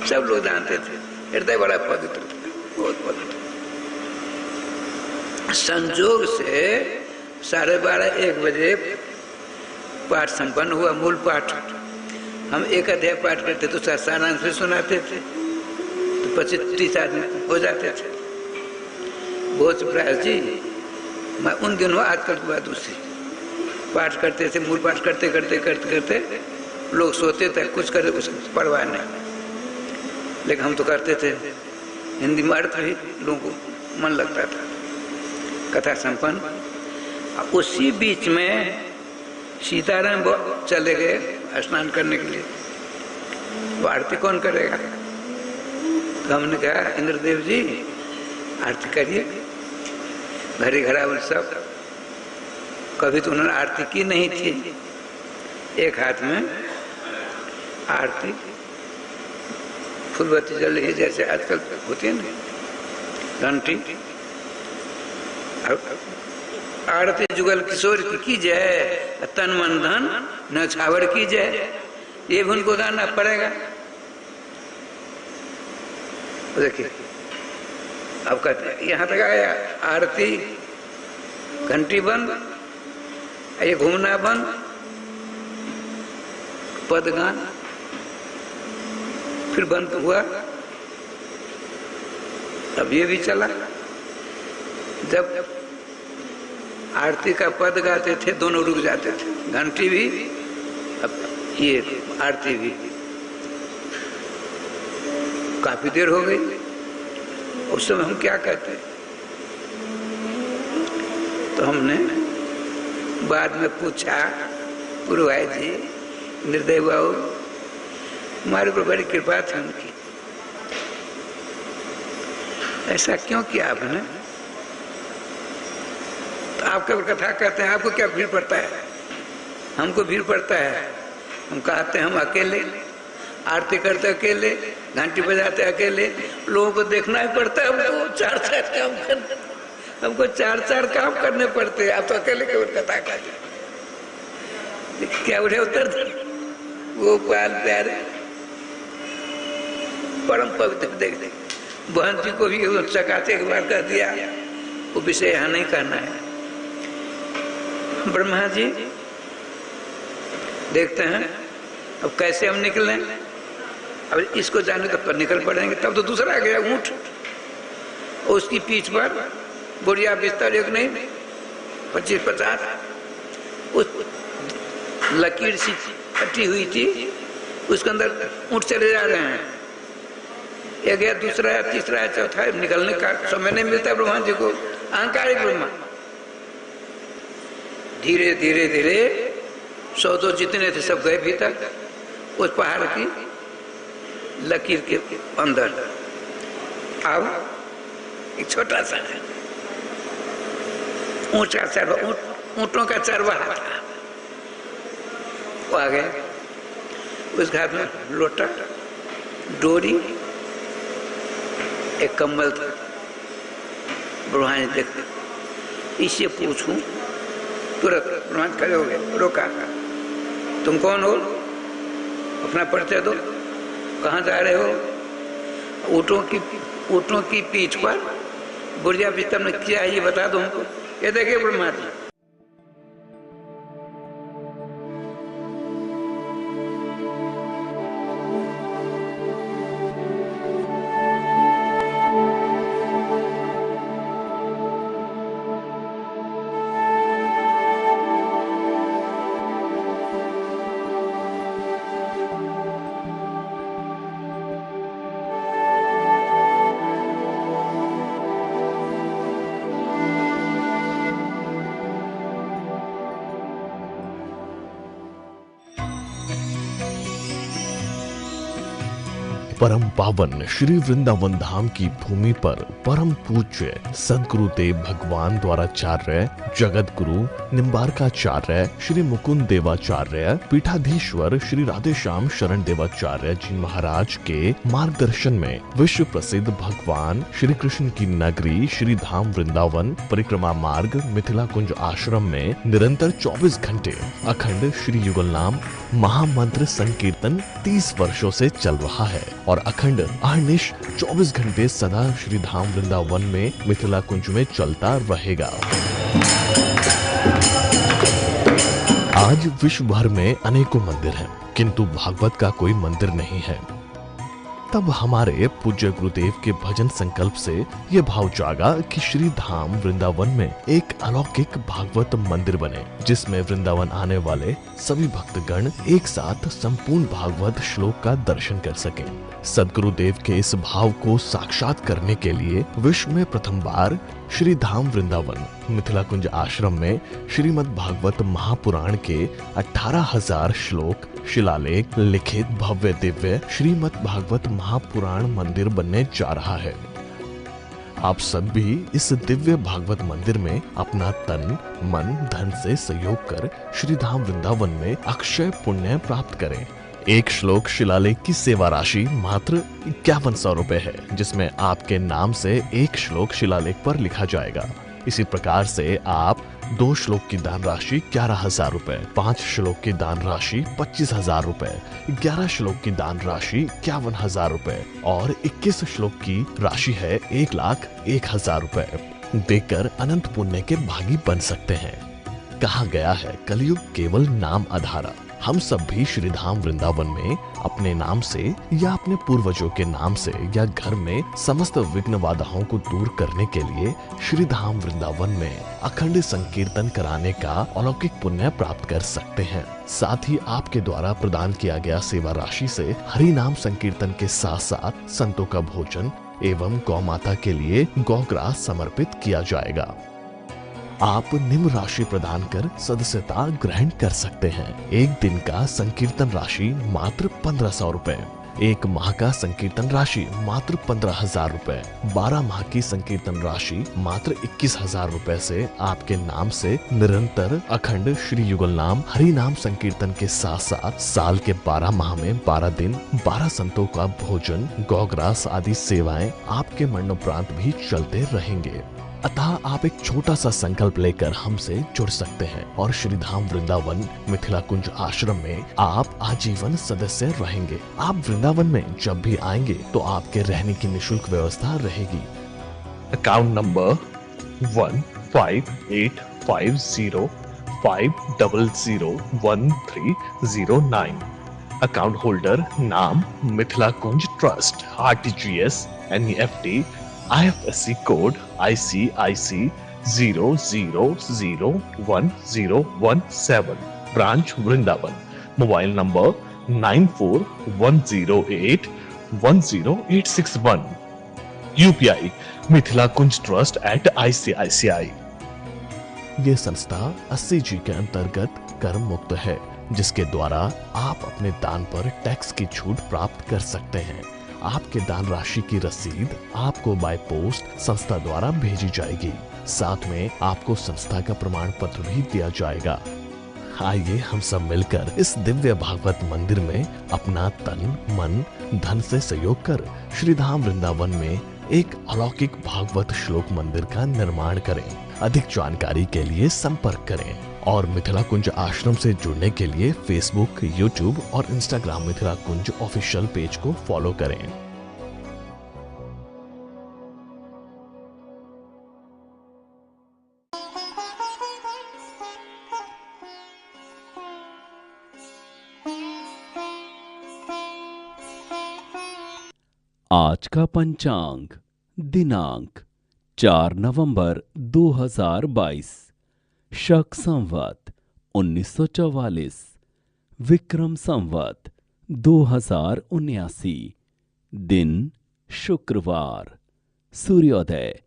सब लोग जानते थे। हृदय बड़ा पवित्र था, बहुत पवित्र। संजोग से 12:30-1 बजे पाठ संपन्न हुआ, मूल पाठ। हम एक अध्याय पाठ करते तो सारांश से सुनाते थे, तो 25-30 आदमी हो जाते थे। बहुत प्रयास जी, मैं उन दिनों, आजकल की बात दूसरी, पाठ करते थे, मूल पाठ करते करते करते करते लोग सोते थे, कुछ करे कुछ परवाह नहीं, लेकिन हम तो करते थे। हिंदी में अर्थ भी लोगों को मन लगता था। कथा संपन्न। उसी बीच में सीताराम चले गए स्नान करने के लिए, तो आरती कौन करेगा? तो हमने कहा, इंद्रदेव जी आरती करिए। घरी घरावल सब, कभी तो उन्होंने आरती की नहीं थी। एक हाथ में आरती फूलबत्ती जल रही, जैसे आजकल होती है ना घंटी। आरती जुगल किशोर की जय, तन मन धन न छावर की जय, ये भी उनको गाना पड़ेगा। देखिए अब कहते हैं, यहाँ तक आया आरती, घंटी बंद, ये घूमना बंद, पदगान फिर बंद हुआ। अब ये भी चला। जब आरती का पद गाते थे, दोनों रुक जाते थे, घंटी भी, अब ये आरती भी। काफी देर हो गई। उस समय हम क्या कहते, तो हमने बाद में पूछा, गुरु भाई जी, निर्दय बाबू, हमारे ऊपर बड़ी कृपा थी उनकी, ऐसा क्यों किया आपने? तो आप केवल कथा कहते हैं, आपको क्या भीड़ पड़ता है? हमको भीड़ पड़ता है। हम कहते हैं हम अकेले, आरती करते अकेले, घंटी बजाते अकेले, लोगों को देखना ही पड़ता है। हमको चार काम करने, हमको चार काम करने पड़ते हैं। आप तो अकेले केवल कथा कहते, क्या उठे उत्तर गोपाल प्यारे परम पवित्र। देख बहन जी को भी चकाते एक बार कह दिया, वो विषय यहाँ नहीं करना है। ब्रह्मा जी देखते हैं अब कैसे हम निकलें। अब इसको जाने तब पर निकल पड़ेंगे। तब तो दूसरा आ गया ऊंट, और उसकी पीठ पर बुढ़िया बिस्तर एक नहीं 25-50 उस लकीर सी फटी हुई थी, उसके अंदर ऊंट चले जा रहे हैं। एक गया, दूसरा है, तीसरा है, चौथा है। निकलने का समय नहीं मिलता ब्रह्मा जी को। अहंकारी ब्रह्मा धीरे धीरे धीरे 100 जितने थे सब गए भीतर, उस पहाड़ की लकीर के अंदर। अब एक छोटा सा ऊंचा चरवा, ऊंटों का चरवाहा था, वो आ गया। उस घाट में लोटा, डोरी, एक कम्बल था। ब्रह्मा जी देखते, इससे पूछूं? तुरंत ब्रह्मा जी खड़े हो गए, रोका। तुम कौन हो? अपना परिचय दो। कहाँ जा रहे हो? ऊँटों की पीठ पर बुढ़िया बिस्तर में क्या है ये बता दो हमको। ये देखिए ब्रह्मा जी, परम पावन श्री वृंदावन धाम की भूमि पर परम पूज्य सदगुरुदेव भगवान द्वाराचार्य जगत गुरु निम्बारकाचार्य श्री मुकुंद देवाचार्य पीठाधीश्वर श्री राधेश्याम शरण देवाचार्य जी महाराज के मार्गदर्शन में विश्व प्रसिद्ध भगवान श्री कृष्ण की नगरी श्री धाम वृंदावन परिक्रमा मार्ग मिथिला कुंज आश्रम में निरंतर 24 घंटे अखंड श्री युगल नाम महामंत्र संकीर्तन 30 वर्षों से चल रहा है और अखंड अहर्निश 24 घंटे सदा श्री धाम वृंदावन में मिथिला कुंज में चलता रहेगा। आज विश्व भर में अनेकों मंदिर हैं, किंतु भागवत का कोई मंदिर नहीं है। तब हमारे पूज्य गुरुदेव के भजन संकल्प से यह भाव जागा कि श्री धाम वृंदावन में एक अलौकिक भागवत मंदिर बने, जिसमें वृंदावन आने वाले सभी भक्तगण एक साथ संपूर्ण भागवत श्लोक का दर्शन कर सकें। सदगुरुदेव के इस भाव को साक्षात करने के लिए विश्व में प्रथम बार श्री धाम वृंदावन मिथिला कुंज आश्रम में श्रीमद् भागवत महापुराण के 18,000 श्लोक शिलालेख लिखित भव्य दिव्य श्रीमद् भागवत महापुराण मंदिर बनने जा रहा है। आप सब भी इस दिव्य भागवत मंदिर में अपना तन मन धन से सहयोग कर श्री धाम वृंदावन में अक्षय पुण्य प्राप्त करें। एक श्लोक शिलालेख की सेवा राशि मात्र 5100 रुपए है, जिसमें आपके नाम से एक श्लोक शिलालेख पर लिखा जाएगा। इसी प्रकार से आप 2 श्लोक की दान राशि 11,000 रुपए, 5 श्लोक की दान राशि 25,000 रुपए, 11 श्लोक की दान राशि 51,000 रुपए और 21 श्लोक की राशि है 1,01,000 रुपए देकर अनंत पुण्य के भागी बन सकते हैं। कहा गया है कलयुग केवल नाम आधारा। हम सब भी श्री धाम वृंदावन में अपने नाम से या अपने पूर्वजों के नाम से या घर में समस्त विघ्न बाधाओं को दूर करने के लिए श्री धाम वृंदावन में अखंड संकीर्तन कराने का अलौकिक पुण्य प्राप्त कर सकते हैं। साथ ही आपके द्वारा प्रदान किया गया सेवा राशि से हरि नाम संकीर्तन के साथ साथ संतों का भोजन एवं गौ माता के लिए गौग्रास समर्पित किया जाएगा। आप निम्न राशि प्रदान कर सदस्यता ग्रहण कर सकते हैं। एक दिन का संकीर्तन राशि मात्र 1500 रुपए, 1 माह का संकीर्तन राशि मात्र 15,000 रुपए, 12 माह की संकीर्तन राशि मात्र 21,000 रुपए से आपके नाम से निरंतर अखंड श्री युगल नाम हरि नाम संकीर्तन के साथ साथ साल के 12 माह में 12 दिन 12 संतों का भोजन, गौग्रास आदि सेवाएं आपके मरणोपरांत भी चलते रहेंगे। अतः आप एक छोटा सा संकल्प लेकर हमसे जुड़ सकते हैं और श्रीधाम वृंदावन मिथिला कुंज आश्रम में आप आजीवन सदस्य रहेंगे। आप वृंदावन में जब भी आएंगे तो आपके रहने की निशुल्क व्यवस्था रहेगी। Account number 158505001309। अकाउंट होल्डर नाम Mithila Kunj trust, RTGS, NEFT, IFSC code ICIC 00010117। Branch Vrindavan. Mobile number 9410810861। UPI Mithila Kunj trust @ICICI। ये संस्था 80G के अंतर्गत कर मुक्त है, जिसके द्वारा आप अपने दान पर टैक्स की छूट प्राप्त कर सकते हैं। आपके दान राशि की रसीद आपको बाय पोस्ट संस्था द्वारा भेजी जाएगी। साथ में आपको संस्था का प्रमाण पत्र भी दिया जाएगा। आइए हम सब मिलकर इस दिव्य भागवत मंदिर में अपना तन मन धन से सहयोग कर श्रीधाम वृंदावन में एक अलौकिक भागवत श्लोक मंदिर का निर्माण करें। अधिक जानकारी के लिए संपर्क करें और मिथिला कुंज आश्रम से जुड़ने के लिए फेसबुक, यूट्यूब और इंस्टाग्राम मिथिला कुंज ऑफिशियल पेज को फॉलो करें। आज का पंचांग दिनांक 4 नवंबर 2022, शक संवत 1944, विक्रम संवत 2079, दिन शुक्रवार, सूर्योदय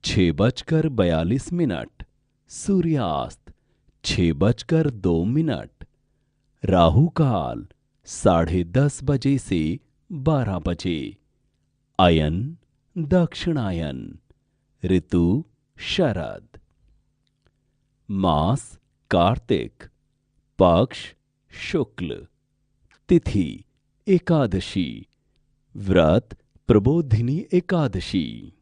6:42, सूर्यास्त 6:02, राहु काल 10:30 बजे से 12 बजे, अयन दक्षिणायन, ऋतु शरद, मास कार्तिक, पक्ष शुक्ल, तिथि एकादशी, व्रत प्रबोधिनी एकादशी।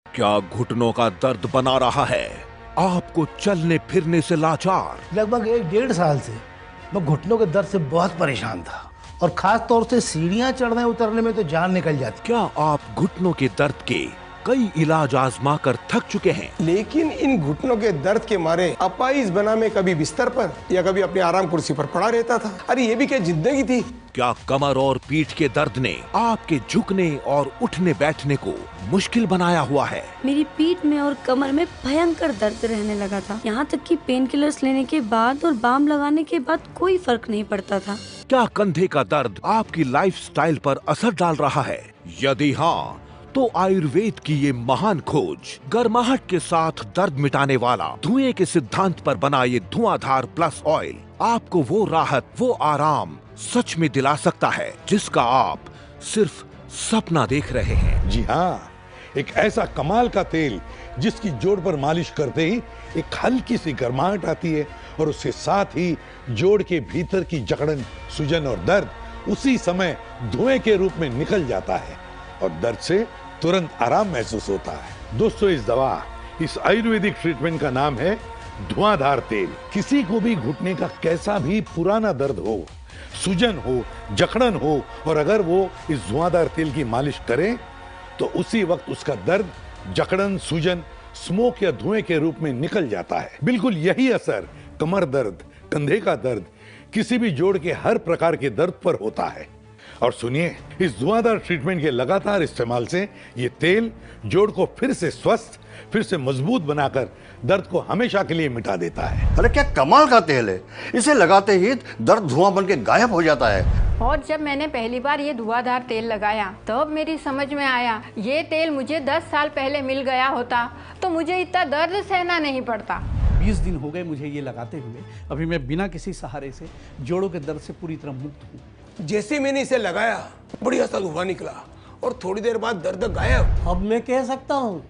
क्या घुटनों का दर्द बना रहा है आपको चलने फिरने से लाचार? लगभग 1-1.5 साल से मैं घुटनों के दर्द से बहुत परेशान था और खास तौर से सीढ़ियां चढ़ने उतरने में तो जान निकल जाती। क्या आप घुटनों के दर्द के कई इलाज आजमा कर थक चुके हैं, लेकिन इन घुटनों के दर्द के मारे अपाइज बना में कभी बिस्तर पर या कभी अपनी आराम कुर्सी पर पड़ा रहता था। अरे ये भी क्या जिंदगी थी। क्या कमर और पीठ के दर्द ने आपके झुकने और उठने बैठने को मुश्किल बनाया हुआ है? मेरी पीठ में और कमर में भयंकर दर्द रहने लगा था। यहाँ तक कि पेन किलर्स लेने के बाद और बाम लगाने के बाद कोई फर्क नहीं पड़ता था। क्या कंधे का दर्द आपकी लाइफस्टाइल पर असर डाल रहा है? यदि हाँ, तो आयुर्वेद की ये महान खोज गर्माहट के साथ दर्द मिटाने वाला धुएं के सिद्धांत पर बना ये धुआंधार प्लस ऑयल आपको वो राहत, वो आराम सच में दिला सकता है जिसका आप सिर्फ सपना देख रहे हैं। जी हाँ, एक ऐसा कमाल का तेल जिसकी जोड़ पर मालिश करते ही एक हल्की सी गर्माहट आती है और उसके साथ ही जोड़ के भीतर की जकड़न, सूजन और दर्द उसी समय धुएं के रूप में निकल जाता है और दर्द से तुरंत आराम महसूस होता है। दोस्तों, इस आयुर्वेदिक ट्रीटमेंट का नाम है धुआंधार तेल। किसी को भी घुटने का कैसा भी पुराना दर्द हो, सूजन हो, जकड़न हो और अगर वो इस धुआंधार तेल की मालिश करे तो उसी वक्त उसका दर्द, जकड़न, सूजन स्मोक या धुएं के रूप में निकल जाता है। बिल्कुल यही असर कमर दर्द, कंधे का दर्द, किसी भी जोड़ के हर प्रकार के दर्द पर होता है। और सुनिए, इस धुआंधार ट्रीटमेंट के लगातार इस्तेमाल से ये तेल जोड़ को फिर से स्वस्थ, फिर से मजबूत बनाकर दर्द को हमेशा के लिए मिटा देता है। अरे क्या कमाल का तेल है, इसे लगाते ही दर्द धुआं बन के गायब हो जाता है। और जब मैंने पहली बार ये धुआंधार तेल लगाया तब मेरी समझ में आया, ये तेल मुझे 10 साल पहले मिल गया होता तो मुझे इतना दर्द सहना नहीं पड़ता। 20 दिन हो गए मुझे ये लगाते हुए। अभी मैं बिना किसी सहारे से जोड़ों के दर्द से पूरी तरह मुक्त हूँ। जैसे मैंने इसे लगाया बढ़िया सा धुआं निकला और थोड़ी देर बाद दर्द गायब। अब मैं कह सकता हूँ